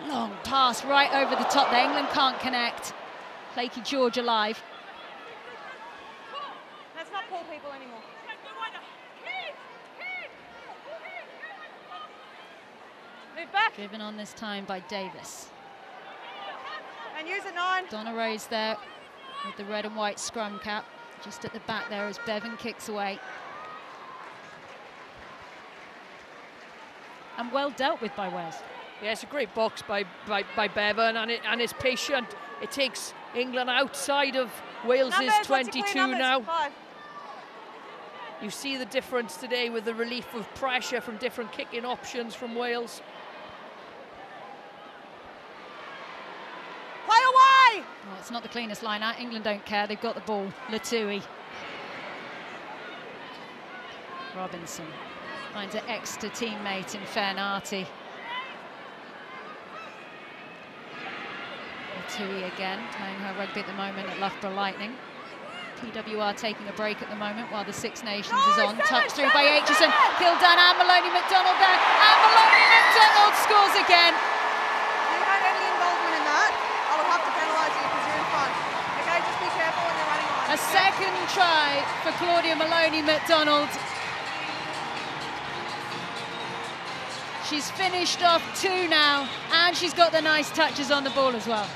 Long pass right over the top there. England can't connect. Claykie George alive. Let's not pull people anymore. Move back. Driven on this time by Davis. And use a 9. Donna Rose there with the red and white scrum cap. Just at the back there as Bevan kicks away. and well dealt with by Wales. Yeah, it's a great box by Bevan, and it's patient. It takes England outside of Wales's 22 now. 5. You see the difference today with the relief of pressure from different kicking options from Wales. Play away! Well, it's not the cleanest line out. England don't care. They've got the ball. Latui. Robinson finds an extra teammate in Fernarti. Latui again, playing her rugby at the moment at Loughborough Lightning. PWR taking a break at the moment while the Six Nations is on. Tucked through by Aitchison. Kildan and Maloney McDonald there. And Maloney McDonald scores again. You had any involvement in that, I will have to penalise you because you're in front. Okay, just be careful when you're running on. A second try for Claudia Maloney McDonald. She's finished off 2 now, and she's got the nice touches on the ball as well.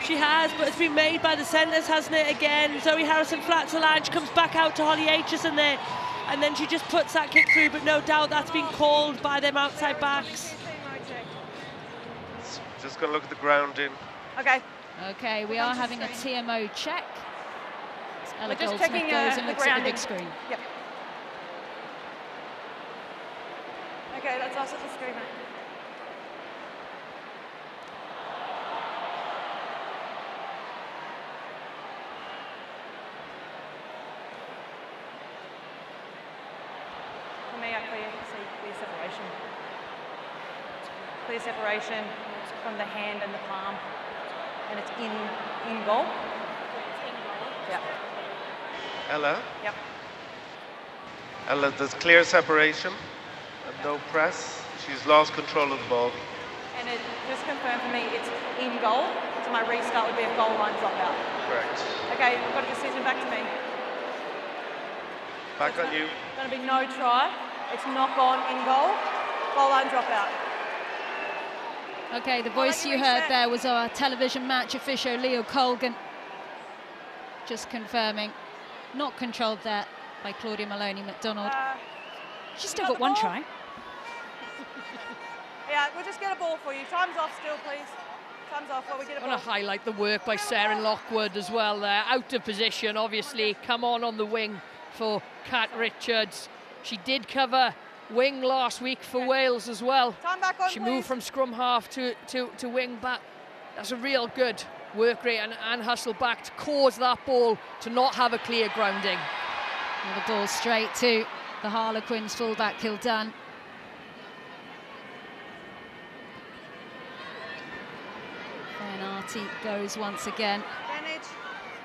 She has, but it's been made by the centres, hasn't it, again? Zoe Harrison flats the line, she comes back out to Holly Aitchison there, and then she just puts that kick through, but no doubt that's been called by them outside backs. Just going to look at the grounding. Okay. Okay, we are having a TMO check. Ella We're just Goldsmith checking goes and the looks at the grounding. big screen. Yep. Okay, that's us at the screen, mate. For me, I clear separation. Clear separation from the hand and the palm, and it's in goal. Yep. Ella? Yep. Ella, there's clear separation and no press. She's lost control of the ball. And it just confirmed for me it's in goal, so my restart would be a goal line dropout. Correct. Okay, we've got a decision back to me. Back on you. Going to be no try. It's knock on in goal. Goal line dropout. Okay, the voice you heard there was our television match official, Leo Colgan. Just confirming. Not controlled there by Claudia Maloney McDonald. She's still got one try. Yeah, we'll just get a ball for you. Time's off still, please. Time's off while we get a I ball. want to highlight the work by Sarah Lockwood as well there. Out of position, obviously. Come on the wing for Kat Richards. She did cover wing last week for Wales as well. Time back on, she moved from scrum half to wing back. That's a real good work rate and hustle back to cause that ball to not have a clear grounding. And the ball straight to the Harlequins fullback Kildan. Fernarti goes once again.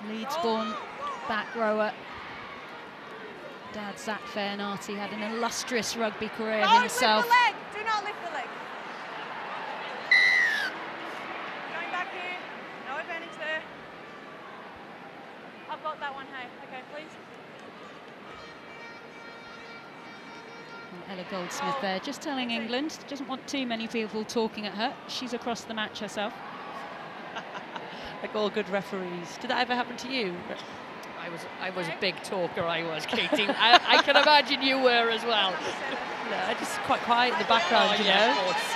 Leeds-born back rower. Dad Zach Fernarti had an illustrious rugby career himself. Lift the leg. Do not lift the leg. Going back here. No advantage there. I've got that one, hey. Okay, please. And Ella Goldsmith there, just telling England, doesn't want too many people talking at her. She's across the match herself. Like all good referees. Did that ever happen to you? I was a big talker, I was, Katie. I can imagine you were as well. No, just quite quiet in the background, you know. Of course.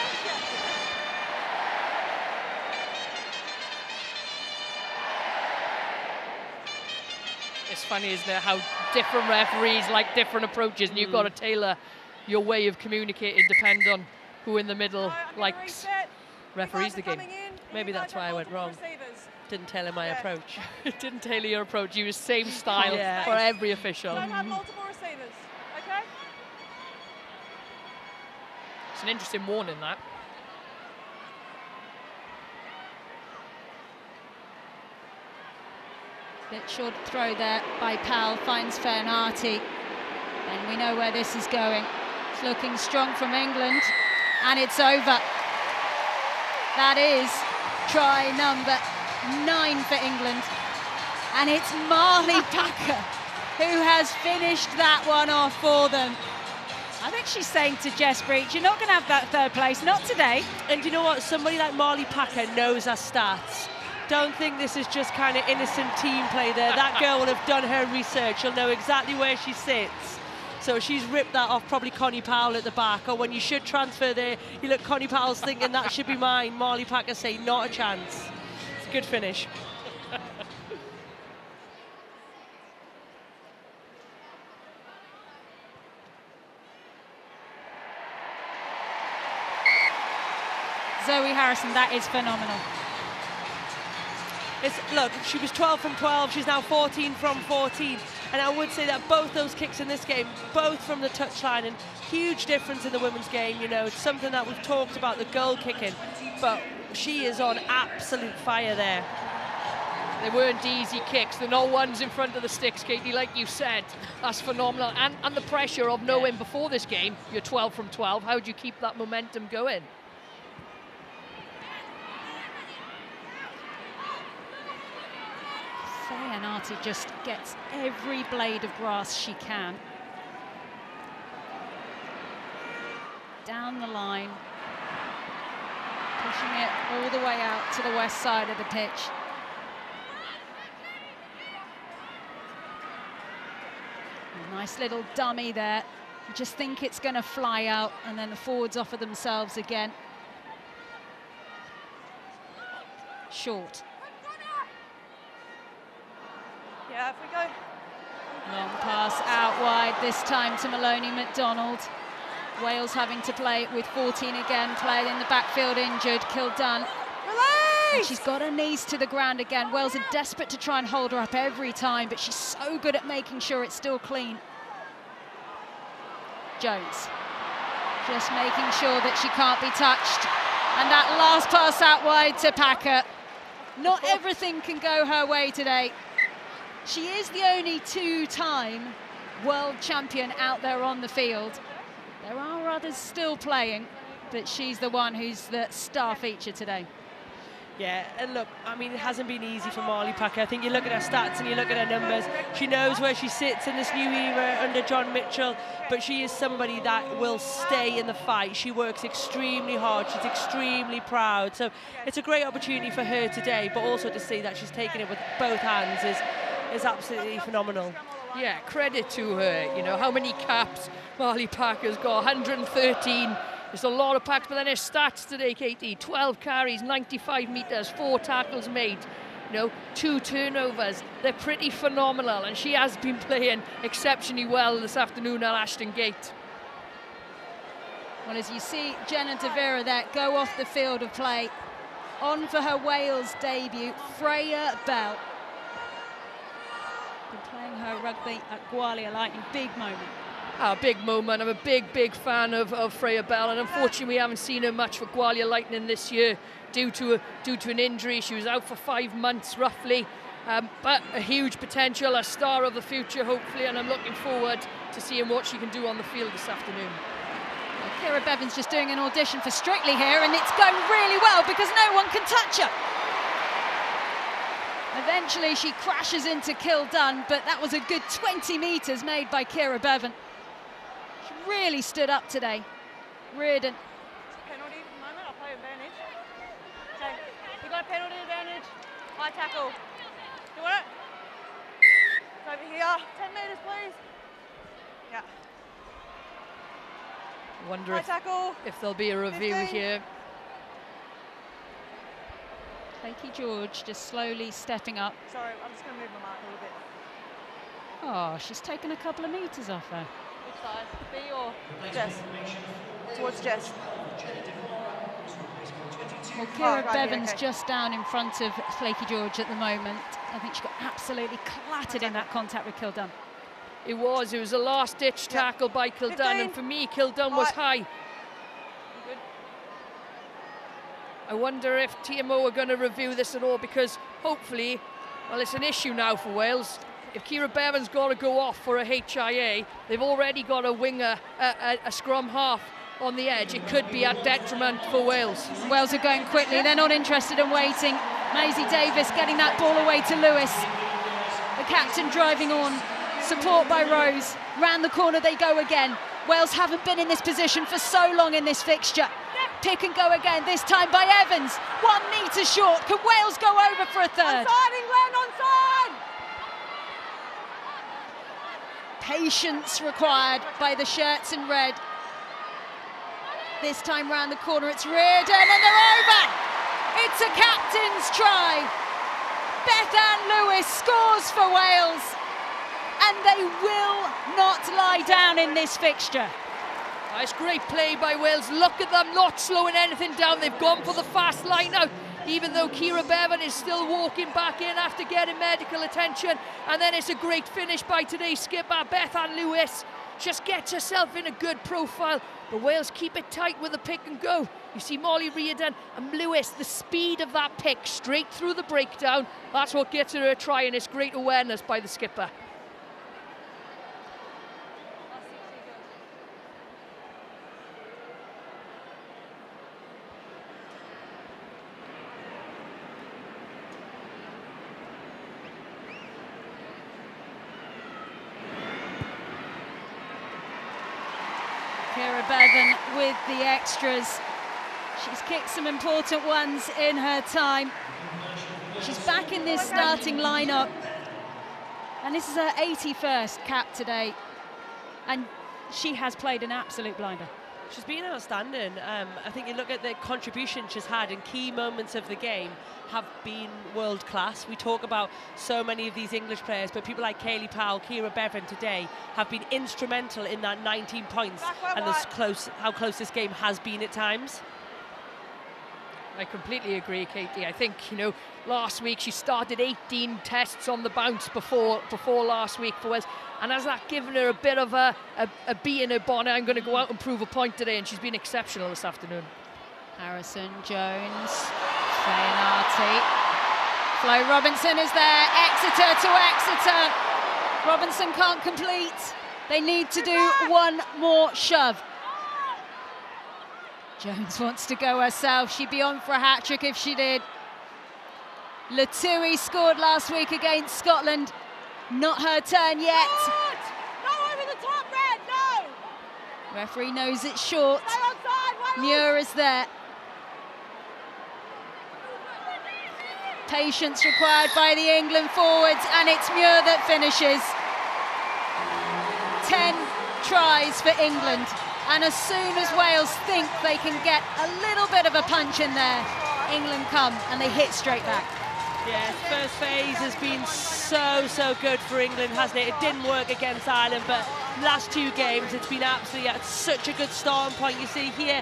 It's funny, isn't it, how different referees like different approaches, and you've got to tailor your way of communicating depending on who in the middle likes referees the game. Maybe that's why I went wrong. Didn't tailor my approach. Didn't tailor your approach. You used same style for every official. Don't have multiple receivers, okay? It's an interesting warning, that. Bit short throw there by Powell, finds Fernarti. And we know where this is going. It's looking strong from England, and it's over. That is try number 9 for England. And it's Marley Packer who has finished that one off for them. I think she's saying to Jess Breach, you're not going to have that third place, not today. And you know what? Somebody like Marley Packer knows her stats. Don't think this is just kind of innocent team play there. That girl will have done her research. She'll know exactly where she sits. So she's ripped that off probably Connie Powell at the back, or when you should transfer there, you look, Connie Powell's thinking that should be mine. Marley Packer say, not a chance. It's a good finish. Zoe Harrison, that is phenomenal. Look, she was 12 from 12, she's now 14 from 14. And I would say that both those kicks in this game, both from the touchline, and huge difference in the women's game. You know, it's something that we've talked about, the goal kicking, but she is on absolute fire there. They weren't easy kicks. They're not ones in front of the sticks, Katie, like you said. That's phenomenal. And the pressure of knowing before this game, you're 12 from 12. How do you keep that momentum going? Fayanati just gets every blade of grass she can. Down the line. Pushing it all the way out to the west side of the pitch. A nice little dummy there. You just think it's going to fly out, and then the forwards offer themselves again. Short. Yeah, if we go. Long pass out wide, this time to Maloney McDonald. Wales having to play with 14 again, player in the backfield injured, Kildun. And she's got her knees to the ground again. Wales are desperate to try and hold her up every time, but she's so good at making sure it's still clean. Jones, just making sure that she can't be touched. And that last pass out wide to Packer. Not everything can go her way today. She is the only two-time world champion out there on the field. There are others still playing, but she's the one who's the star feature today. Yeah, and look, I mean, it hasn't been easy for Marley Packer. I think you look at her stats and you look at her numbers. She knows where she sits in this new era under John Mitchell, but she is somebody that will stay in the fight. She works extremely hard. She's extremely proud. So it's a great opportunity for her today, but also to see that she's taken it with both hands is absolutely phenomenal. Yeah, credit to her. You know, how many caps Marley Packer's got? 113. It's a lot of packs, but then her stats today, Katie, 12 carries, 95 metres, 4 tackles made, you know, 2 turnovers. They're pretty phenomenal, and she has been playing exceptionally well this afternoon at Ashton Gate. Well, as you see Jenna De Vera there go off the field of play, on for her Wales debut, Freya Bell. Been playing her rugby at Gwalia Lightning, big moment. A big moment. I'm a big fan of Freya Bell, and unfortunately we haven't seen her much for Gwalia Lightning this year due to an injury. She was out for 5 months roughly, but a huge potential, a star of the future hopefully, and I'm looking forward to seeing what she can do on the field this afternoon. Kira Bevan's just doing an audition for Strictly here, and it's going really well because no one can touch her. Eventually she crashes into Kildun, but that was a good 20 metres made by Kira Bevan. She really stood up today. Reardon. Penalty for the moment, I'll play advantage. So, you got a penalty advantage. High tackle. You want it? It's over here. 10 metres, please. Yeah. Wonder if there'll be a review 15. here. Lakey George just slowly stepping up. Sorry, I'm just going to move my mark a little bit. Oh, she's taken a couple of metres off her. Which side? B or Jess? Towards Jess. Well, Kira right Bevan's here, okay. just down in front of Lakey George at the moment. I think she got absolutely clattered in that contact with Kildun. It was a last-ditch tackle by Kildun, 15. and for me, Kildun was high. I wonder if TMO are going to review this at all, because hopefully, well, it's an issue now for Wales. If Kira Bevan's got to go off for a HIA, they've already got a winger, a scrum half on the edge. It could be a detriment for Wales. Wales are going quickly. They're not interested in waiting. Maisie Davis getting that ball away to Lewis. The captain driving on. Support by Rose. Round the corner they go again. Wales haven't been in this position for so long in this fixture. Pick and go again, this time by Evans. 1 metre short. Can Wales go over for a third? Onside, England, onside! Patience required by the shirts in red. This time round the corner, it's Reardon, and they're over! It's a captain's try. Beth Ann Lewis scores for Wales, and they will not lie down in this fixture. It's great play by Wales. Look at them not slowing anything down. They've gone for the fast line out, even though Kira Bevan is still walking back in after getting medical attention. And then it's a great finish by today's skipper, Beth Ann Lewis. Just gets herself in a good profile. But Wales keep it tight with a pick and go. You see Molly Reardon and Lewis, the speed of that pick straight through the breakdown. That's what gets her a try, and it's great awareness by the skipper. Kira Bevan with the extras. She's kicked some important ones in her time. She's back in this starting lineup, and this is her 81st cap today, and she has played an absolute blinder. She's been outstanding. I think you look at the contribution she's had in key moments of the game have been world class. We talk about so many of these English players, but people like Kayleigh Powell, Kira Bevan today have been instrumental in that 19 points and how close this game has been at times. I completely agree, Katie. I think, you know, last week she started 18 tests on the bounce before last week for Wales, and has that given her a bit of a bee in her bonnet? I'm going to go out and prove a point today, and she's been exceptional this afternoon. Harrison, Jones, Fayanati. Flo Robinson is there, Exeter to Exeter. Robinson can't complete. They need to do one more shove. Jones wants to go herself. She'd be on for a hat-trick if she did. Latui scored last week against Scotland. Not her turn yet. No over the top, Red, no! Referee knows it's short. Muir is there. Patience required by the England forwards, and it's Muir that finishes. 10 tries for England. And as soon as Wales think they can get a little bit of a punch in there, England come and they hit straight back. Yeah, first phase has been so good for England, hasn't it? It didn't work against Ireland, but last two games it's been absolutely at such a good starting point. You see here,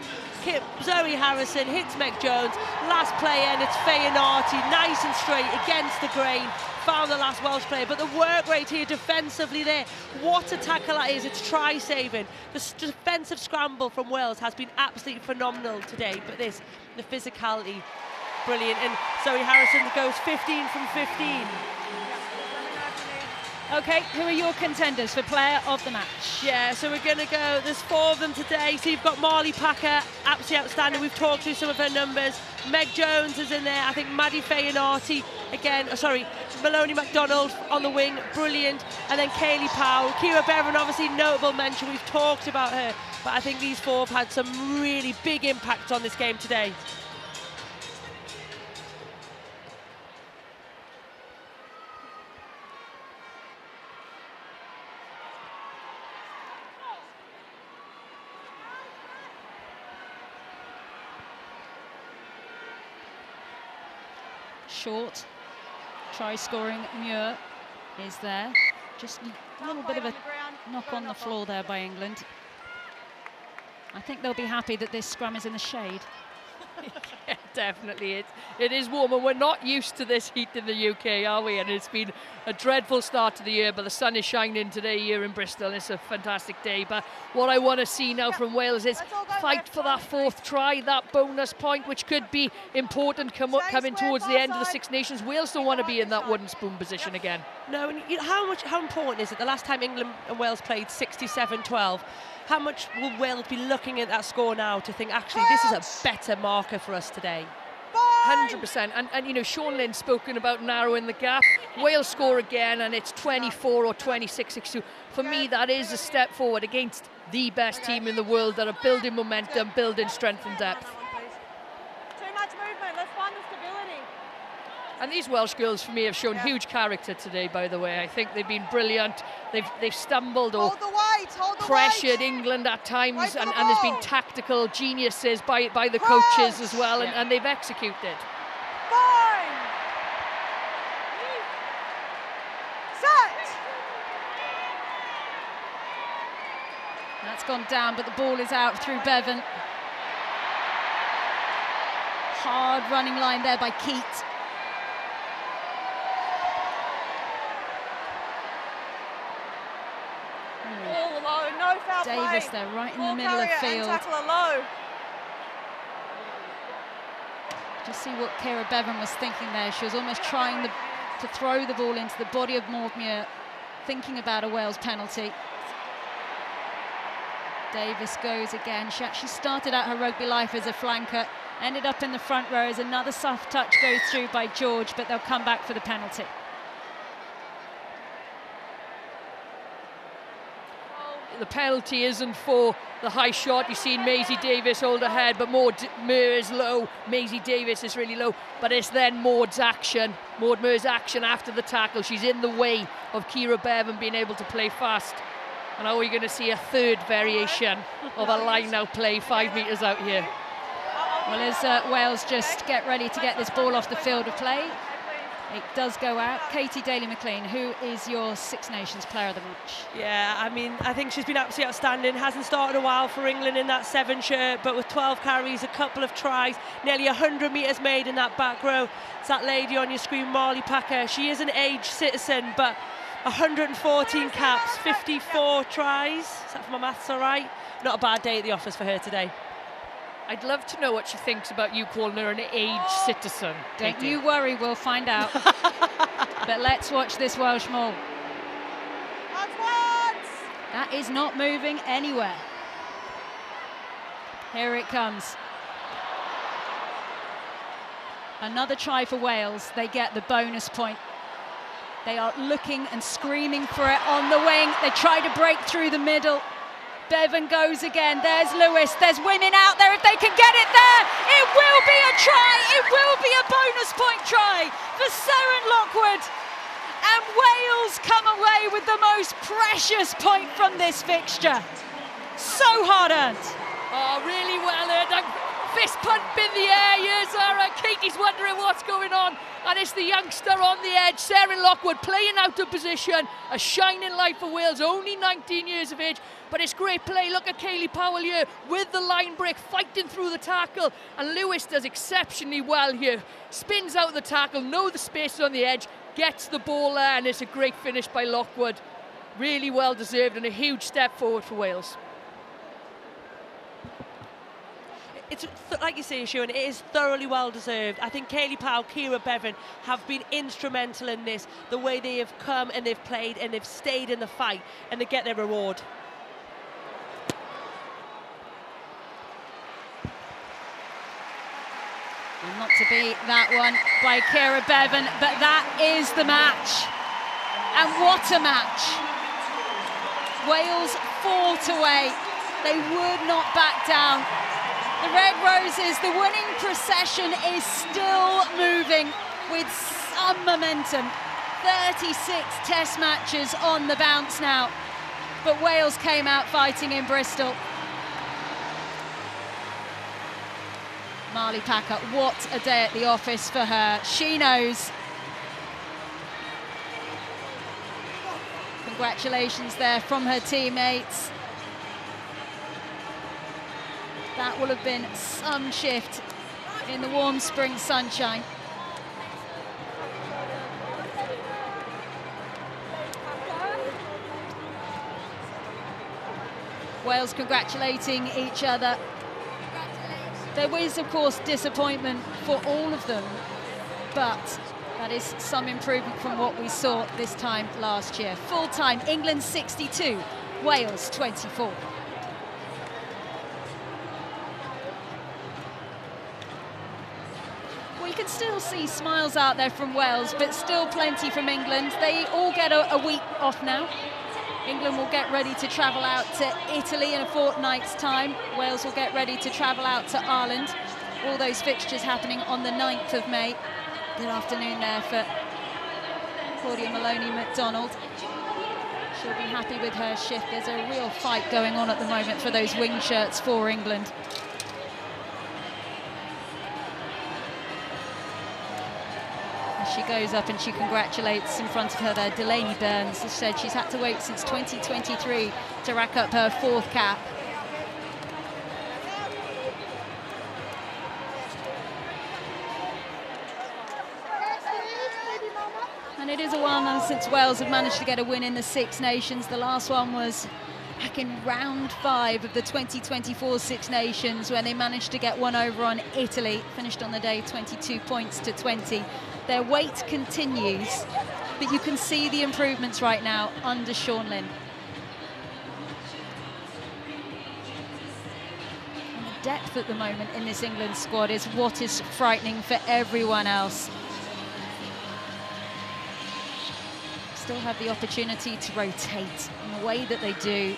Zoe Harrison hits Meg Jones, last play and it's Fayanati, nice and straight against the grain. Found the last Welsh player, but the work rate here defensively there, what a tackle that is. It's try saving. The defensive scramble from Wales has been absolutely phenomenal today, but the physicality, brilliant. And Zoe Harrison goes 15 from 15. Okay, who are your contenders for player of the match? Yeah, so we're going to go, there's 4 of them today. So you've got Marley Packer, absolutely outstanding. We've talked through some of her numbers. Meg Jones is in there. I think Maddie Fayanati, Maloney MacDonald on the wing, brilliant. And then Kayleigh Powell. Kira Bevan, obviously notable mention. We've talked about her. But I think these 4 have had some really big impacts on this game today. Short, try-scoring Muir is there. Just a little bit of a knock on the floor there by England. I think they'll be happy that this scrum is in the shade. Yeah, definitely. It is warm, and we're not used to this heat in the UK, are we? And it's been a dreadful start to the year, but the sun is shining today here in Bristol, and it's a fantastic day. But what I want to see now from Wales is fight for that 4th try, that bonus point, which could be important coming towards the end of the Six Nations. Wales don't want to be in that wooden spoon position again. No, and how important is it? The last time England and Wales played 67-12. How much will Wales be looking at that score now to think, actually, this is a better marker for us today? 100%. And you know, Sean Lynn's spoken about narrowing the gap. Wales score again, and it's 24 or 26-62. For me, that is a step forward against the best team in the world that are building momentum, building strength and depth. Too much movement. Let's find the stability. And these Welsh girls, for me, have shown huge character today, by the way. I think they've been brilliant. They've stumbled or pressured England at times, and there's been tactical geniuses by the coaches as well, and they've executed. That's gone down, but the ball is out through Bevan. Hard running line there by Keat. All low, no foul play. Davis there, right in the Ball middle of carrier field. and tackler low. Just see what Kira Bevan was thinking there. She was almost trying to throw the ball into the body of Maudmuir, thinking about a Wales penalty. Davis goes again. She actually started out her rugby life as a flanker, ended up in the front row as another soft touch goes through by George, but they'll come back for the penalty. The penalty isn't for the high shot. You've seen Maisie Davis hold her head, but Maudmuir is low. Maisie Davis is really low, but it's then Maud's action, Maudmuir's action after the tackle. She's in the way of Kira Bevan being able to play fast. And now we're going to see a third variation of a line-out play 5 metres out here. Well, as Wales just get ready to get this ball off the field of play, it does go out. Katie Daly-McLean, who is your Six Nations Player of the Match? Yeah, I mean, I think she's been absolutely outstanding. Hasn't started a while for England in that 7 shirt, but with 12 carries, a couple of tries, nearly 100 metres made in that back row. It's that lady on your screen, Marley Packer. She is an aged citizen, but 114 caps, 54 tries. Is that for my maths all right? Not a bad day at the office for her today. I'd love to know what she thinks about you calling her an aged citizen. Don't Katie. you worry, we'll find out. But let's watch this Welsh maul. That is not moving anywhere. Here it comes. Another try for Wales. They get the bonus point. They are looking and screaming for it on the wing. They try to break through the middle. Bevan goes again. There's Lewis. There's women out there if they can get it there. It will be a try. It will be a bonus point try for Seren Lockwood. And Wales come away with the most precious point from this fixture. So hard earned. Oh, really well earned. Fist pump in the air. Here's Zara. Katie's wondering what's going on. And it's the youngster on the edge, Seren Lockwood, playing out of position. A shining light for Wales, only 19 years of age. But it's great play. Look at Kayleigh Powell here with the line break, fighting through the tackle. And Lewis does exceptionally well here. Spins out the tackle, knows the space on the edge, gets the ball there, and it's a great finish by Lockwood. Really well deserved and a huge step forward for Wales. It's like you say, Siobhan, it is thoroughly well deserved. I think Kayleigh Powell, Kira Bevan have been instrumental in this, the way they have come and they've played and they've stayed in the fight, and they get their reward. And not to beat that one by Kira Bevan, but that is the match. And what a match. Wales fought away. They would not back down. The Red Roses, the winning procession is still moving with some momentum. 36 test matches on the bounce now. But Wales came out fighting in Bristol. Marley Packer, what a day at the office for her. She knows. Congratulations there from her teammates. That will have been some shift in the warm spring sunshine. Wales congratulating each other. There was, of course, disappointment for all of them, but that is some improvement from what we saw this time last year. Full time, England 62, Wales 24. We can still see smiles out there from Wales, but still plenty from England. They all get a week off now. England will get ready to travel out to Italy in a fortnight's time. Wales will get ready to travel out to Ireland. All those fixtures happening on the 9th of May. Good afternoon there for Claudia Maloney-McDonald. She'll be happy with her shift. There's a real fight going on at the moment for those wing shirts for England. As she goes up and she congratulates in front of her there, Delaney Burns has said she's had to wait since 2023 to rack up her 4th cap. And it is a while since Wales have managed to get a win in the Six Nations. The last one was back in round 5 of the 2024 Six Nations, when they managed to get one over on Italy, finished on the day 22 points to 20. Their wait continues, but you can see the improvements right now under Sean Lynn. And the depth at the moment in this England squad is what is frightening for everyone else. Still have the opportunity to rotate in the way that they do.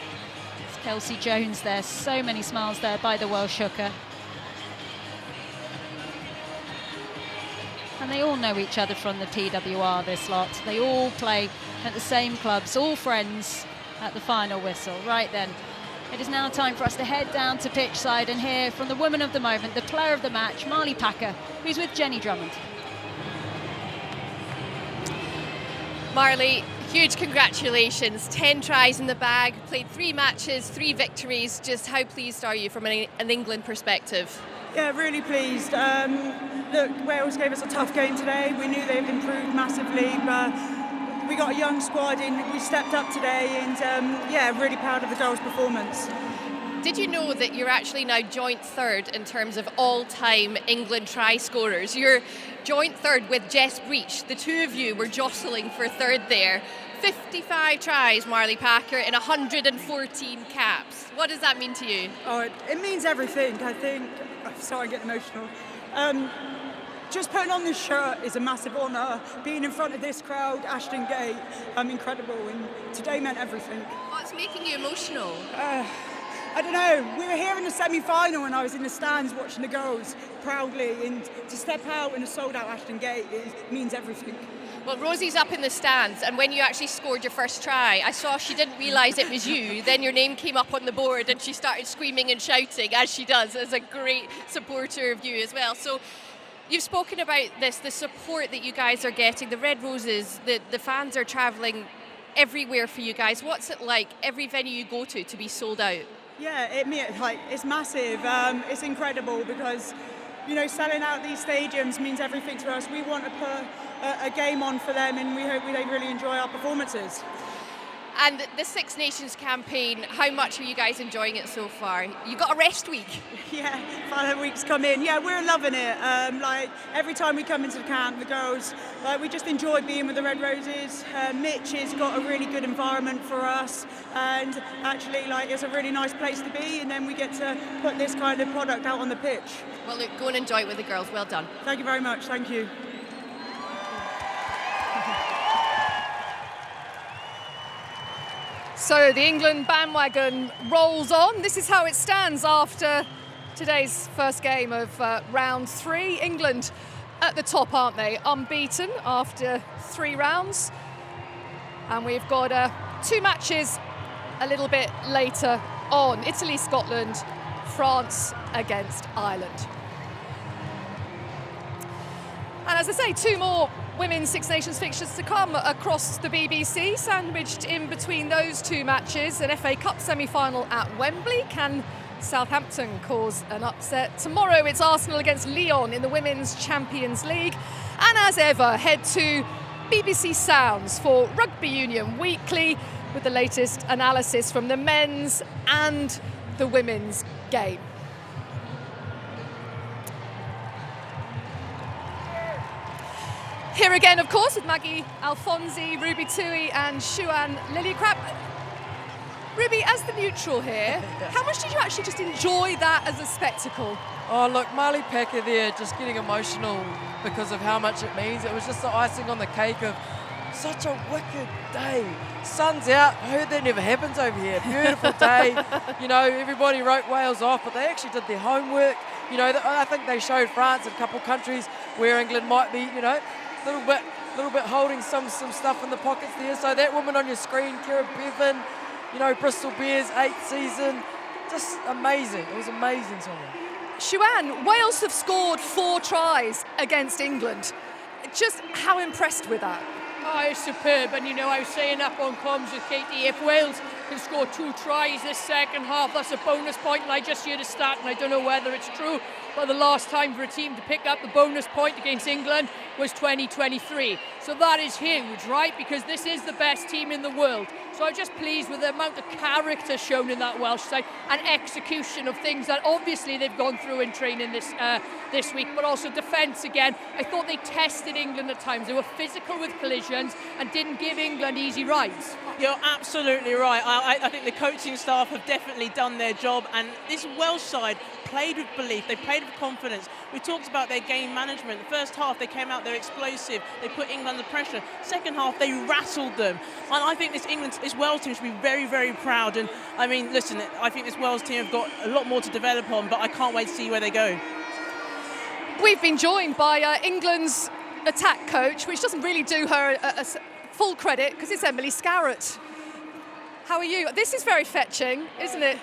It's Kelsey Jones there, so many smiles there by the Welsh hooker. And they all know each other from the PWR, this lot. They all play at the same clubs, all friends at the final whistle. Right then, it is now time for us to head down to pitch side and hear from the woman of the moment, the player of the match, Marley Packer, who's with Jenny Drummond. Marley, huge congratulations. 10 tries in the bag, played 3 matches, 3 victories. Just how pleased are you from an England perspective? Yeah, really pleased. Look, Wales gave us a tough game today. We knew they'd improved massively, but we got a young squad in. We stepped up today, and yeah, really proud of the girls' performance. Did you know that you're actually now joint 3rd in terms of all-time England try scorers? You're joint 3rd with Jess Breach. The two of you were jostling for 3rd there. 55 tries, Marley Packer, in 114 caps. What does that mean to you? Oh, it means everything, I think. I'm sorry, I get emotional. Just putting on this shirt is a massive honour. Being in front of this crowd, Ashton Gate, incredible, and today meant everything. What's making you emotional? I don't know, we were here in the semi-final and I was in the stands watching the girls proudly, and to step out in a sold-out Ashton Gate, it means everything. Well, Rosie's up in the stands, and when you actually scored your first try, I saw she didn't realise it was you. Then your name came up on the board and she started screaming and shouting, as she does, as a great supporter of you as well. So you've spoken about this, the support that you guys are getting, the Red Roses, the fans are travelling everywhere for you guys. What's it like, every venue you go to be sold out? Yeah, it's massive. It's incredible because, you know, selling out these stadiums means everything to us. We want to put a game on for them, and we hope they really enjoy our performances. And the Six Nations campaign, how much are you guys enjoying it so far? You got a rest week. Yeah, final weeks come in. Yeah, we're loving it. Like every time we come into the camp, the girls, we just enjoy being with the Red Roses. Mitch has got a really good environment for us, and actually, it's a really nice place to be. And then we get to put this kind of product out on the pitch. Well, look, go and enjoy it with the girls. Well done. Thank you very much. Thank you. So the England bandwagon rolls on. This is how it stands after today's first game of round 3. England at the top, aren't they? Unbeaten after 3 rounds. And we've got 2 matches a little bit later on. Italy, Scotland, France against Ireland. And as I say, 2 more Women's Six Nations fixtures to come across the BBC, sandwiched in between those 2 matches. An FA Cup semi-final at Wembley. Can Southampton cause an upset? Tomorrow it's Arsenal against Lyon in the Women's Champions League. And as ever, head to BBC Sounds for Rugby Union Weekly with the latest analysis from the men's and the women's game. Here again, of course, with Maggie Alfonsi, Ruby Tui and Shuan Lillicrap. Ruby, as the neutral here, how much did you actually just enjoy that as a spectacle? Oh, look, Marley Packer there just getting emotional because of how much it means. It was just the icing on the cake of Such a wicked day. Sun's out. I heard that never happens over here. Beautiful day. You know, everybody wrote Wales off, but they actually did their homework. You know, I think they showed France and a couple of countries where England might be, you know, a little bit holding some stuff in the pockets there. So that woman on your screen, Kira Bevan, you know, Bristol Bears, 8th season, just amazing. It was amazing, Sonia. Shuan, Wales have scored 4 tries against England. Just how impressed with that? Oh, it's superb. And, you know, I was saying up on comms with Katie, if Wales can score 2 tries this second half, that's a bonus point. And I just heard a stat, and I don't know whether it's true, but the last time for a team to pick up the bonus point against England was 2023. So that is huge, right? Because this is the best team in the world. So I'm just pleased with the amount of character shown in that Welsh side and execution of things that obviously they've gone through in training this week, but also defence again. I thought they tested England at times. They were physical with collisions and didn't give England easy rides. You're absolutely right. I think the coaching staff have definitely done their job, and this Welsh side played with belief, they played with confidence. We talked about their game management. The first half they came out, they're explosive, they put England under pressure. Second half they rattled them. And I think this Wales team should be very, very proud. And I mean, listen, I think this Wales team have got a lot more to develop on, but I can't wait to see where they go. We've been joined by England's attack coach, which doesn't really do her a full credit because it's Emily Scarrett. How are you? This is very fetching, isn't it?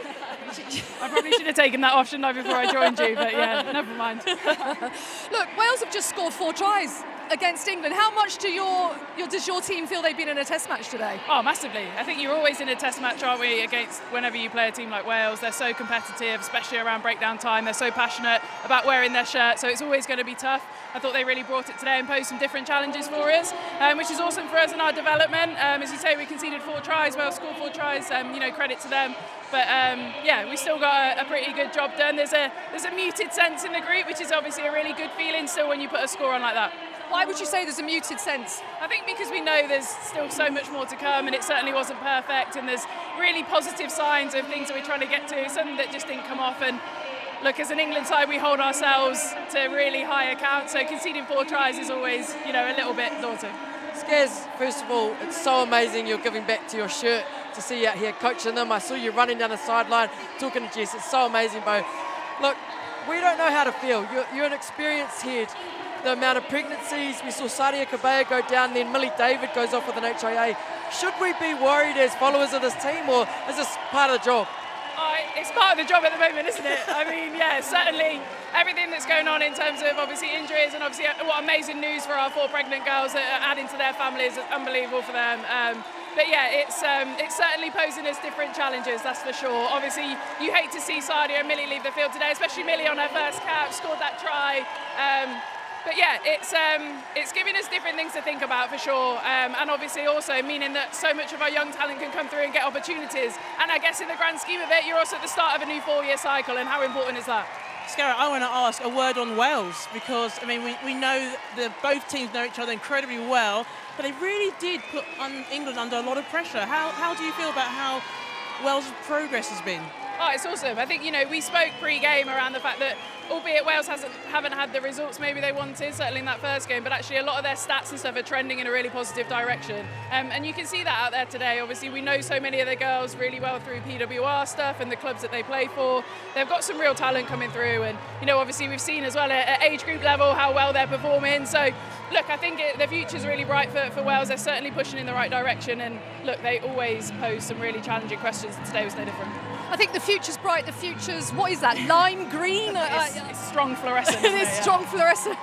I probably should have taken that off, shouldn't I, before I joined you, but yeah, never mind. Look, Wales have just scored 4 tries against England. How much does your team feel they've been in a test match today? Oh, massively. I think you're always in a test match, aren't we, against whenever you play a team like Wales. They're so competitive, especially around breakdown time. They're so passionate about wearing their shirt, so it's always going to be tough. I thought they really brought it today and posed some different challenges for us, which is awesome for us in our development. As you say, we conceded 4 tries. Wales scored 4 tries, you know, credit to them. But yeah, we still got a pretty good job done. There's a muted sense in the group, which is obviously a really good feeling still when you put a score on like that. Why would you say there's a muted sense? I think because we know there's still so much more to come, and it certainly wasn't perfect, and there's really positive signs of things that we're trying to get to, something that just didn't come off. And look, as an England side, we hold ourselves to really high account, so conceding 4 tries is always, you know, a little bit daunting. Skaz, first of all, it's so amazing you're giving back to your shirt to see you out here coaching them. I saw you running down the sideline, talking to Jess. It's so amazing, Bo. Look, we don't know how to feel. You're an experienced head. The amount of pregnancies, we saw Sadia Kabaya go down, then Millie David goes off with an HIA. Should we be worried as followers of this team, or is this part of the job? It's part of the job at the moment, isn't it? I mean, yeah, certainly everything that's going on in terms of obviously injuries, and obviously what amazing news for our 4 pregnant girls that are adding to their families. It's unbelievable for them. But yeah, it's certainly posing us different challenges, that's for sure. Obviously, you hate to see Sadia and Millie leave the field today, especially Millie on her first cap, scored that try. But yeah, it's giving us different things to think about for sure, and obviously also meaning that so much of our young talent can come through and get opportunities. And I guess in the grand scheme of it, you're also at the start of a new 4-year cycle, and how important is that? Scarrett, I want to ask a word on Wales, because I mean we know that both teams know each other incredibly well, but they really did put England under a lot of pressure. How do you feel about how Wales' progress has been? Oh, it's awesome. I think, you know, we spoke pre-game around the fact that albeit Wales haven't had the results maybe they wanted, certainly in that first game, but actually a lot of their stats and stuff are trending in a really positive direction. And you can see that out there today. Obviously, we know so many of the girls really well through PWR stuff and the clubs that they play for. They've got some real talent coming through, and, you know, obviously we've seen as well at age group level how well they're performing. So, look, I think the future's really bright for Wales. They're certainly pushing in the right direction, and look, they always pose some really challenging questions, and today was no different. I think the future's bright. The future's, what is that, lime green? It's strong fluorescent. It is strong fluorescent.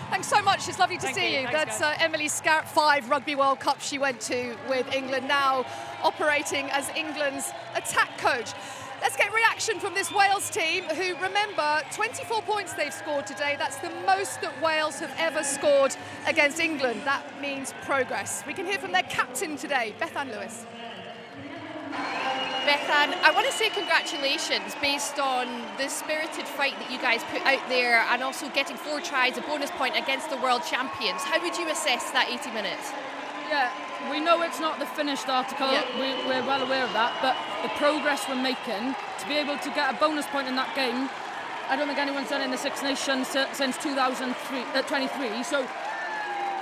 Thanks so much. It's lovely to see you. That's Emily Scarrett, 5 Rugby World Cups she went to with England, now operating as England's attack coach. Let's get reaction from this Wales team, who, remember, 24 points they've scored today. That's the most that Wales have ever scored against England. That means progress. We can hear from their captain today, Bethan Lewis. Bethan, I want to say congratulations based on the spirited fight that you guys put out there, and also getting 4 tries, a bonus point against the world champions. How would you assess that 80 minutes? Yeah, we know it's not the finished article, we're well aware of that, but the progress we're making, to be able to get a bonus point in that game, I don't think anyone's done it in the Six Nations since 2023, so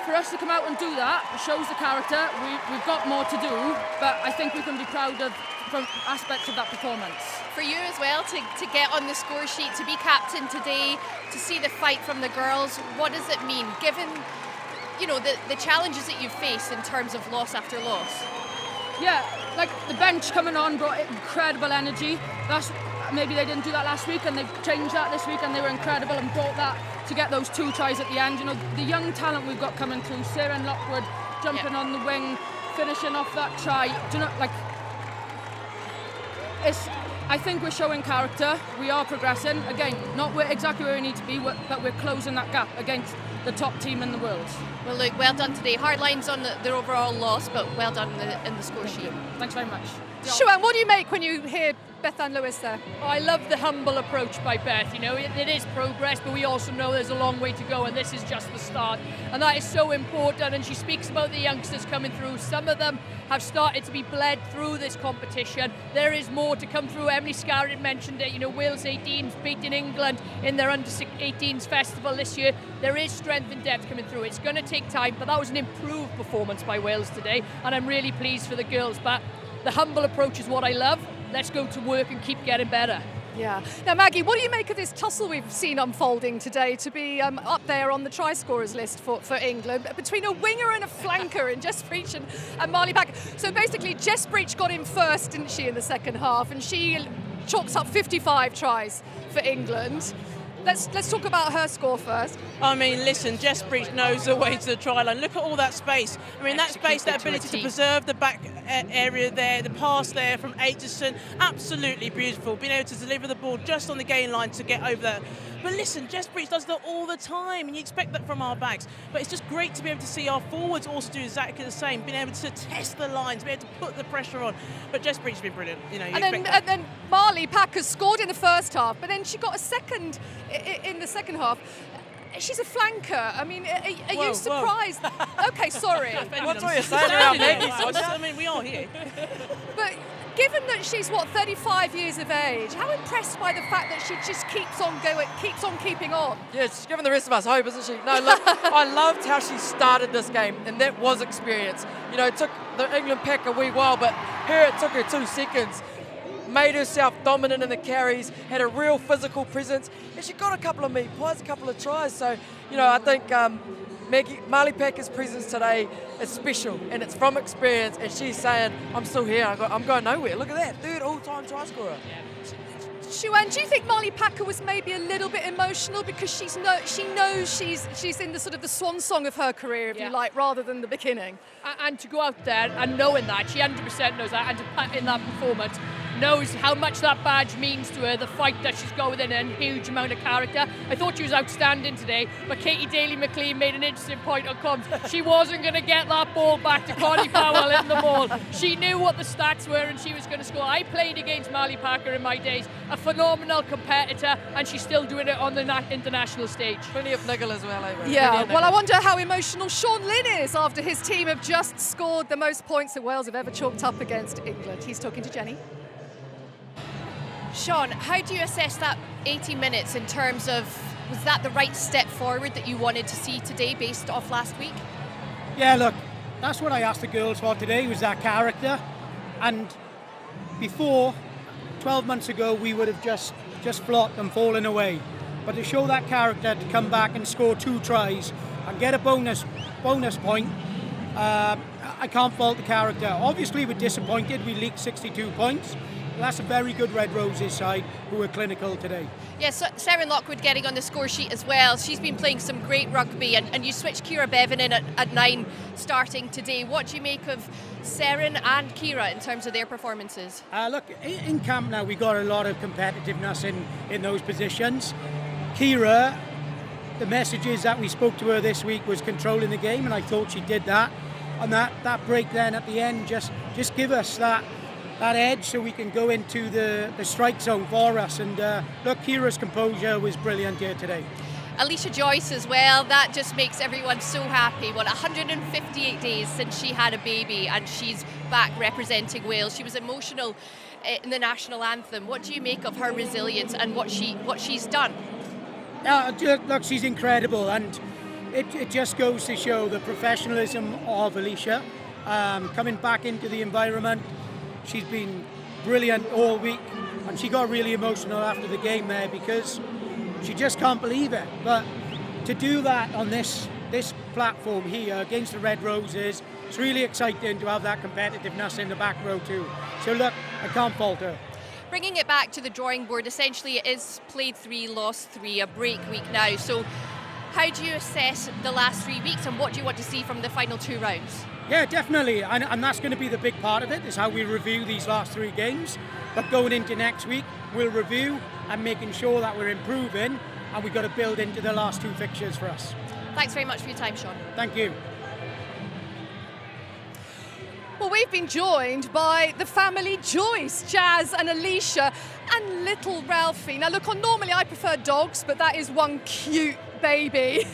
for us to come out and do that shows the character. We've got more to do, but I think we can be proud of from aspects of that performance. For you as well, to get on the score sheet, to be captain today, to see the fight from the girls, what does it mean, given the challenges that you've faced in terms of loss after loss? Yeah, like the bench coming on brought incredible energy. Maybe they didn't do that last week, and they've changed that this week, and they were incredible and brought that to get those 2 tries at the end. The young talent we've got coming through, Sarah Lockwood jumping on the wing, finishing off that try. I think we're showing character. We are progressing. Again, not exactly where we need to be, but we're closing that gap against the top team in the world. Well, look, well done today. Hard lines on the overall loss, but well done in the score sheet. Thanks very much. Siobhan, what do you make when you hear Beth Ann Lewis there? Oh, I love the humble approach by Beth. It is progress, but we also know there's a long way to go, and this is just the start. And that is so important, and she speaks about the youngsters coming through. Some of them have started to be bled through this competition. There is more to come through. Emily Scarrett mentioned it. Wales 18s beating England in their under-18s festival this year. There is strength and depth coming through. It's going to take time, but that was an improved performance by Wales today, and I'm really pleased for the girls. But the humble approach is what I love. Let's go to work and keep getting better. Yeah. Now, Maggie, what do you make of this tussle we've seen unfolding today to be up there on the try scorers list for England between a winger and a flanker in Jess Breach and Marley Packer? So basically, Jess Breach got in first, didn't she, in the second half, and she chalks up 55 tries for England. Let's talk about her score first. I mean, listen, Jess Breach knows the way to the try line. Look at all that space. I mean, that space, that ability to preserve the back area there, the pass there from Aitchison, absolutely beautiful. Being able to deliver the ball just on the gain line to get over that. But listen, Jess Breach does that all the time, and you expect that from our backs. But it's just great to be able to see our forwards also do exactly the same, being able to test the lines, be able to put the pressure on. But Jess Breach has been brilliant. And then Marley Packer scored in the first half, but then she got a second in the second half. She's a flanker. I mean, are you surprised? Okay, sorry. What's what you're saying around Maggie? I mean, we are here. But given that she's 35 years of age, how impressed by the fact that she just keeps on going, keeps on keeping on? Yeah, she's giving the rest of us hope, isn't she? No, look, I loved how she started this game, and that was experience. It took the England pack a wee while, but her, it took her 2 seconds. Made herself dominant in the carries, had a real physical presence, and she got a couple of meat pies, a couple of tries. So, I think Marley Packer's presence today is special, and it's from experience, and she's saying, I'm still here, I'm going nowhere. Look at that, 3rd all-time try scorer. Siobhan, do you think Marley Packer was maybe a little bit emotional because she knows she's in the sort of the swan song of her career, if you like, rather than the beginning? And to go out there and knowing that, she 100% knows that, and to put in that performance, knows how much that badge means to her, the fight that she's got within a huge amount of character. I thought she was outstanding today, but Katie Daly-McLean made an interesting point on comms. She wasn't going to get that ball back to Connie Powell in the ball. She knew what the stats were and she was going to score. I played against Marley Packer in my days, a phenomenal competitor, and she's still doing it on the international stage. Plenty of niggle as well, eh? Yeah, well, I wonder how emotional Sean Lynn is after his team have just scored the most points that Wales have ever chalked up against England. He's talking to Jenny. Sean, how do you assess that 80 minutes in terms of, was that the right step forward that you wanted to see today based off last week? Yeah, look, that's what I asked the girls for today, was that character. And before, 12 months ago, we would have just flopped and fallen away. But to show that character, to come back and score 2 tries and get a bonus point, I can't fault the character. Obviously, we're disappointed. We leaked 62 points. That's a very good Red Roses side who were clinical today. Yes, Sarah Lockwood getting on the score sheet as well. She's been playing some great rugby, and you switched Kira Bevan in at 9 starting today. What do you make of Seren and Kira in terms of their performances? Look, in camp now we got a lot of competitiveness in those positions. Kira, the messages that we spoke to her this week was controlling the game, and I thought she did that. And that break then at the end just give us that edge so we can go into the strike zone for us. And look, Kira's composure was brilliant here today. Alicia Joyce as well, that just makes everyone so happy. 158 days since she had a baby and she's back representing Wales. She was emotional in the national anthem. What do you make of her resilience and what she's done? Look, she's incredible, and it just goes to show the professionalism of Alicia. Coming back into the environment, she's been brilliant all week, and she got really emotional after the game there because she just can't believe it. But to do that on this platform here against the Red Roses, it's really exciting to have that competitiveness in the back row too. So look, I can't fault her. Bringing it back to the drawing board, essentially it is played 3, lost 3, a break week now. So how do you assess the last 3 weeks, and what do you want to see from the final 2 rounds? Yeah, definitely, and that's going to be the big part of it, is how we review these last 3 games. But going into next week, we'll review and making sure that we're improving, and we've got to build into the last 2 fixtures for us. Thanks very much for your time, Sean. Thank you. Well, we've been joined by the family Joyce, Jazz and Alicia, and little Ralphie. Now look, normally I prefer dogs, but that is one cute baby.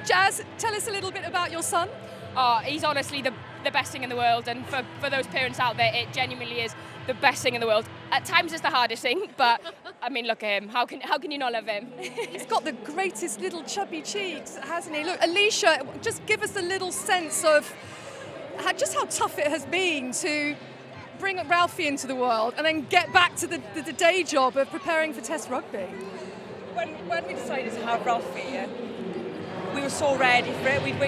Jazz, tell us a little bit about your son. Oh, he's honestly the best thing in the world, and for those parents out there, it genuinely is the best thing in the world. At times it's the hardest thing, but I mean, look at him. How can you not love him? He's got the greatest little chubby cheeks, hasn't he? Look, Alicia, just give us a little sense of just how tough it has been to bring Ralphie into the world and then get back to the day job of preparing for Test rugby. When we decided to have Ralphie, we were so ready for it. We'd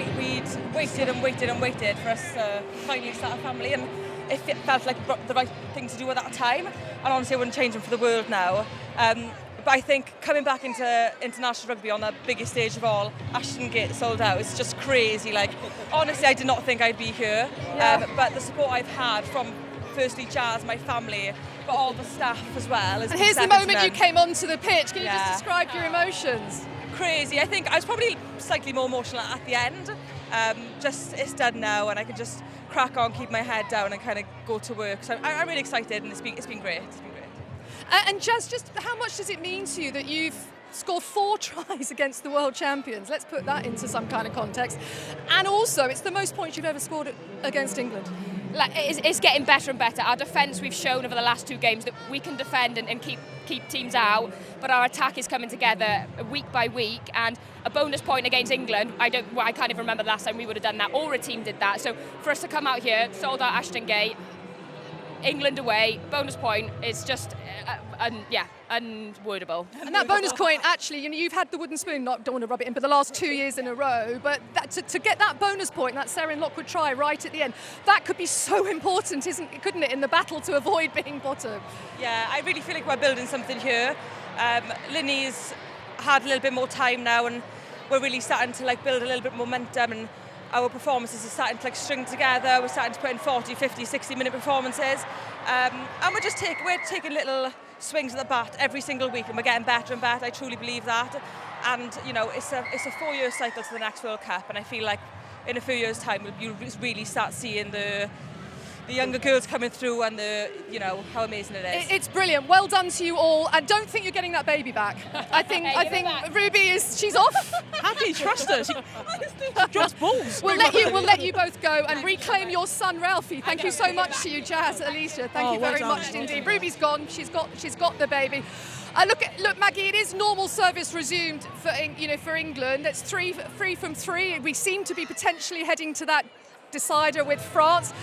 waited and waited and waited for us to finally start a family, and it felt like the right thing to do at that time. And honestly, I wouldn't change him for the world now. But I think coming back into international rugby on the biggest stage of all, Ashton Gate sold out, it's just crazy. Like, honestly, I did not think I'd be here. Yeah. But the support I've had from, firstly, Jazz, my family, but all the staff as well. And here's the moment you came onto the pitch. Can you just describe your emotions? Crazy. I think I was probably slightly more emotional at the end. Just it's done now, and I can just crack on, keep my head down, and kind of go to work. So I'm really excited, and it's been great. It's been great. And Jazz, just how much does it mean to you that you've scored 4 tries against the world champions? Let's put that into some kind of context. And also, it's the most points you've ever scored against England. Like, it's getting better and better. Our defence, we've shown over the last 2 games that we can defend and keep teams out, but our attack is coming together week by week. And a bonus point against England, I can't even remember the last time we would have done that, or a team did that. So for us to come out here, sold out Ashton Gate, England away, bonus point, is just unwordable. And that bonus point, actually, you've had the wooden spoon, don't want to rub it in, but the last 2 years in a row, but to get that bonus point, that Sarah Lockwood try right at the end, that could be so important, couldn't it, in the battle to avoid being bottom? Yeah, I really feel like we're building something here. Linny's had a little bit more time now, and we're really starting to build a little bit more momentum, and our performances are starting to string together. We're starting to put in 40, 50, 60-minute performances, and we're taking little swings at the bat every single week, and we're getting better and better. I truly believe that, and it's a 4-year cycle to the next World Cup, and I feel like in a few years' time you'll really start seeing the younger girls coming through, and how amazing it is. It's brilliant. Well done to you all. I don't think you're getting that baby back. I think Ruby she's off. How can you trust her? She drops balls. We'll let you both go and reclaim your son Ralphie. Thank you so much to you, Jazz, Alicia. Thank you very much indeed. Ruby's gone. She's got the baby. Look, Maggie. It is normal service resumed for England. It's 3 from 3. We seem to be potentially heading to that decider with France.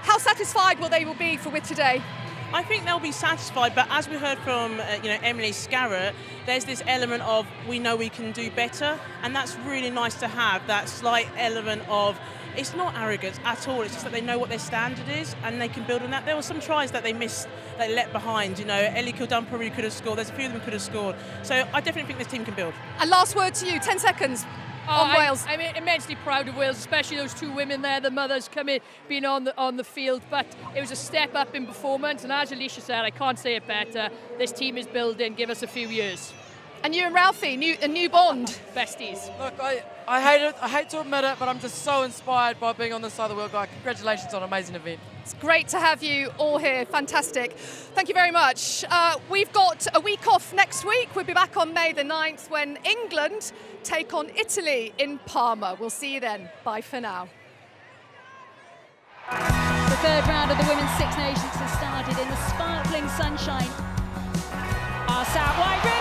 How satisfied will they be with today? I think they'll be satisfied, but as we heard from Emily Scarrett, there's this element of we know we can do better, and that's really nice to have, that slight element of, it's not arrogance at all, it's just that they know what their standard is and they can build on that. There were some tries that they missed, they let behind, Ellie Kildun probably could have scored, there's a few of them could have scored. So I definitely think this team can build. And last word to you, 10 seconds. On Wales. I'm immensely proud of Wales, especially those 2 women there, the mothers being on the field. But it was a step up in performance, and as Alicia said, I can't say it better. This team is building. Give us a few years. And you and Ralphie, a new bond. Besties. Look, I hate it. I hate to admit it, but I'm just so inspired by being on this side of the world, guy. Congratulations on an amazing event. It's great to have you all here. Fantastic. Thank you very much. We've got a week off next week. We'll be back on May the 9th when England take on Italy in Parma. We'll see you then. Bye for now. The third round of the Women's Six Nations has started in the sparkling sunshine. Pass out wide.